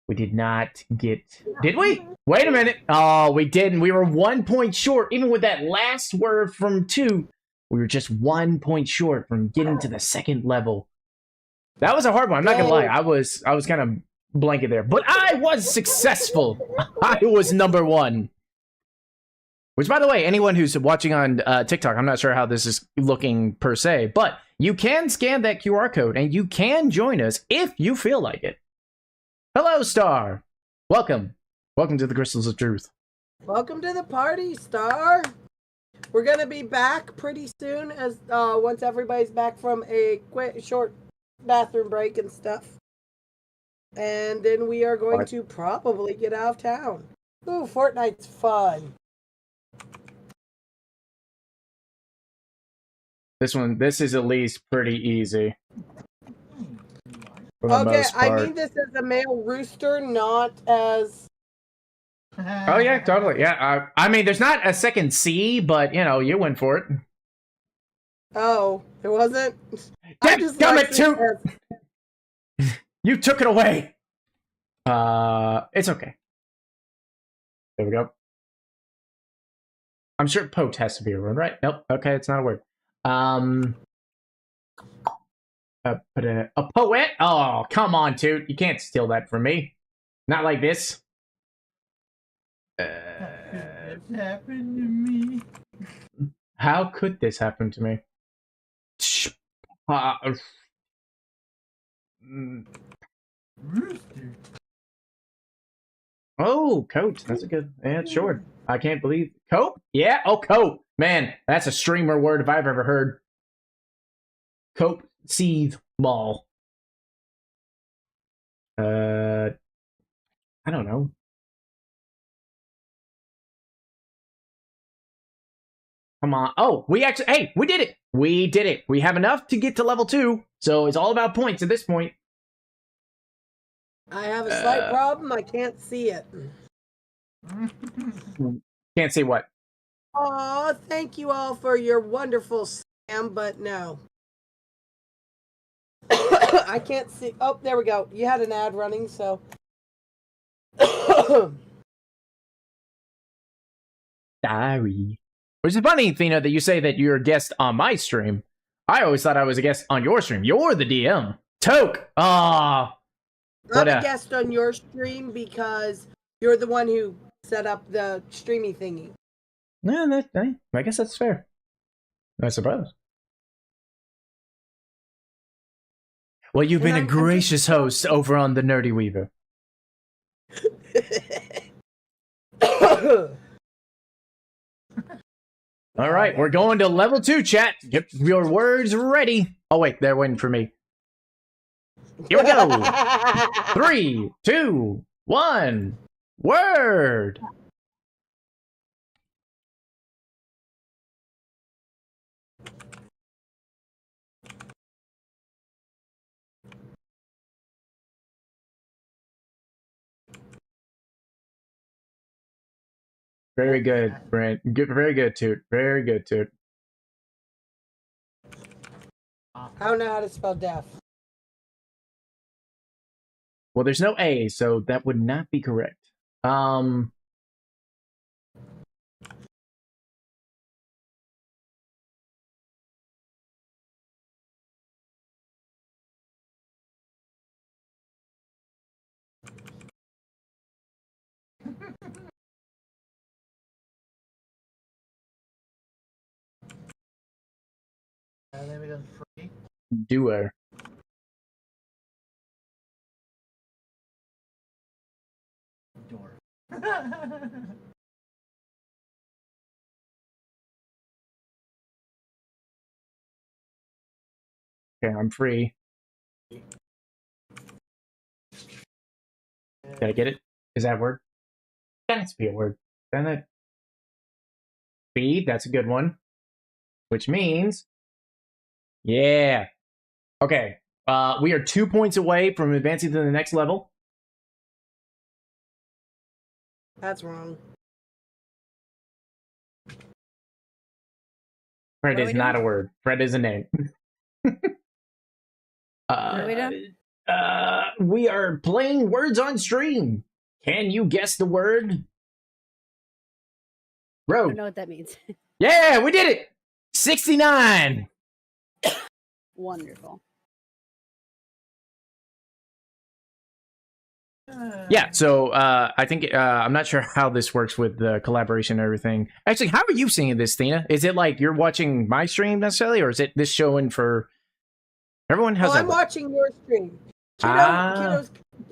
We did not get... Did we? Wait a minute. Oh, we didn't. We were 1 point short. Even with that last word from 2, we were just 1 point short from getting to the second level. That was a hard one. I'm not going to lie. I was kind of blanket there. But I was successful. I was number 1. Which, by the way, anyone who's watching on TikTok, I'm not sure how this is looking per se, but you can scan that QR code and you can join us if you feel like it. Hello, Star. Welcome. Welcome to the Crystals of Truth. Welcome to the party, Star. We're gonna be back pretty soon, as once everybody's back from a short bathroom break and stuff, and then we are going to probably get out of town. Ooh, Fortnite's fun. This is at least pretty easy. For the Okay, most I part. mean this as a male rooster, not as... Oh yeah, totally. Yeah, I mean, there's not a second C, but you know, you went for it. Oh, it wasn't? Dadgummit, too! You took it away! It's okay. There we go. I'm sure pote has to be a word, right? Nope. Okay, it's not a word. A poet? Oh, come on, Toot. You can't steal that from me. Not like this. It's happened to me. How could this happen to me? Rooster. Oh, coat. That's a good... Yeah, it's short. I can't believe... Coat? Yeah? Oh, coat. Man, that's a streamer word if I've ever heard. Coat, seethe, ball. I don't know. Come on. Oh, we actually... Hey, we did it. We did it. We have enough to get to level 2. So it's all about points at this point. I have a slight problem. I can't see it. Can't see what? Aw, thank you all for your wonderful spam, but no. I can't see. Oh, there we go. You had an ad running, so. Sorry. Which is funny, Thina, that you say that you're a guest on my stream. I always thought I was a guest on your stream. You're the DM. Toke! Ah. I'm a guest on your stream because you're the one who set up the streamy thingy. Yeah, I guess that's fair. I suppose. Well, you've been a gracious host over on the Nerdy Weaver. All right, we're going to level 2, chat. Get your words ready. Oh, wait, they're waiting for me. Here we go. 3, 2, 1. Word. Very good, Brent. Good, very good, Toot. Very good, Toot. I don't know how to spell deaf. Well, there's no A, so that would not be correct. Then we done free Doer. door. Okay, I'm free. Did I get it? Is that a word? That has to be a word. Then it. B, that's a good one. Which means, yeah. Okay, we are 2 points away from advancing to the next level. That's wrong. Fred What are is we not doing? a word. Fred is a name. What are we doing? We are playing words on stream. Can you guess the word? I Road. don't know what that means. Yeah, we did it. 69. Wonderful. Yeah, so I think I'm not sure how this works with the collaboration and everything. Actually, how are you seeing this, Tina? Is it like you're watching my stream necessarily, or is it this showing for everyone? How's I'm that work? watching your stream. Ah.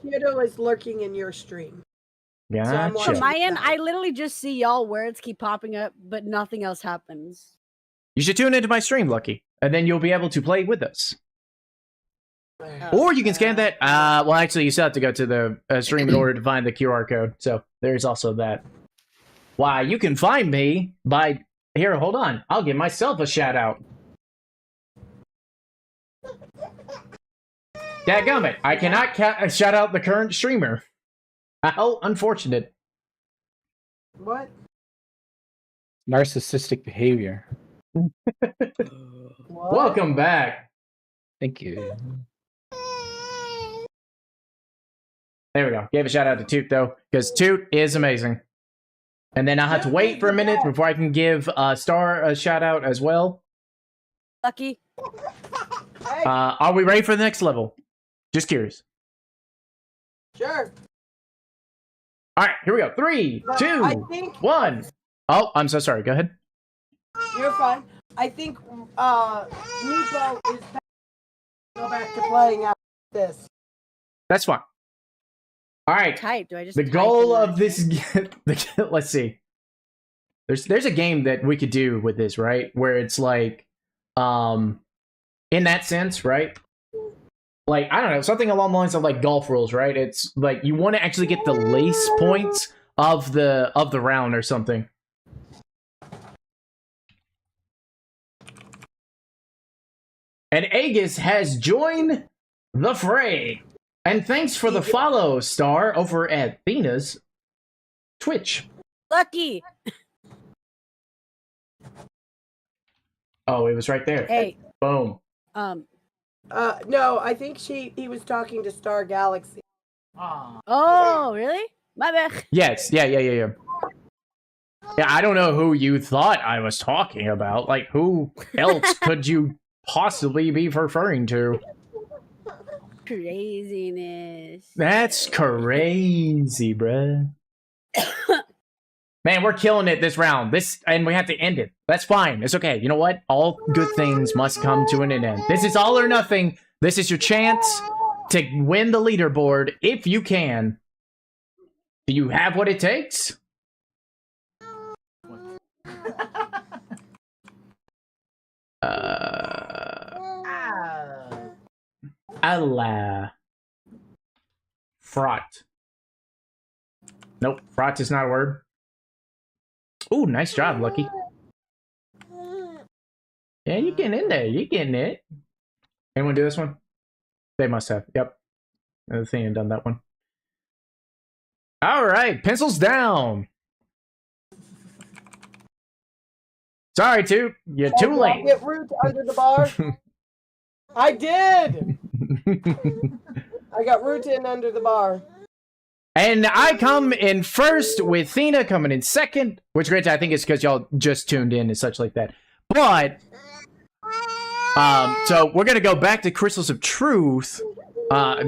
Kiddo is lurking in your stream. I'm Gotcha. watching. From my end, I literally just see y'all words keep popping up, but nothing else happens. You should tune into my stream, Lucky, and then you'll be able to play with us. Or you can scan that. Well, actually, you still have to go to the stream in order to find the QR code. So there's also that. Why, you can find me by... Here, hold on. I'll give myself a shout out. Dadgummit, I cannot shout out the current streamer. How unfortunate. What? Narcissistic behavior. What? Welcome back. Thank you. There we go. Gave a shout out to Toot, though, because Toot is amazing. And then I'll have to wait for a minute before I can give Star a shout out as well. Lucky. Hey, Are we ready for the next level? Just curious. sure. All right, here we go. 3, 2, I think 1. Oh, I'm so sorry. Go ahead. you're fine. I think Nico is go back to playing after this. That's fine. All right. Type. Do I just The type goal in of this, let's see. There's a game that we could do with this, right? Where it's like, in that sense, right? Like, I don't know, something along the lines of like golf rules, right? It's like you want to actually get the lace points of the round or something. And Aegis has joined the fray. And thanks for the follow, Star, over at Thena's Twitch. Lucky. Oh, it was right there. Hey. Boom. No, I think he was talking to Star Galaxy. Aw. Oh, really? My bad. Yes, yeah. Yeah, I don't know who you thought I was talking about. Like, who else could you possibly be referring to? Craziness. That's crazy, bruh. Man, we're killing it this round. And we have to end it. That's fine. It's okay. You know what? All good things must come to an end. This is all or nothing. This is your chance to win the leaderboard if you can. Do you have what it takes? Allah. Fraught. Nope, fraught is not a word. Ooh, nice job, Lucky. Yeah, you're getting in there. You're getting it. Anyone do this one? They must have. Yep. The thing had done that one. All right, pencils down. Sorry, Toot. You're Oh, too did I late. get Root under the bar? I did. I got Root in under the bar. And I come in first with Thena coming in second, which granted I think it's because y'all just tuned in and such like that. But so we're gonna go back to Crystals of Truth.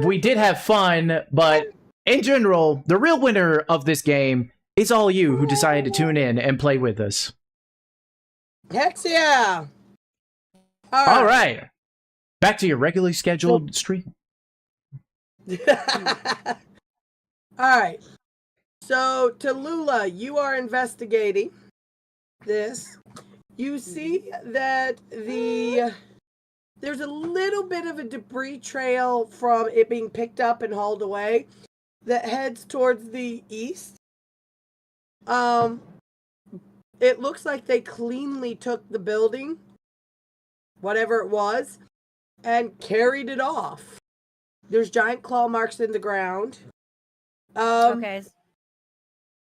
We did have fun, but in general, the real winner of this game is all you who decided to tune in and play with us. Hex yeah. All right. Back to your regularly scheduled stream. All right. So, Tallulah, you are investigating this. You see that there's a little bit of a debris trail from it being picked up and hauled away that heads towards the east. It looks like they cleanly took the building, whatever it was, and carried it off. There's giant claw marks in the ground. Okay.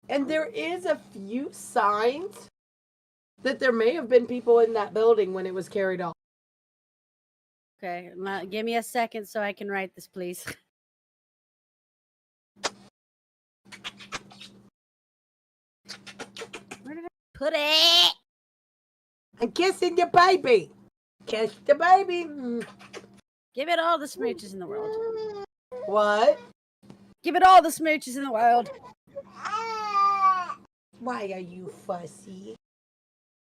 And there is a few signs that there may have been people in that building when it was carried off. Okay. Give me a second so I can write this, please. Where did I put it? I'm kissing your baby. Kiss the baby. Give it all the smooches in the world. What? Give it all the smooches in the world. Why are you fussy?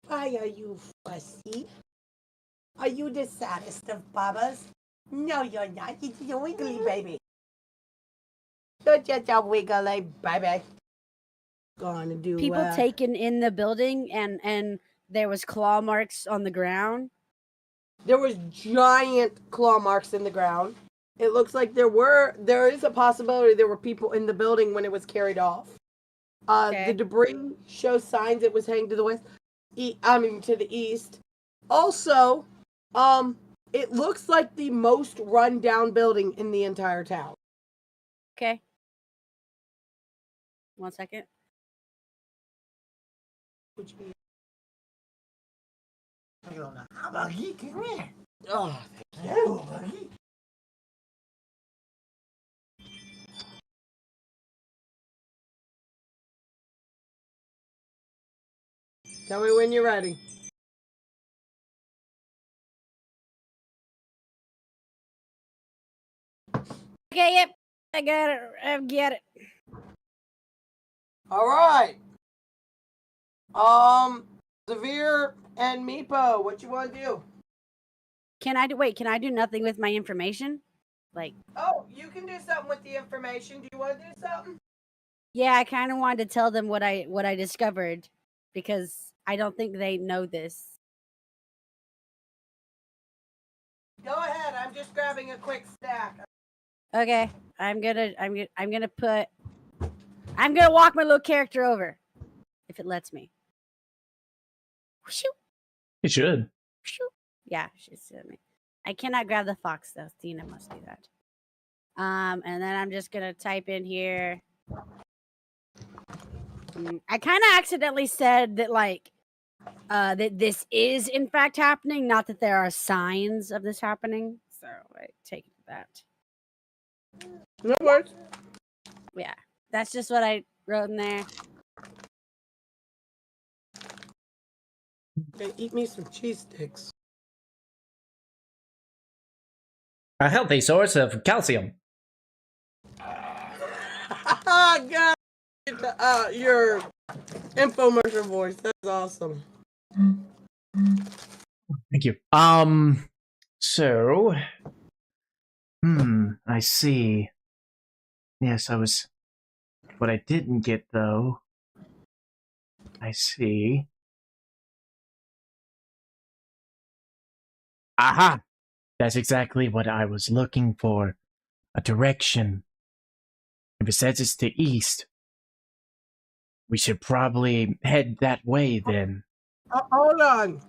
Why are you fussy? Are you the saddest of babas? No, you're not. You're a wiggly baby. You're just a wiggly baby. Gonna do People taken in the building and there was claw marks on the ground. There was giant claw marks in the ground. It looks like there is a possibility there were people in the building when it was carried off. Okay. The debris shows signs it was heading to the west. To the east. Also, it looks like the most run-down building in the entire town. Okay. 1 second. Oh, thank you, buddy. Tell me when you're ready. Okay, yep. I got it. I get it. All right. Severe and Meepo, what you want to do? Can I do nothing with my information? Like, Oh, you can do something with the information. Do you want to do something? yeah, I kind of wanted to tell them what I discovered because I don't think they know this. Go ahead. I'm just grabbing a quick stack. Okay, I'm gonna walk my little character over, if it lets me. Whooshoo, It should. whooshoo. Yeah, she's me. I cannot grab the fox though. Tina must do that. And then I'm just gonna type in here. I kind of accidentally said that that this is in fact happening, not that there are signs of this happening. So I take that. No worries. Yeah, that's just what I wrote in there. Okay, eat me some cheese sticks. A healthy source of calcium. God, your infomercial voice. That's awesome. Thank you. So, I see. Yes, what I didn't get though. I see. Aha! That's exactly what I was looking for. A direction. If it says it's to east, we should probably head that way then. Hold on.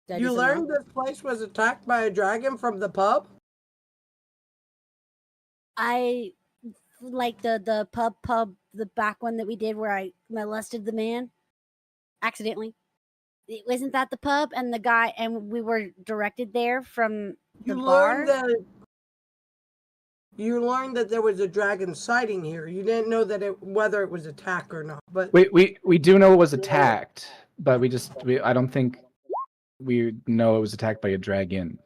Did I do You something learned wrong? this place was attacked by a dragon from the pub? I like the pub, the back one that we did where I molested the man. accidentally. Wasn't that the pub and the guy and we were directed there from the bar? You learned that there was a dragon sighting here. You didn't know that whether it was attacked or not. But we do know it was attacked, but I don't think we know it was attacked by a dragon.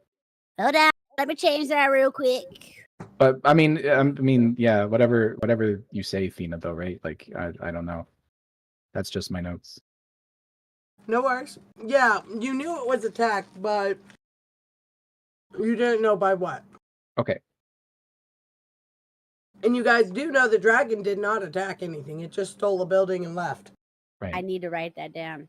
Hold on, let me change that real quick. But I mean, yeah, whatever you say, Fina, though, right? Like, I don't know. That's just my notes. No worries. Yeah, you knew it was attacked, but you didn't know by what. Okay. And you guys do know the dragon did not attack anything. It just stole a building and left. Right. I need to write that down.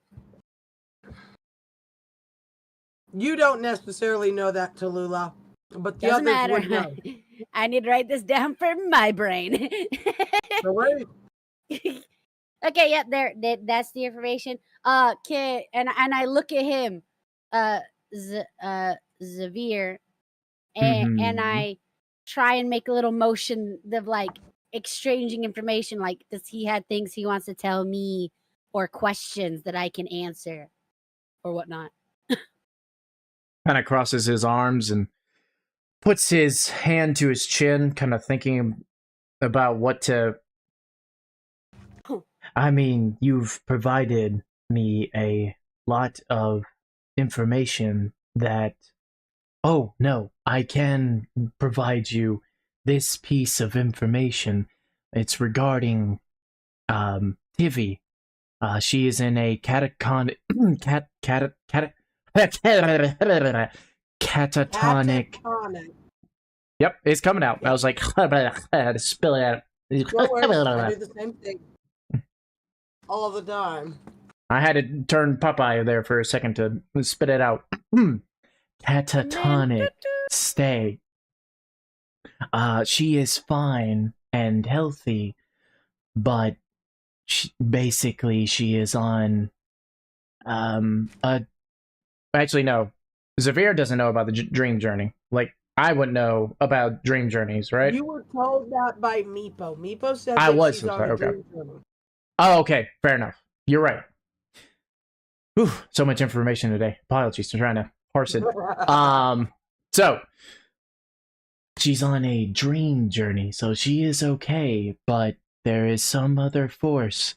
You don't necessarily know that, Tallulah, but the Doesn't others matter. would know. I need to write this down for my brain. No worries. Okay, yep, that's the information. Okay, and I look at him, Xavier, and I try and make a little motion of like exchanging information. Like, does he have things he wants to tell me, or questions that I can answer, or whatnot? Kind of crosses his arms and puts his hand to his chin, kind of thinking about what to. I mean, you've provided me a lot of information that. Oh, no, I can provide you this piece of information. It's regarding Tivy. She is in a catatonic Yep, it's coming out. I was like, I had to spill it out. Don't worry, I do the same thing all the time. I had to turn Popeye there for a second to spit it out. Catatonic state. She is fine and healthy, but basically she is on actually no, Xavier doesn't know about the dream journey. Like, I wouldn't know about dream journeys, right? You were told that by Meepo. Meepo said I that was she's so on sorry, a okay. dream journey. Oh, okay, fair enough. You're right. Whew, so much information today. Apologies for trying to parse it. So she's on a dream journey, so she is okay, but there is some other force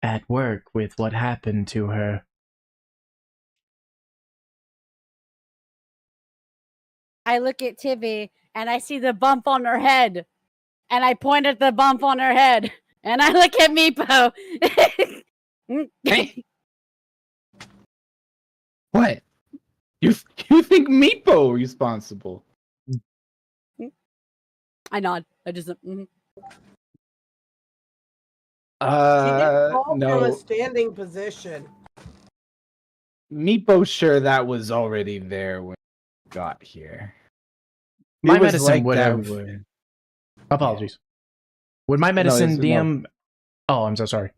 at work with what happened to her. I look at Tivy and I see the bump on her head, and I point at the bump on her head, and I look at Meepo. Hey. What? You think Meepo responsible? I nod. I just She didn't fall from a no. standing position. Meepo sure that was already there when we got here. My It was medicine like would that have. when- Apologies. Would my medicine no. DM? Oh, I'm so sorry.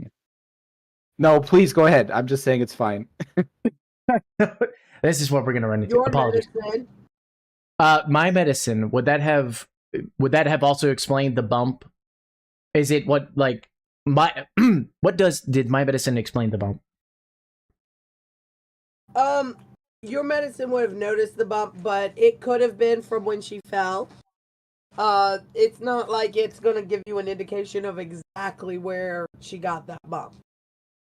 No, please go ahead. I'm just saying it's fine. This is what we're gonna run into. Your Apologies. medicine. My medicine, would that have also explained the bump? Is it what, like, my did my medicine explain the bump? Your medicine would have noticed the bump, but it could have been from when she fell. It's not like it's gonna give you an indication of exactly where she got that bump.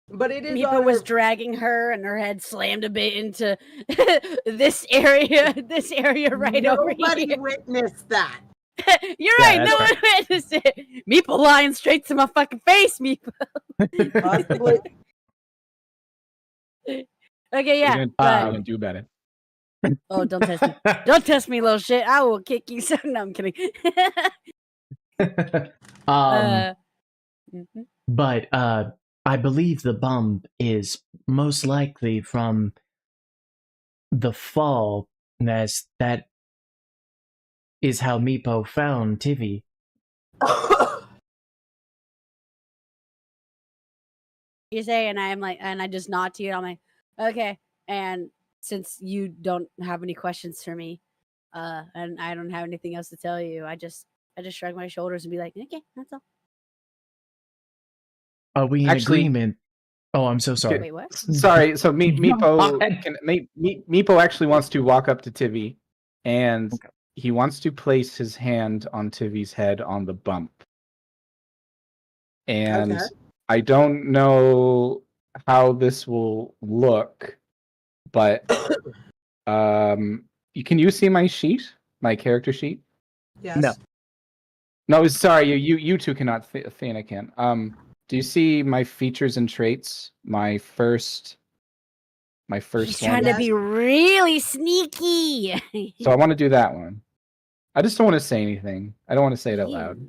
But it is. Meepo was dragging her, and her head slammed a bit into this area right over here. Nobody witnessed that. You're Yeah, right. that's No one witnessed it. Meepo lying straight to my fucking face, Meepo. Possibly. Okay, yeah. What but- are you gonna do about it? Oh, don't test me. Don't test me, little shit. I will kick you. So no, I'm kidding. Mhm. But I believe the bump is most likely from the fall, as that is how Meepo found Tivy. You say, and I'm like, and I just nod to you. I'm like, okay. And since you don't have any questions for me, and I don't have anything else to tell you, I just shrug my shoulders and be like, okay, that's all. Are we in Actually- agreement? Oh, I'm so sorry. Wait, what? Sorry. So Meepo God. Meepo actually wants to walk up to Tivy, and Okay. he wants to place his hand on Tivy's head on the bump. And Okay. I don't know how this will look, but can you see my sheet, my character sheet? Yes. No. No, sorry, you two cannot. Thana can. Do you see my features and traits? My first He's one. trying to be really sneaky. So I want to do that one. I just don't want to say anything. I don't want to say it out loud.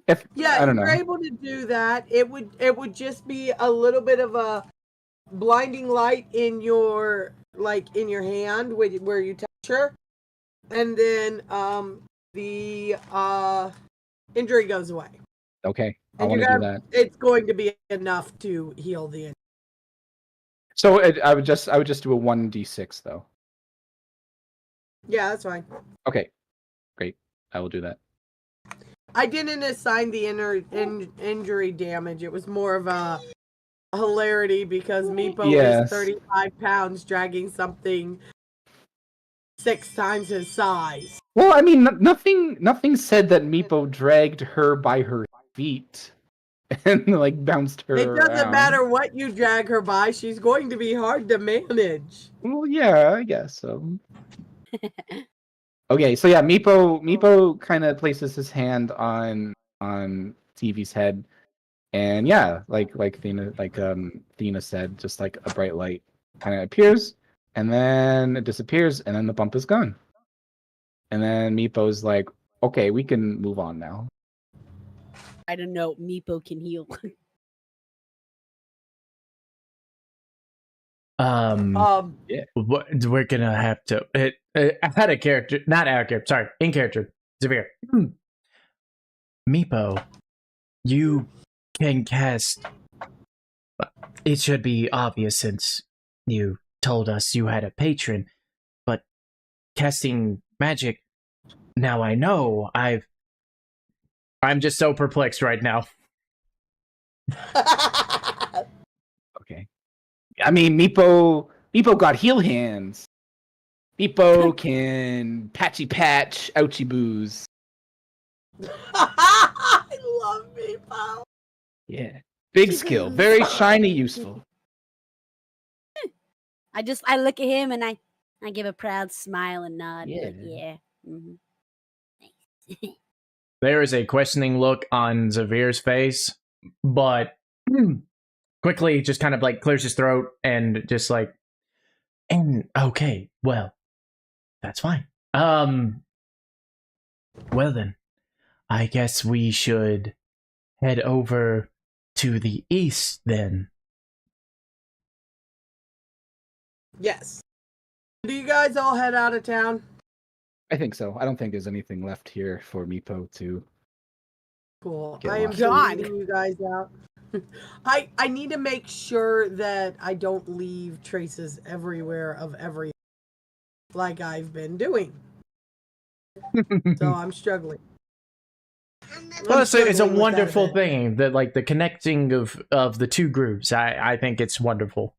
If Yeah, I don't you're know. able to do that. It would just be a little bit of a blinding light in your hand where you touch her, and then the injury goes away. Okay, I And want to do that. it's going to be enough to heal the injury. So I would just do a 1d6 though. Yeah, that's fine. Okay, great. I will do that. I didn't assign the injury damage. It was more of a hilarity because Meepo Yes. is 35 pounds dragging something 6 times his size. Well, I mean, nothing said that Meepo dragged her by her feet and like bounced her It doesn't around. matter what you drag her by, she's going to be hard to manage. Well, yeah, I guess so. Okay, so yeah, Meepo kind of places his hand on TV's head, and yeah, like Thena said, just like a bright light kind of appears, and then it disappears, and then the bump is gone. And then Meepo's like, okay, we can move on now. I don't know. Meepo can heal. Yeah. We're gonna have to. I had a character, not out of character. Sorry, in character. Zavir. Meepo, you can cast. It should be obvious since you told us you had a patron, but casting magic. Now I know. I'm just so perplexed right now. Okay. I mean, Meepo got heal hands. Meepo can patchy patch, ouchie boos. I love Meepo. Yeah. Big skill. Very shiny, useful. I look at him and I give a proud smile and nod. Yeah. Like, yeah. Mm-hmm. Nice. There is a questioning look on Zavir's face, but quickly just kind of like clears his throat and just like, and okay, well, that's fine. Well then, I guess we should head over to the east then. Yes. Do you guys all head out of town? I think so. I don't think there's anything left here for Meepo to. Cool. Get I am lost. Gone. leading you guys out. I need to make sure that I don't leave traces everywhere of everything like I've been doing. So I'm struggling. Well, it's a struggling with that wonderful bit. thing that like the connecting of the two groups. I think it's wonderful.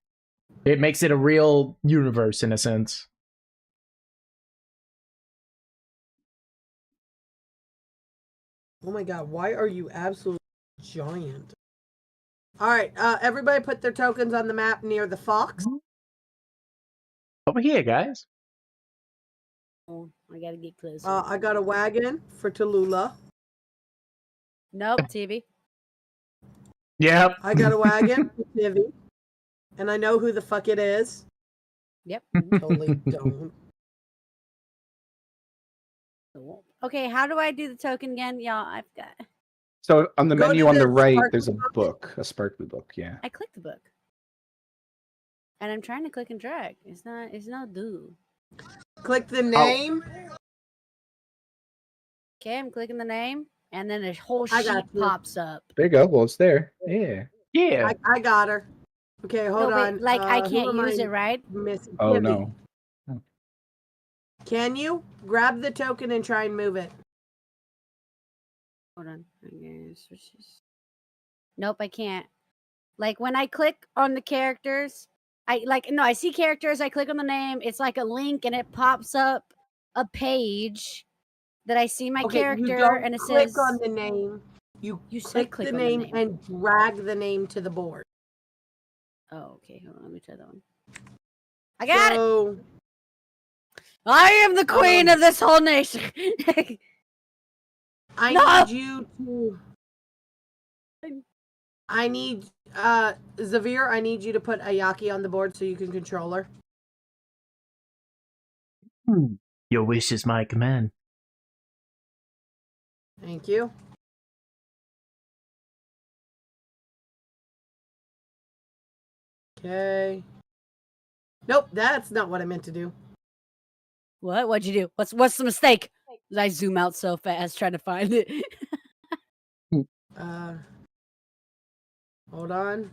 It makes it a real universe in a sense. Oh my god, why are you absolutely giant? Alright, everybody put their tokens on the map near the fox. Over here, guys. Oh, I gotta get closer. I got a wagon for Tallulah. Nope, TV. Yep. I got a wagon for Tivy. And I know who the fuck it is. Yep. Totally don't. Cool. Okay, how do I do the token again? Y'all, I've got. So on the Go menu to on the the right, sparkly there's a book. a sparkly book. Yeah. I clicked the book. And I'm trying to click and drag. It's not do. Click the name. Okay, I'm clicking the name, and then a whole I sheet got you. pops up. There you go. Well, it's there. Yeah. Yeah. I got her. Okay, hold No, wait, on. like I who can't am use I it, right? missing? Oh Tivy. no. Can you grab the token and try and move it? Hold on. I guess switches. Nope, I can't. Like when I click on the characters, I see characters, I click on the name, it's like a link and it pops up a page that I see my Okay, you character don't and it click says on the name. You said click the click on the name name. and drag the name to the board. Oh, okay, hold on, let me try that one. I got it! So I am the queen of this whole nation! I No! need you to. I need Zavir. I need you to put Ayaki on the board so you can control her. Your wish is my command. Thank you. Okay. Nope, that's not what I meant to do. What? What'd you do? What's the mistake? I zoom out so fast trying to find it. Hold on.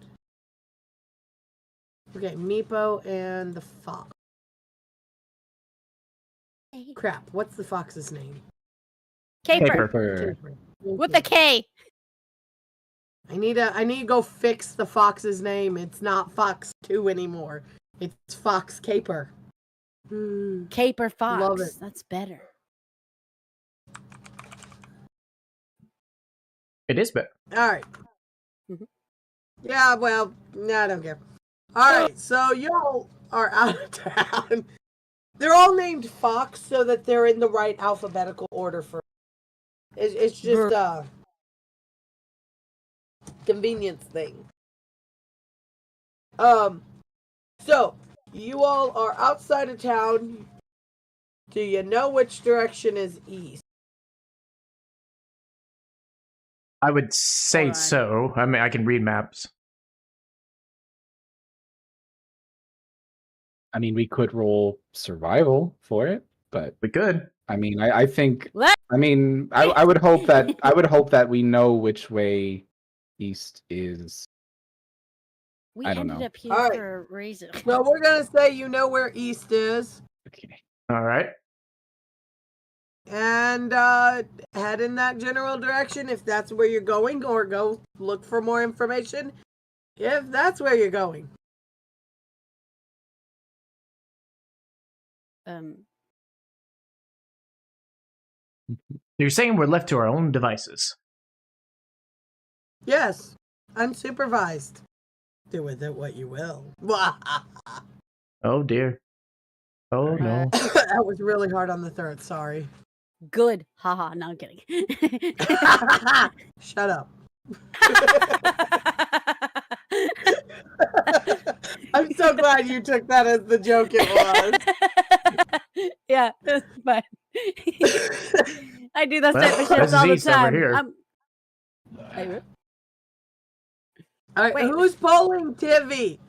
Okay, Meepo and the fox. Crap, what's the fox's name? Caper. Caper. With a K. I need to go fix the fox's name. It's not Fox 2 anymore. It's Fox Caper. Caper Fox. Love it. That's better. It is better. All right. Mhm. Yeah, well, no, I don't care. All right, so y'all are out of town. They're all named Fox so that they're in the right alphabetical order for. It's just a convenience thing. So you all are outside of town. Do you know which direction is east? I would say Hold on. so. I mean, I can read maps. I mean, we could roll survival for it, but We could. I mean, I think. Let- I mean, I would hope that we know which way east is. We I don't ended know. up here All right. for a reason. So we're gonna say you know where east is, Okay. All right. and head in that general direction if that's where you're going, or go look for more information if that's where you're going. You're saying we're left to our own devices. Yes, unsupervised. Do with it what you will. Oh dear. Oh no. That was really hard on the third. Sorry. Good. Haha. No, I'm kidding. Shut up. I'm so glad you took that as the joke it was. Yeah, it's fine. I do that type of shit this is all the East over time. here. All right, Wait. who's polling Tivy?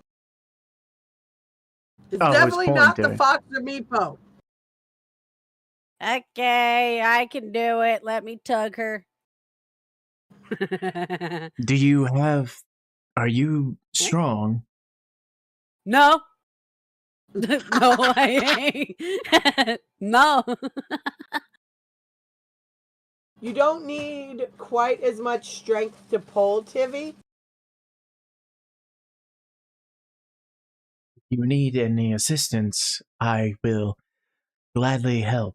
It's Oh, who's definitely polling not the Tivy? Fox or Meepo. Okay, I can do it. Let me tug her. Do you have? Are you strong? No. No, I ain't. No. You don't need quite as much strength to pull Tivy. If you need any assistance, I will gladly help.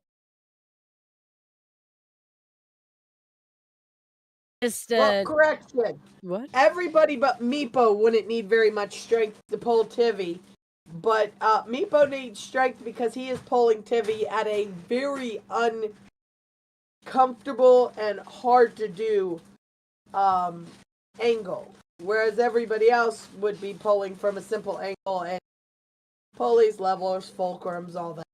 Just Well, correction. what? Everybody but Meepo wouldn't need very much strength to pull Tivy. But Meepo needs strength because he is pulling Tivy at a very uncomfortable and hard to do angle. Whereas everybody else would be pulling from a simple angle and pulleys, levelers, fulcrums, all that.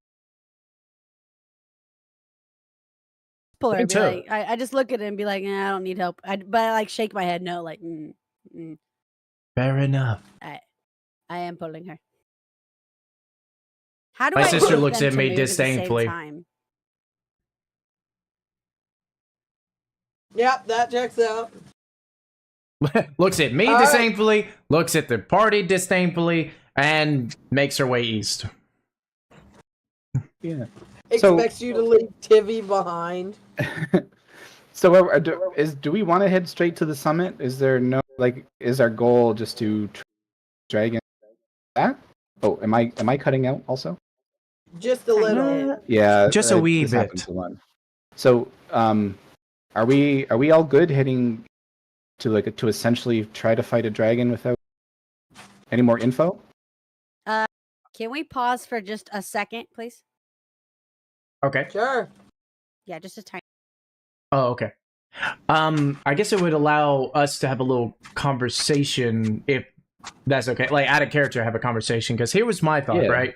Pull her Me and be too. like, I just look at it and be like, I don't need help. But I like shake my head no, like, Fair enough. I am pulling her. How do My I sister get looks them at to me move at the same disdainfully. time? Yep, that checks out. Looks at me All right. disdainfully, looks at the party disdainfully, and makes her way east. Yeah. Expects you to leave Tivy behind. So, do we want to head straight to the summit? Is there no like, is our goal just to dragon that? Oh, am I cutting out also? Just a Kind little. of. Yeah, Just a wee this bit. happens a lot. So, are we all good heading to essentially try to fight a dragon without any more info? Can we pause for just a second, please? Okay. Sure. Yeah, just a tiny. Oh, okay. I guess it would allow us to have a little conversation if that's okay. Like out of character, have a conversation because here was my thought, Yeah. right?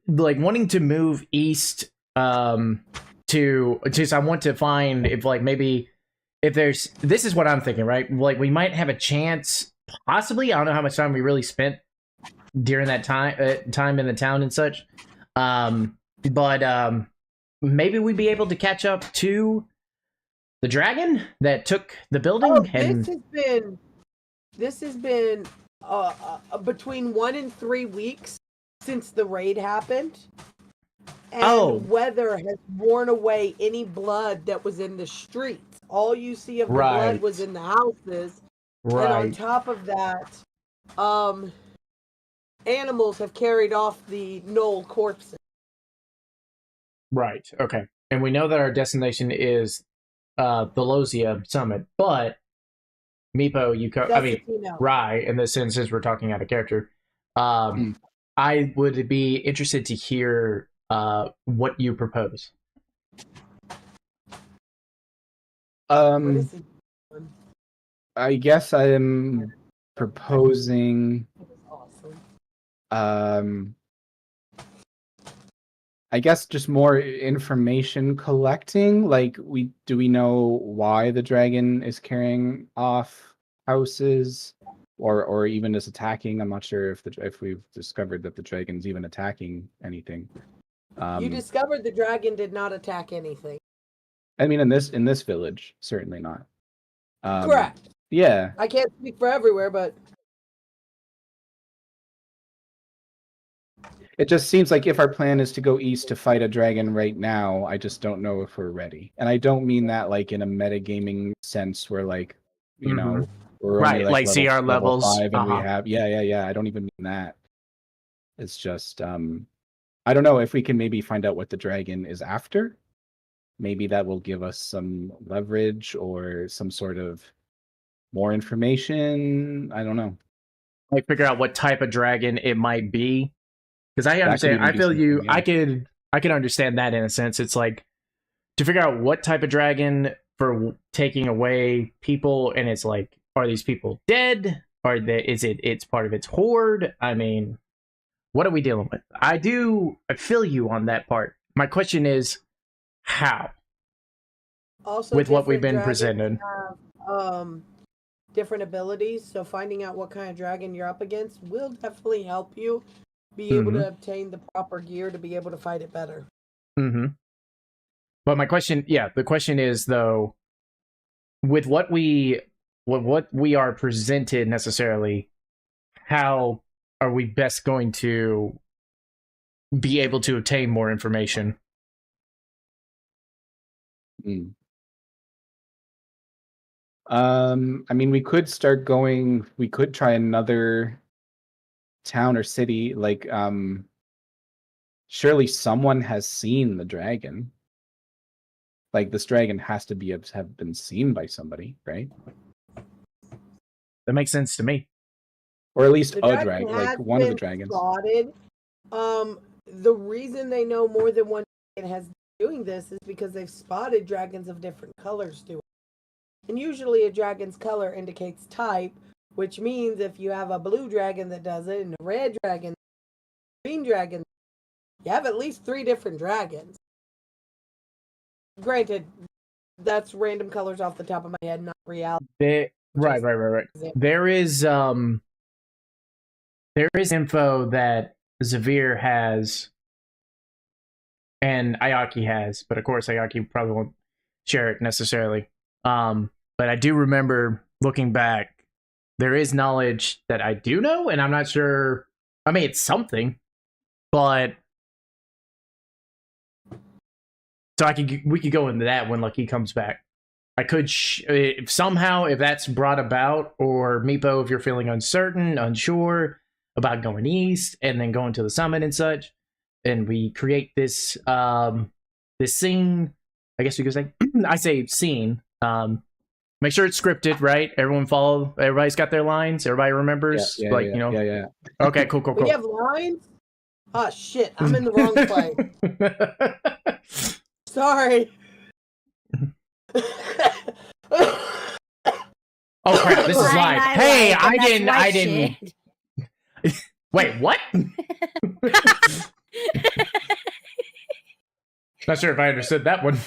Like wanting to move east, to just I want to find if like maybe if there's this is what I'm thinking, right? Like we might have a chance, possibly. I don't know how much time we really spent during that time in the town and such, but maybe we'd be able to catch up to the dragon that took the building. Oh, And this has been between 1 and 3 weeks since the raid happened, and weather has worn away any blood that was in the streets. All you see of the blood was in the houses, and on top of that, animals have carried off the Knoll corpses. Right. Okay. And we know that our destination is the Lozia Summit, but Meepo, Rye, in this sense, since we're talking out of character, I would be interested to hear what you propose. What is it? I guess I am proposing. Awesome. I guess just more information collecting. Like, do we know why the dragon is carrying off houses, or even is attacking? I'm not sure if we've discovered that the dragon's even attacking anything. You discovered the dragon did not attack anything. I mean, in this village, certainly not. Correct. Yeah. I can't speak for everywhere, but It just seems like if our plan is to go east to fight a dragon right now, I just don't know if we're ready. And I don't mean that like in a metagaming sense where like, you know, we're only like see our level levels. 5 and we have yeah. I don't even mean that. It's just I don't know if we can maybe find out what the dragon is after. Maybe that will give us some leverage or some sort of more information. I don't know. Like figure out what type of dragon it might be. Because I understand, I feel you. Yeah. I could understand that in a sense. It's like to figure out what type of dragon for taking away people, and it's like, are these people dead? It's part of its horde? I mean, what are we dealing with? I feel you on that part. My question is, how? also With what we've different been dragons presented. have, different abilities. So finding out what kind of dragon you're up against will definitely help you be able to obtain the proper gear to be able to fight it better. But my question, the question is though, with what we are presented necessarily, how are we best going to be able to obtain more information? I mean, we could try another town or city, like surely someone has seen the dragon. Like this dragon has to have been seen by somebody, right? That makes sense to me. Or at least The a dragon, like one of the dragons. Spotted. The reason they know more than one dragon has been doing this is because they've spotted dragons of different colors do it. And usually a dragon's color indicates type, which means if you have a blue dragon that does it and a red dragon, green dragon, you have at least 3 different dragons. Granted, that's random colors off the top of my head, not reality. Right. There is info that Zavir has and Ayaki has, but of course Ayaki probably won't share it necessarily. But I do remember looking back, there is knowledge that I do know, and I'm not sure. I mean, it's something, but so we could go into that when Lucky comes back. I could if somehow, if that's brought about, or Meepo, if you're feeling uncertain, unsure about going east and then going to the summit and such, and we create this this scene. I guess you could say I say scene. Make sure it's scripted, right? Everyone follow. Everybody's got their lines. Everybody remembers, Yeah. Okay, cool. We have lines? Oh shit, I'm in the wrong place. Sorry. Oh crap, this is live. Hey, I that's didn't. shit. Wait, what? Not sure if I understood that one.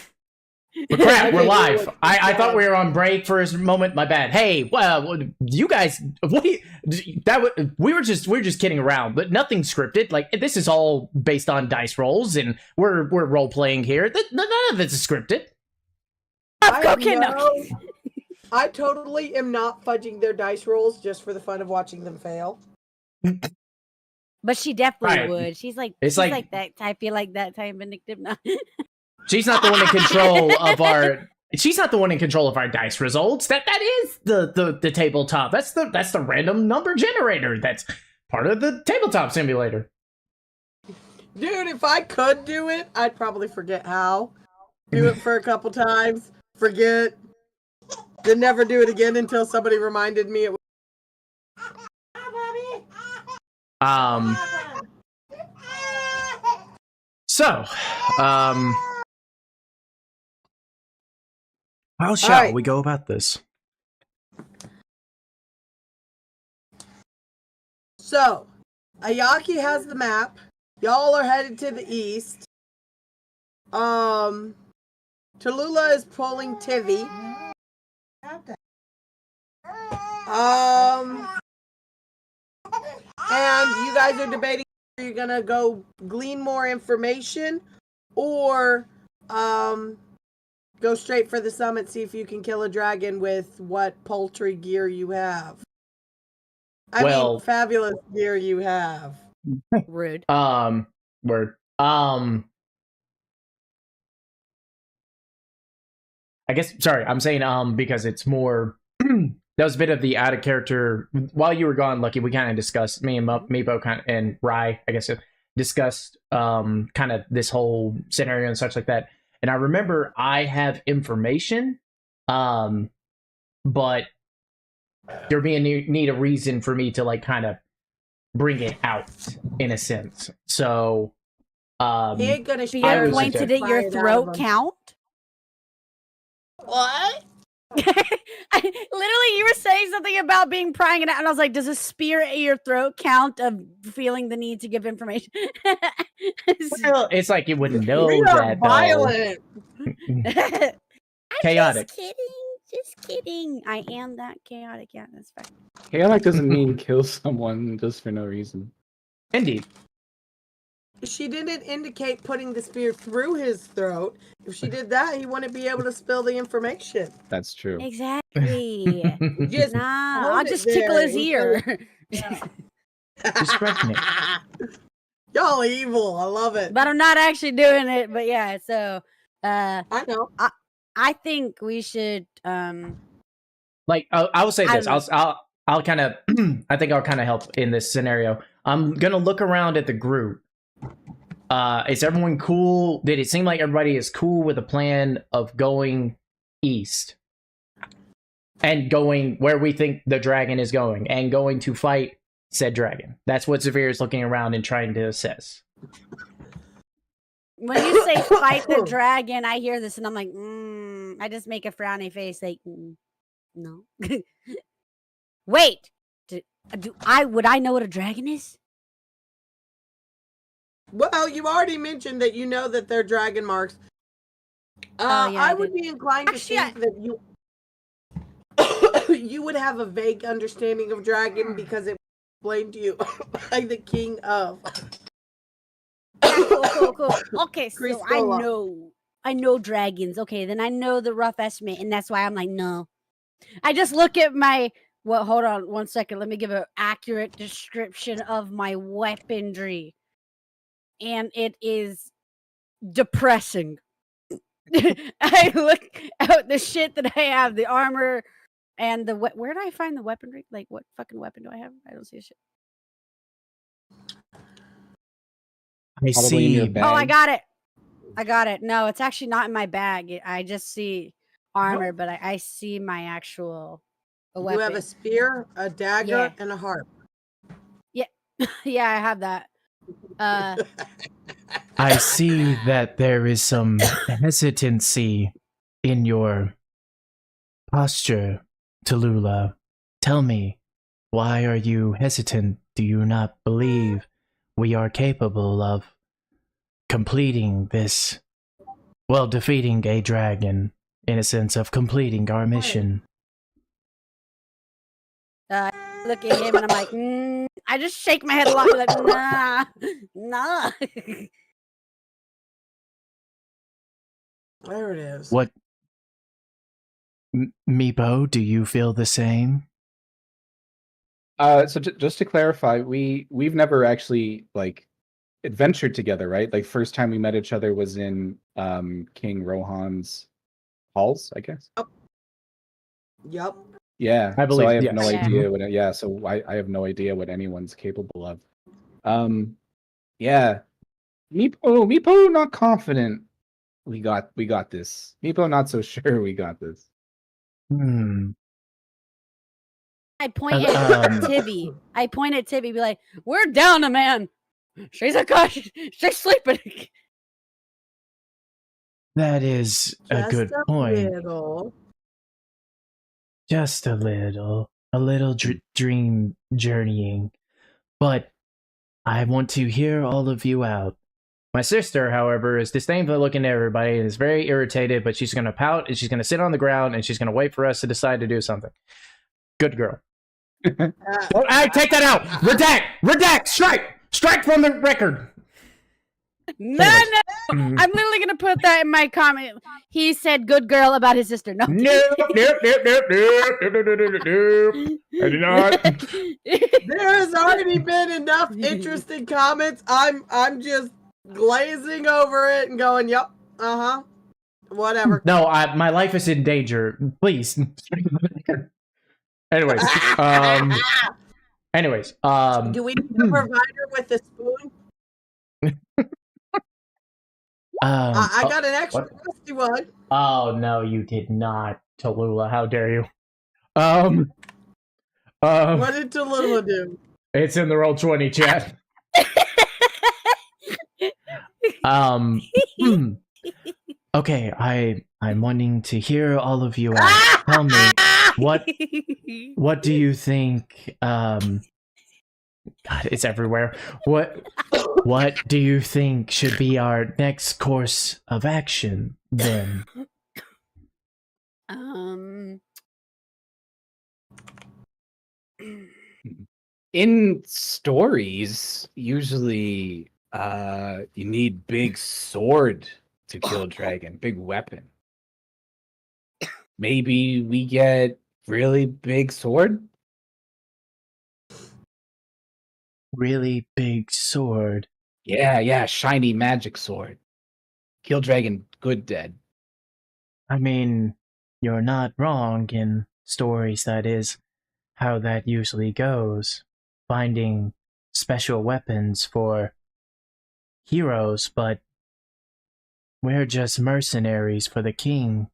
But crap, we're live. I thought we were on break for a moment. My bad. Hey, well, you guys, we were just kidding around, but nothing scripted. Like, this is all based on dice rolls, and we're role playing here. None of this is scripted. I totally am not fudging their dice rolls just for the fun of watching them fail. But she definitely Right. would. She's like that type. You like that type vindictive? No. She's not the one in control of our. She's not the one in control of our dice results. That is the tabletop. That's the random number generator. That's part of the tabletop simulator. Dude, if I could do it, I'd probably forget how. Do it for a couple times, forget, then never do it again until somebody reminded me it was. So, how shall right. we go about this? So, Ayaki has the map. Y'all are headed to the east. Tallulah is pulling Tivy. And you guys are debating if you're gonna go glean more information or go straight for the summit, see if you can kill a dragon with what paltry gear you have. I mean, fabulous gear you have. Rude. Word. I guess, sorry, I'm saying because it's more that was a bit of the out of character. While you were gone, Lucky, we kind of discussed, me and Meepo kind of, and Rye, I guess, discussed kind of this whole scenario and such like that. And I remember I have information, but there being need a reason for me to like kind of bring it out in a sense. So He ain't gonna Be share pointed at your throat count. What? Literally, you were saying something about being prying it out, and I was like, does a spear at your throat count of feeling the need to give information? Well, it's like you wouldn't know We are that. violent. Chaotic. Just kidding. I am that chaotic. Yeah, that's fine. Chaotic doesn't mean kill someone just for no reason. Indeed. She didn't indicate putting the spear through his throat. If she did that, he wouldn't be able to spill the information. That's true. Exactly. Just Nah, hold I'll it just there tickle his until- ear. Just reckon it. Y'all evil. I love it. But I'm not actually doing it. But yeah, so I know. I think we should Like I will say I this. don't I'll kind of I think I'll kind of help in this scenario. I'm gonna look around at the group. Is everyone cool? Did it seem like everybody is cool with the plan of going east and going where we think the dragon is going and going to fight said dragon? That's what Zafir is looking around and trying to assess. when you say fight the dragon, I hear this and I'm like, I just make a frowny face like no. Wait. Would I know what a dragon is? Well, you already mentioned that you know that they're dragon marks. Oh, yeah, I I would did. be inclined to Actually, think that you would have a vague understanding of dragon because it was explained to you by the king of. Yeah, cool. Okay, so Christola. I know dragons. Okay, then I know the rough estimate, and that's why I'm like, no. I just look at my hold on 1 second. Let me give an accurate description of my weaponry. And it is depressing. I look at the shit that I have, the armor and the where do I find the weaponry? Like, what fucking weapon do I have? I don't see a shit. I Probably in your see. bag. Oh, I got it. I got it. No, it's actually not in my bag. I just see armor, but I see my actual weapon. You have a spear, a dagger, Yeah. and a harp. Yeah, yeah, I have that. I see that there is some hesitancy in your posture, Tallulah. Tell me, why are you hesitant? Do you not believe we are capable of completing this? Well, defeating a dragon, in a sense of completing our mission. Look at him and I'm like, I just shake my head a lot, like, nah, nah. There it is. What? Meepo, do you feel the same? So just to clarify, we've never actually like adventured together, right? Like first time we met each other was in King Rohan's halls, I guess. Yep. Yeah, I believe- so I have yes. no Yeah. idea what. Yeah, so I have no idea what anyone's capable of. Yeah, Meepo, not confident. We got this. Meepo, not so sure we got this. I point at Tibby. Be like, we're down a man. She's a gosh. She's sleeping. That is a Just good a point. little. Just a little dream journeying. But I want to hear all of you out. My sister, however, is disdainfully looking at everybody and is very irritated, but she's going to pout and she's going to sit on the ground and she's going to wait for us to decide to do something. Good girl. Well, I take that out. Redact. Strike from the record. No. I'm literally gonna put that in my comment. He said "good girl" about his sister. No. Nope. I did not. There has already been enough interesting comments. I'm just glazing over it and going, yep, whatever. No, my life is in danger. Please. Anyways, do we need a provider with a spoon? I got an extra rusty one. Oh no, you did not, Tallulah. How dare you? What did Tallulah do? It's in the Roll20 chat. Okay, I'm wanting to hear all of you out. Tell me, what do you think? God, it's everywhere. What do you think should be our next course of action then? In stories, usually you need big sword to kill a dragon, big weapon. Maybe we get really big sword? Really big sword. Yeah, shiny magic sword. Kill dragon, good dead. I mean, you're not wrong in stories, that is how that usually goes. Finding special weapons for heroes, but we're just mercenaries for the king.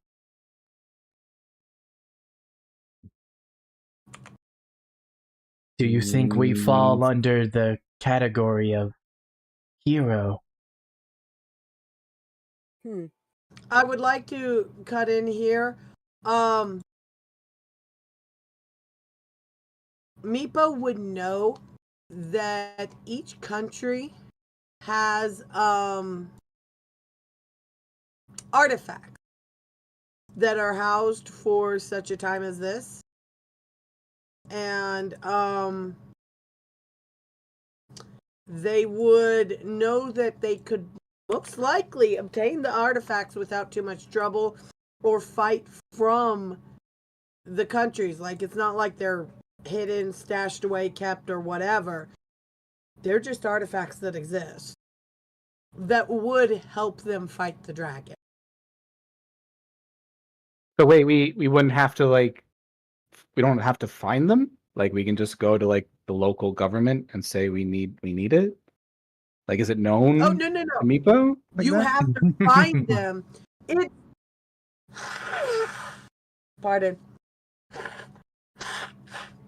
Do you think we fall under the category of hero? I would like to cut in here. Meepo would know that each country has artifacts that are housed for such a time as this. And they would know that they could most likely obtain the artifacts without too much trouble or fight from the countries. Like, it's not like they're hidden, stashed away, kept, or whatever. They're just artifacts that exist that would help them fight the dragon. So wait, we wouldn't have to we don't have to find them? Like we can just go to the local government and say we need it? Like is it known Oh no, to Meepo? Like you that? have to find them. It. Pardon.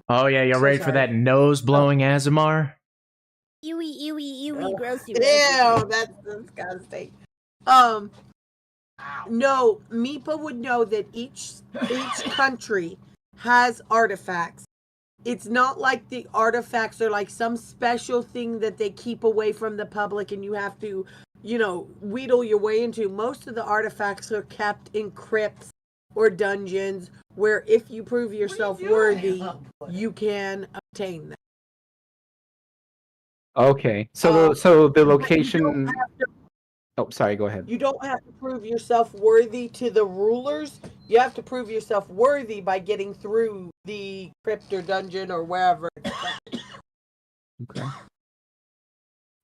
Oh yeah, you're ready for sorry. that nose blowing Azamar? Ewy, gross. Ew, that's disgusting. No, Meepa would know that each country has artifacts. It's not like the artifacts are like some special thing that they keep away from the public and you have to, wheedle your way into. Most of the artifacts are kept in crypts or dungeons where if you prove yourself worthy, you can obtain them. Okay. So the location. Oh, sorry. Go ahead. You don't have to prove yourself worthy to the rulers. You have to prove yourself worthy by getting through the crypt or dungeon or wherever. Okay.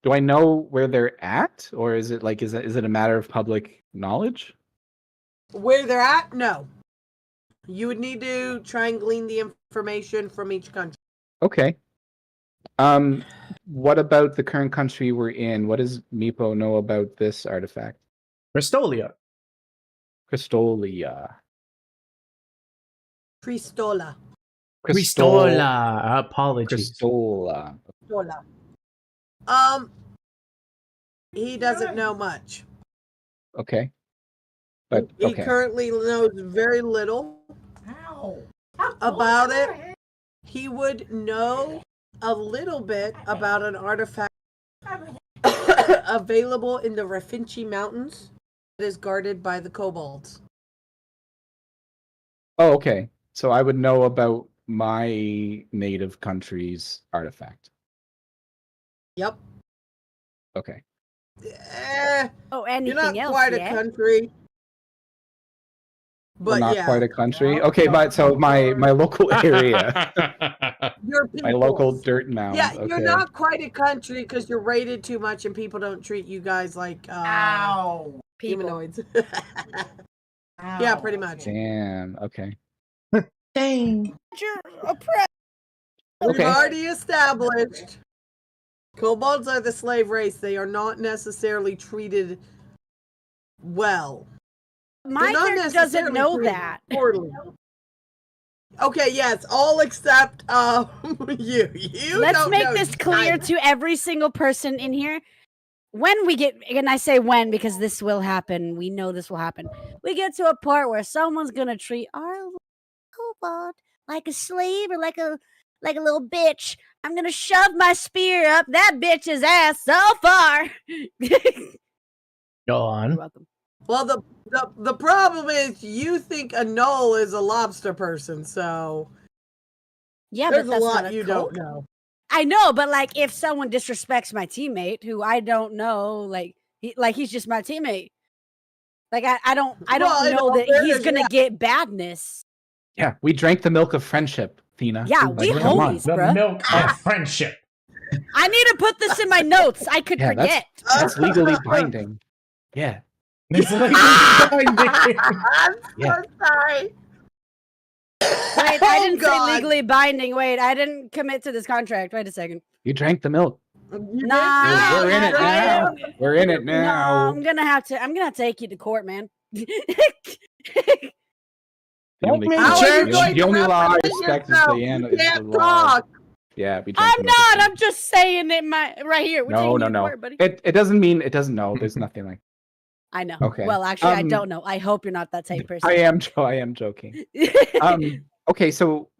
Do I know where they're at, or is it is it a matter of public knowledge? Where they're at? No. You would need to try and glean the information from each country. Okay. What about the current country we're in? What does Meepo know about this artifact? Restolia. Cristolia. Cristola. Cristola. Apologies. Cristola. He doesn't know much. Okay. But He currently knows very little about it. He would know a little bit about an artifact available in the Rafinchi Mountains that is guarded by the kobolds. Oh, okay. So I would know about my native country's artifact. Yep. Okay. Anything you're not else? quite a country. But not yeah. quite a country. Okay, but so my local area, Your my local dirt mound. Yeah, okay. you're not quite a country because you're rated too much and people don't treat you guys like humanoids. Yeah, pretty much. Damn. Okay. Dang. We've Okay. already established kobolds are the slave race. They are not necessarily treated well. My character doesn't know that. Poorly. Okay, yes, all except you. Let's make this clear to every single person in here. When we get, and I say when because this will happen, we know this will happen. We get to a part where someone's gonna treat our kobold like a slave or like a little bitch. I'm gonna shove my spear up that bitch's ass so far. Go on. You're welcome. Well, the problem is you think a gnoll is a lobster person, so Yeah, there's but that's a lot not you don't know. I know, but if someone disrespects my teammate, who I don't know, he's just my teammate. I don't know that he's gonna get badness. Yeah, we drank the milk of friendship, Tina. Yeah, we come on. homies, The bruh. milk of friendship. I need to put this in my notes. I could forget. That's legally binding. Yeah. It's like I'm Yeah. so sorry. Wait, I didn't say God. legally binding. Wait, I didn't commit to this contract. Wait a second. You drank the milk. Nah, We're in it now. We're in it No, now. I'm gonna have to take you to court, man. The Don't only, make How are you church. going the only to law I represent respect is yourself? the You is the can't law. talk. Yeah, we drank I'm the milk of not. friendship. I'm just saying it right here. We're No, taking no, you to no. court, buddy. It doesn't mean it doesn't know. There's nothing like. I know. Okay. Well, actually, I Um, don't know. I hope you're not that type of person. I am joking. Okay, so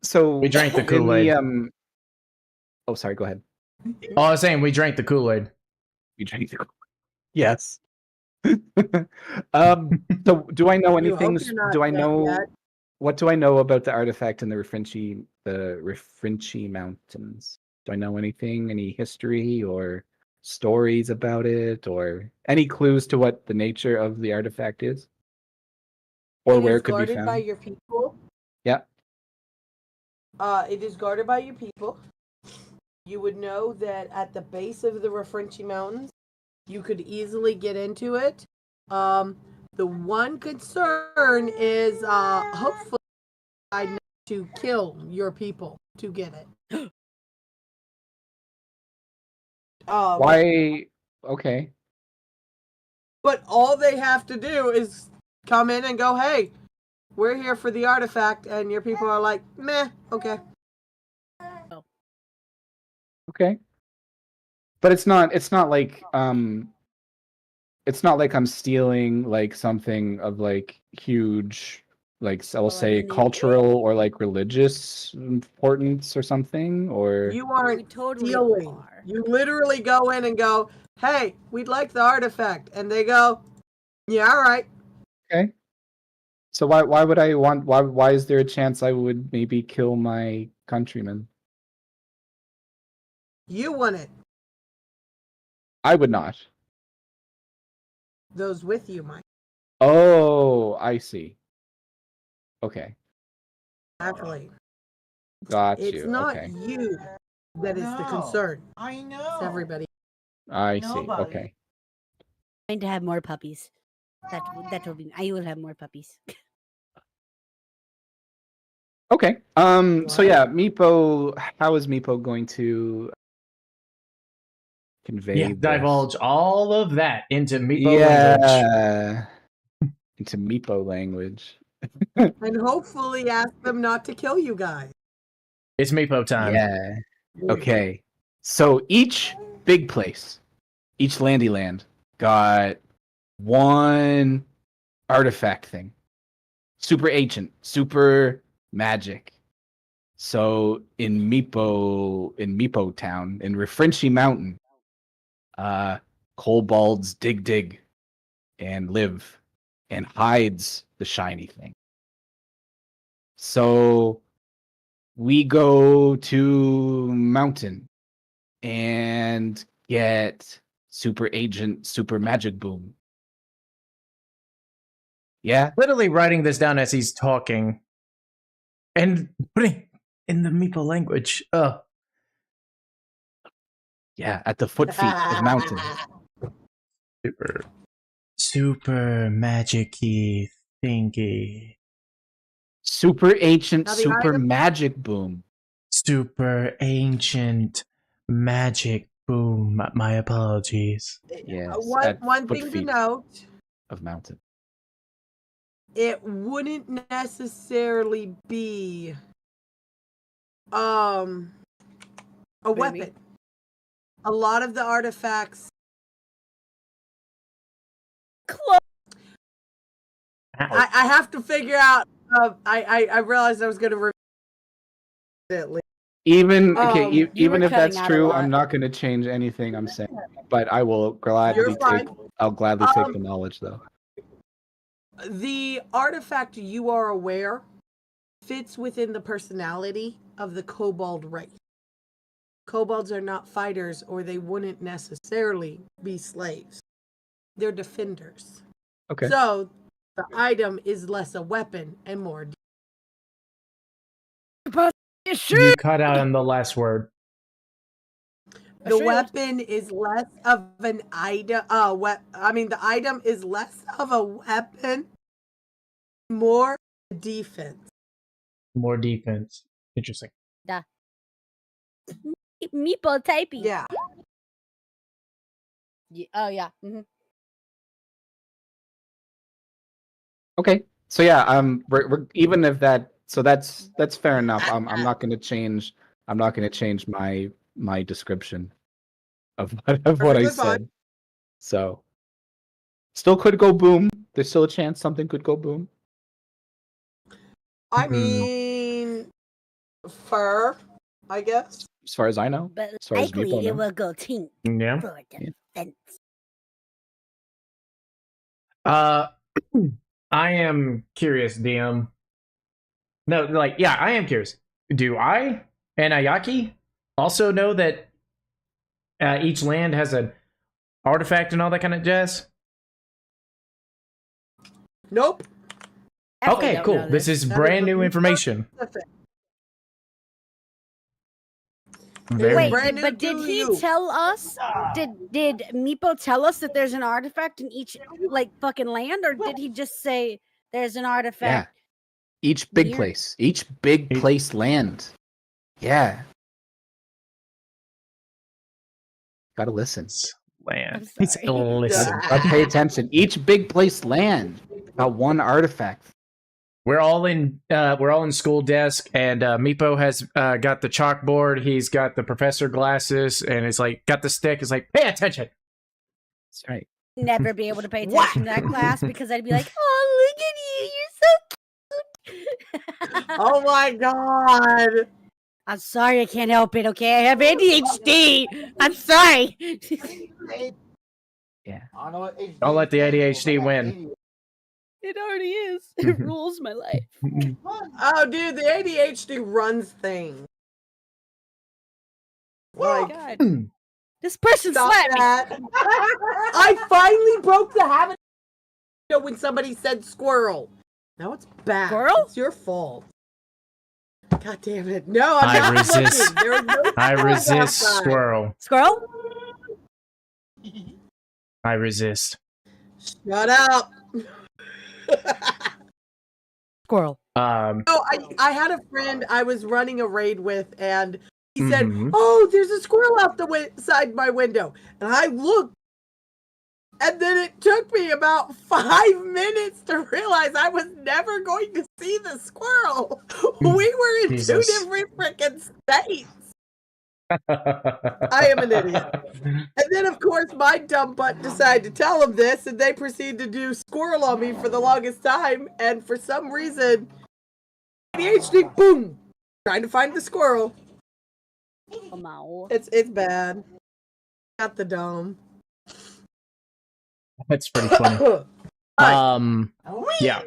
We drank the in Kool-Aid. Oh, sorry. Go ahead. Oh, I was saying we drank the Kool-Aid. You drank the. Yes. So do I know You hope anything? you're not Do I dead know yet. what do I know about the artifact in the Rafinchi Mountains? Do I know anything? Any history or stories about it, or any clues to what the nature of the artifact is, or where it could be guarded by found? your people. Yeah. It is guarded by your people. You would know that at the base of the Rafinchi Mountains, you could easily get into it. The one concern is hopefully I know to kill your people to get it. Why? Okay. But all they have to do is come in and go, hey, we're here for the artifact, and your people are like, meh, okay. Okay. But it's not like it's not like I'm stealing like something of like huge like I will say cultural or like religious importance or something or You aren't We totally stealing. are. You literally go in and go, hey, we'd like the artifact. And they go, yeah, all right. okay. So why would I want why is there a chance I would maybe kill my countrymen? You want it. I would not. Those with you might. Oh, I see. Okay. Exactly. Got It's you. not Okay. you that is the concern. I know. It's everybody. I see. Nobody. Okay. Going to have more puppies. That will be. I will have more puppies. Okay. So yeah, Meepo, how is Meepo going to convey Yeah, this? divulge all of that into Meepo language. Yeah. Into Meepo language. And hopefully ask them not to kill you guys. It's Meepo time. Yeah. Okay. So each big place, each landy land got one artifact thing. Super ancient, super magic. So in Meepo Town, in Refrenchie Mountain, kobolds dig and live and hides the shiny thing. So we go to mountain and get super agent, super magic boom. Yeah. Literally writing this down as he's talking and putting in the Meepo language. Yeah, at the foot feet of mountain. Super magic-y thingy. Super ancient, Now the super item- magic boom. Super ancient magic boom. My apologies. Yes. One thing to note, of mountain. it wouldn't necessarily be a weapon. A lot of the artifacts I have to figure out I realized I was gonna Even okay, You even were if that's cutting out a true, lot. I'm not going to change anything I'm saying. But I will gladly You're fine. I'll gladly take the knowledge though. The artifact, you are aware, fits within the personality of the kobold race. Kobolds are not fighters, or they wouldn't necessarily be slaves. They're defenders. Okay. So the item is less a weapon and more. You cut out on the last word. The weapon is less of an item. The item is less of a weapon, more defense. More defense. Interesting. Meepo typing. Yeah. Oh yeah. Mm-hmm. Okay. So yeah, we're even if that so that's fair enough. I'm not going to change my description of what I Perfectly said. fine. So still could go boom. There's still a chance something could go boom. I mean, fur, I guess. As far as I know. But As far as likely Meepo it know. will go tink Yeah. for defense. I am curious, DM. No, I am curious. Do I and Ayaki also know that each land has an artifact and all that kind of jazz? Nope. Definitely Okay, don't cool. know This is That brand is new a information. specific. Very- Wait, brand new but did to he you. tell us? Did Meepo tell us that there's an artifact in each like fucking land, or did he just say there's an Yeah. artifact? Each big Near- place. Each big Each- place land. Yeah. Gotta listen. Land. I'm He's sorry. listen. Gotta pay attention. Each big place land. Got one artifact. We're all in school desk, and Meepo has got the chalkboard. He's got the professor glasses, and it's like got the stick. It's like, pay attention. That's right. Never be able to pay What? attention to that class because I'd be like, oh, look at you, you're so cute. Oh my god. I'm sorry, I can't help it. Okay, I have ADHD. I'm sorry. Yeah. Don't let the ADHD win. It already is. It rules my life. Oh, dude, the ADHD runs things. Oh Like, God. This person stop slapped me. that. I finally broke the habit when somebody said squirrel. Now it's bad. Squirrel? It's your fault. God damn it. No, I'm I not resist. looking. There was no I squirrels resist outside. squirrel. Squirrel? I resist. Shut up. Squirrel. Oh, I had a friend I was running a raid with, and he said, Mhm. "Oh, there's a squirrel out the side my window," and I looked, and then it took me about 5 minutes to realize I was never going to see the squirrel. We were in Jesus. 2 different freaking states. I am an idiot. And then, of course, my dumb butt decided to tell them this, and they proceeded to do squirrel on me for the longest time. And for some reason, ADHD, boom, trying to find the squirrel. Oh, no. It's bad. Got the dome. That's pretty funny. Yeah.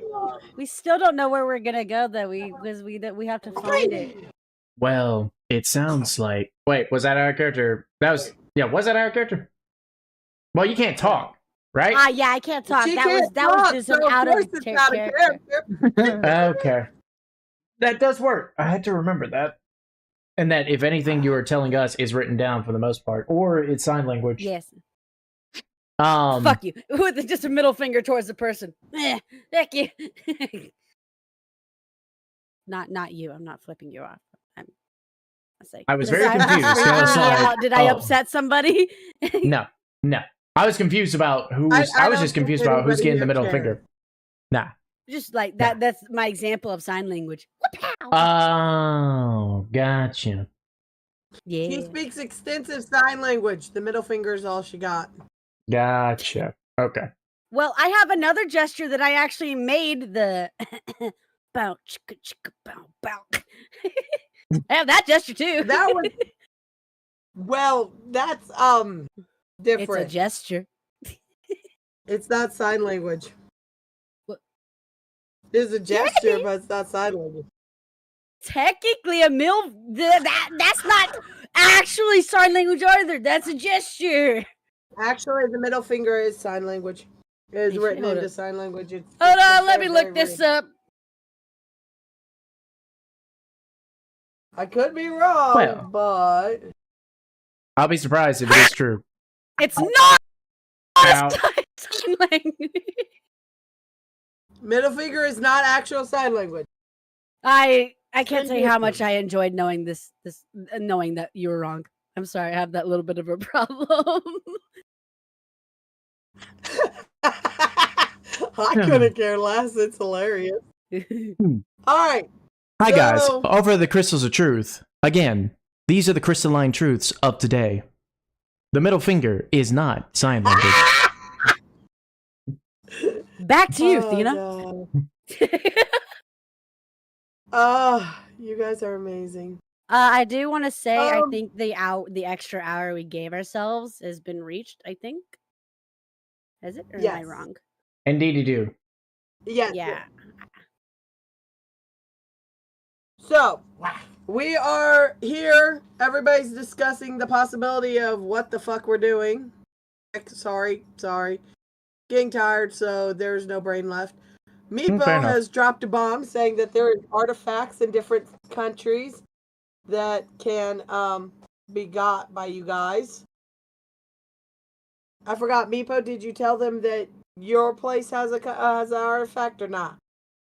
We still don't know where we're gonna go though. Because we have to find it. Well, it sounds like. Wait, was that our character? Was that our character? Well, you can't talk, right? Yeah, I can't talk. She That can't was talk, just so an of out course of it's out of character. Okay. That does work. I had to remember that. And that, if anything you are telling us is written down for the most part, or it's sign language. Yes. Um, Fuck you. With just a middle finger towards the person. Heck you. Not you. I'm not flipping you off. I'm saying. I was Did very confused. I was like, did I oh. upset somebody? No. I was confused about who was. I was don't just think confused about who's anybody getting the here middle cares. finger. Nah. Just like that. That's my example of sign language. Oh, gotcha. Yeah. She speaks extensive sign language. The middle finger is all she got. Gotcha. Okay. Well, I have another gesture that I actually made. The bow chicka chicka bow bow. I have that gesture too. That was well. That's It's different. a gesture. It's not sign language. What? It's a gesture, but it's not sign language. Technically, that's not actually sign language either. That's a gesture. Actually, the middle finger is sign language. It is Hey, written hold into up. sign language. It's Hold on, very, let me very look this weird. up. I could be wrong, Well. but I'll be surprised if it is true. It's not Ow. sign language. middle finger is not actual sign language. I can't say how much I enjoyed knowing this knowing that you were wrong. I'm sorry, I have that little bit of a problem. I couldn't care less. It's hilarious. All right. Hi guys, So- over the crystals of truth. Again, these are the crystalline truths of today. The middle finger is not sign language. Back to you, Oh, Thena. God. You guys are amazing. I do want to say I Um, think the extra hour we gave ourselves has been reached. I think. Has it? Or am I Yes. wrong? Indeed, you do. Yes. Yeah. So, we are here. Everybody's discussing the possibility of what the fuck we're doing. Sorry. Getting tired, so there's no brain left. Meepo fair enough. has dropped a bomb saying that there are artifacts in different countries that can be got by you guys. I forgot, Meepo, did you tell them that your place has an artifact or not?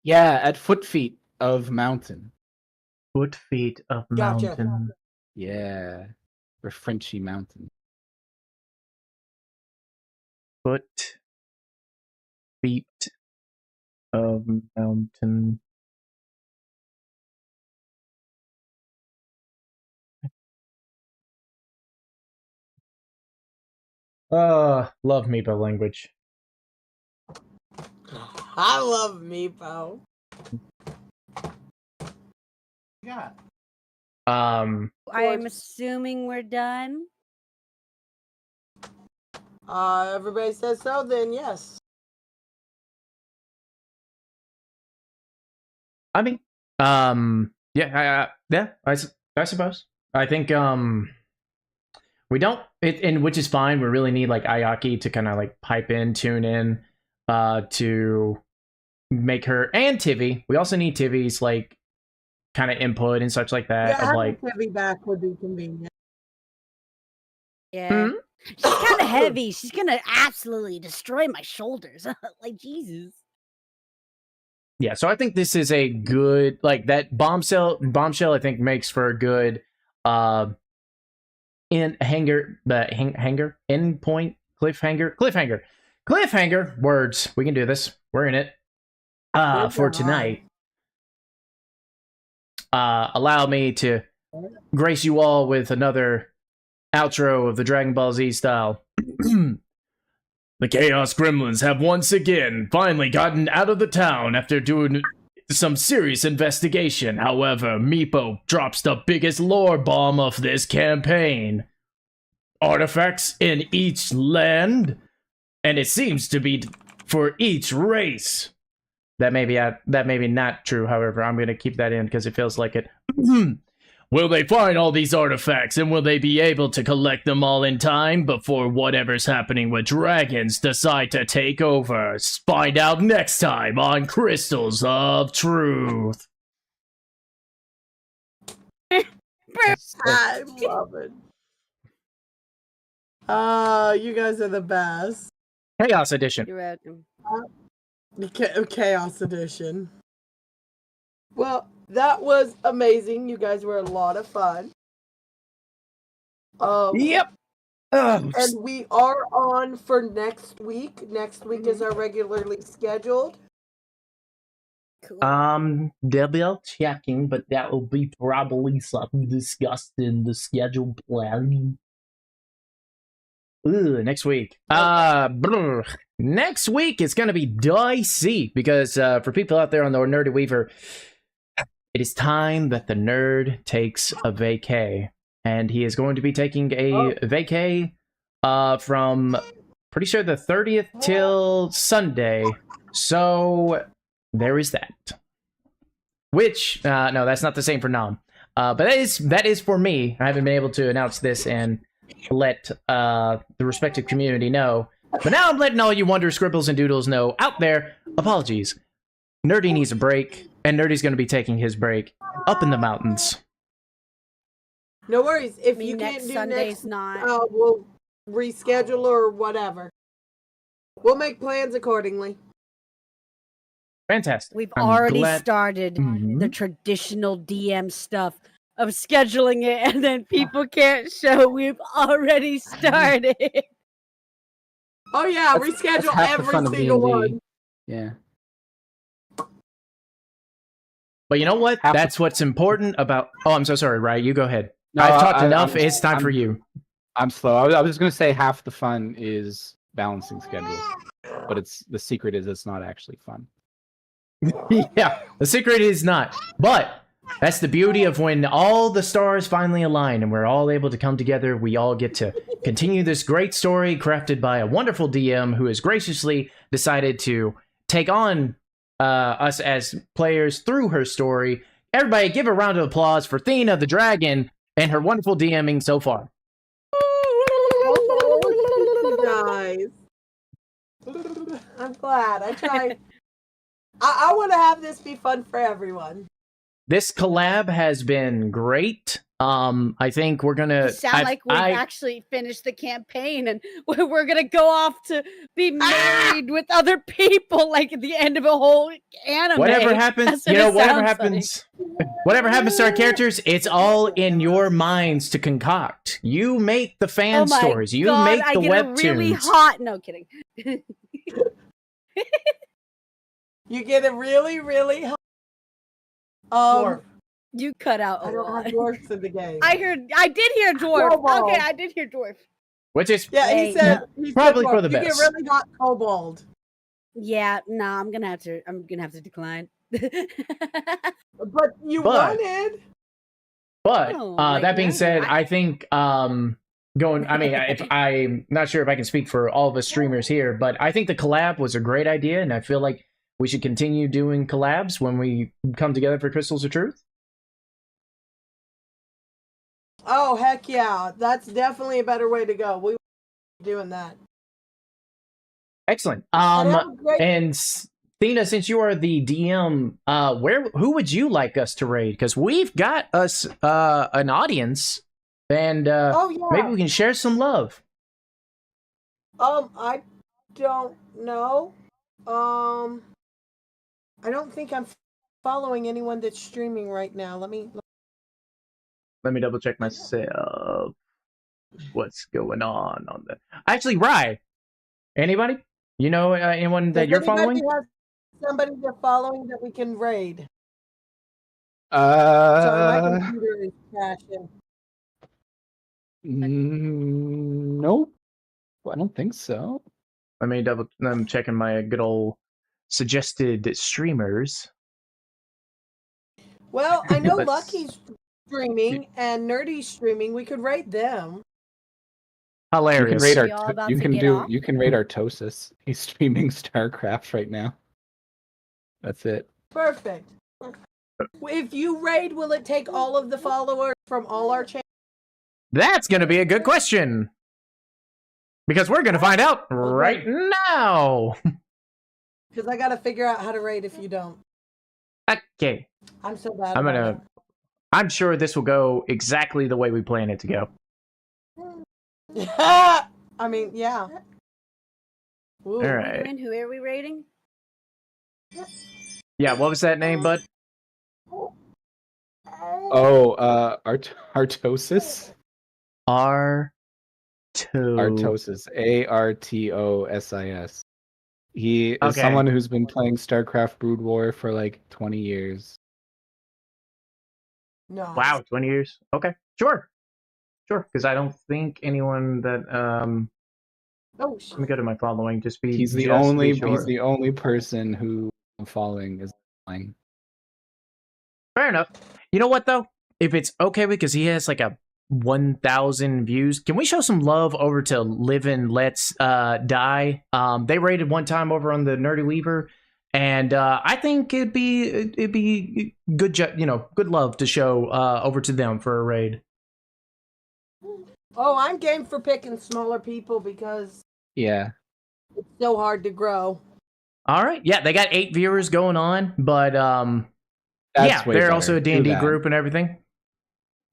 Yeah, at foot feet of mountain. Foot feet of Gotcha. mountain. Yeah. Or Frenchy mountain. Foot feet of mountain. Love Meepo language. I love Meepo. Yeah. I am assuming we're done. Everybody says so, then yes. I mean, yeah, I suppose. I think, we don't, and which is fine. We really need like Ayaki to kind of like pipe in, tune in, to make her, and Tivy. We also need Tivy's like kind of input and such like that. Yeah, of like, having Tivy back would be convenient. Yeah. She's kind of heavy. She's gonna absolutely destroy my shoulders. Like, Jesus. yeah. So I think this is a good, like, that bombshell. I think makes for a good, end point, cliffhanger. Words. We can do this. We're in it. For tonight. Allow me to grace you all with another outro of the Dragon Ball Z style. The Chaos Gremlins have once again finally gotten out of the town after doing some serious investigation. However, Meepo drops the biggest lore bomb of this campaign. Artifacts in each land, and it seems to be for each race. That may be not true, however, I'm going to keep that in because it feels like it. Will they find all these artifacts, and will they be able to collect them all in time before whatever's happening with dragons decide to take over? Find out next time on Crystals of Truth. I love it. You guys are the best. Chaos Edition. You're welcome. Chaos Edition. Well, that was amazing. You guys were a lot of fun. Yep. And we are on for next week. Next week is our regularly scheduled. Cool. Double checking, but that will be probably something discussed in the scheduled plan. Next week. Next week is gonna be dicey because for people out there on the Nerdy Weaver, it is time that the nerd takes a vacay, and he is going to be taking a vacay from pretty sure the 30th till Sunday. So there is that. Which no, that's not the same for Nam. But that is for me. I haven't been able to announce this and let the respective community know. But now I'm letting all you Wonder Scribbles and Doodles know out there. Apologies. Nerdy needs a break, and Nerdy's going to be taking his break up in the mountains. No worries. If you next can't do Sunday's next, not. we'll reschedule or whatever. We'll make plans accordingly. Fantastic. We've I'm already glad- started the traditional DM stuff of scheduling it, and then people can't show. We've already started. Oh yeah, That's reschedule half the every fun of single D&D. one. Yeah. But you know what? Half the- That's what's important about... Oh, I'm so sorry, Ryan. You go ahead. No, I've talked I- enough. I'm- It's time for you. I'm slow. I was going to say half the fun is balancing schedules, but the secret is it's not actually fun. Yeah, the secret is not. But that's the beauty of when all the stars finally align and we're all able to come together. We all get to continue this great story crafted by a wonderful DM who has graciously decided to take on us as players through her story. Everybody give a round of applause for Thena the Dragon and her wonderful DMing so far. Nice. I'm glad. I tried. I want to have this be fun for everyone. This collab has been great. I think we're gonna You sound like we've actually finished the campaign and we're gonna go off to be married with other people, like at the end of a whole anime. Whatever happens, whatever happens to our characters, it's all in your minds to concoct. You make the fan stories. You make the webtoons. Really hot. No kidding. You get it really, really hot. You cut out. I don't have dwarfs in the game. I did hear dwarf. Kobold. Okay, I did hear dwarf. Which is he said probably for the you best. get really hot kobold. Yeah, no, I'm gonna have to decline. But you wanted. But that being said, I think I'm not sure if I can speak for all of us streamers here, but I think the collab was a great idea, and I feel like we should continue doing collabs when we come together for Crystals of Truth. Oh, heck yeah. That's definitely a better way to go. We were doing that. Excellent. And Thina, since you are the DM, who would you like us to raid? Because we've got us an audience, and maybe we can share some love. I don't know. I don't think I'm following anyone that's streaming right now. Let me double check myself. What's going on the? Actually, Rye. Anybody? You know anyone that you're following? Has somebody they're following that we can raid. Sorry, my computer is crashing. Nope. Well, I don't think so. I'm checking my good old suggested streamers. Well, I know Lucky's streaming and Nerdy's streaming. We could raid them. Hilarious. You can raid Artosis. He's streaming StarCraft right now. That's it. Perfect. If you raid, will it take all of the followers from all our channels? That's going to be a good question. Because we're going to find out right now. Because I got to figure out how to raid if you don't. Okay. I'm so bad. I'm sure this will go exactly the way we plan it to go. I mean, yeah. Ooh. All right. Who are we rating? Yeah, what was that name, bud? Oh, Artosis? Artosis. Artosis. He is someone who's been playing StarCraft Brood War for like 20 years. No. Wow, 20 years. Okay, sure, because I don't think anyone that let me go to my following. He's the only person who I'm following is playing. Fair enough. You know what though? If it's okay, because he has like a 1,000 views, can we show some love over to Live and Let's Die? They rated one time over on the Nerdy Weaver. And I think it'd be good, good love to show over to them for a raid. Oh, I'm game for picking smaller people because it's so hard to grow. All right, yeah, they got 8 viewers going on, but they're also a D&D group and everything.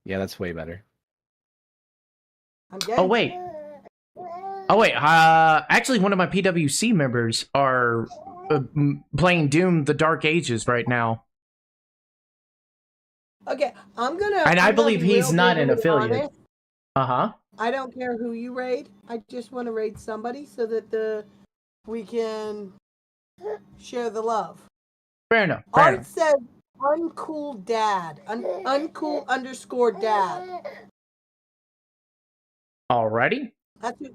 Yeah, that's way better. Oh wait. Actually, one of my PWC members are playing Doom: The Dark Ages right now. Okay, and I believe he's not an affiliate. I don't care who you raid. I just want to raid somebody so that we can share the love. Fair enough. Art said uncool dad. uncool_dad. Alrighty.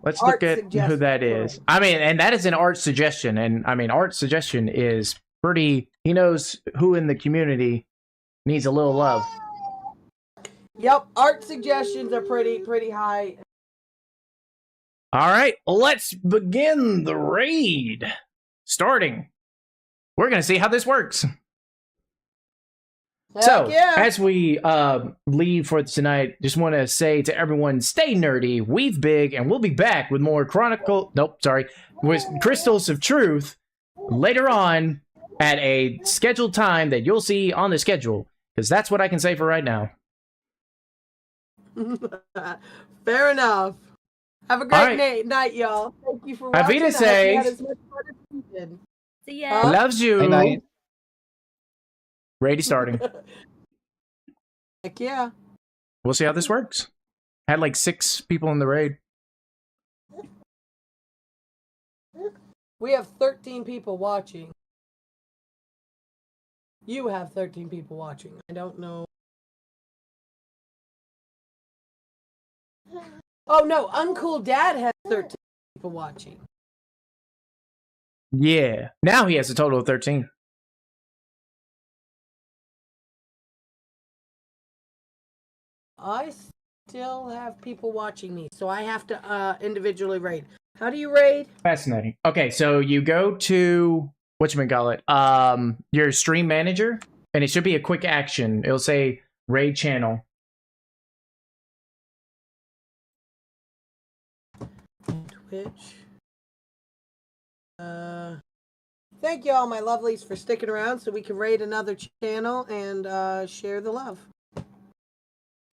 Let's look at who that is. I mean, and that is an art suggestion. And I mean, art suggestion is pretty. He knows who in the community needs a little love. Yep, art suggestions are pretty high. All right, let's begin the raid. Starting. We're gonna see how this works. As we leave for tonight, just want to say to everyone, stay nerdy, weave big, and we'll be back with more with Crystals of Truth later on at a scheduled time that you'll see on the schedule, because that's what I can say for right now. Fair enough. Have a great right. night, y'all. Thank you for Auf watching. I hope you Wiedersehen. had as much fun as we did. See ya. Loves you. Hey, night. Raid starting. Heck yeah. We'll see how this works. Had like 6 people in the raid. We have 13 people watching. You have 13 people watching. I don't know. Oh no, Uncool Dad has 13 people watching. Yeah. Now he has a total of 13. I still have people watching me, so I have to individually raid. How do you raid? Fascinating. Okay, so you go to whatchamacallit, your stream manager, and it should be a quick action. It'll say raid channel. Twitch. Thank you all, my lovelies, for sticking around so we can raid another channel and share the love.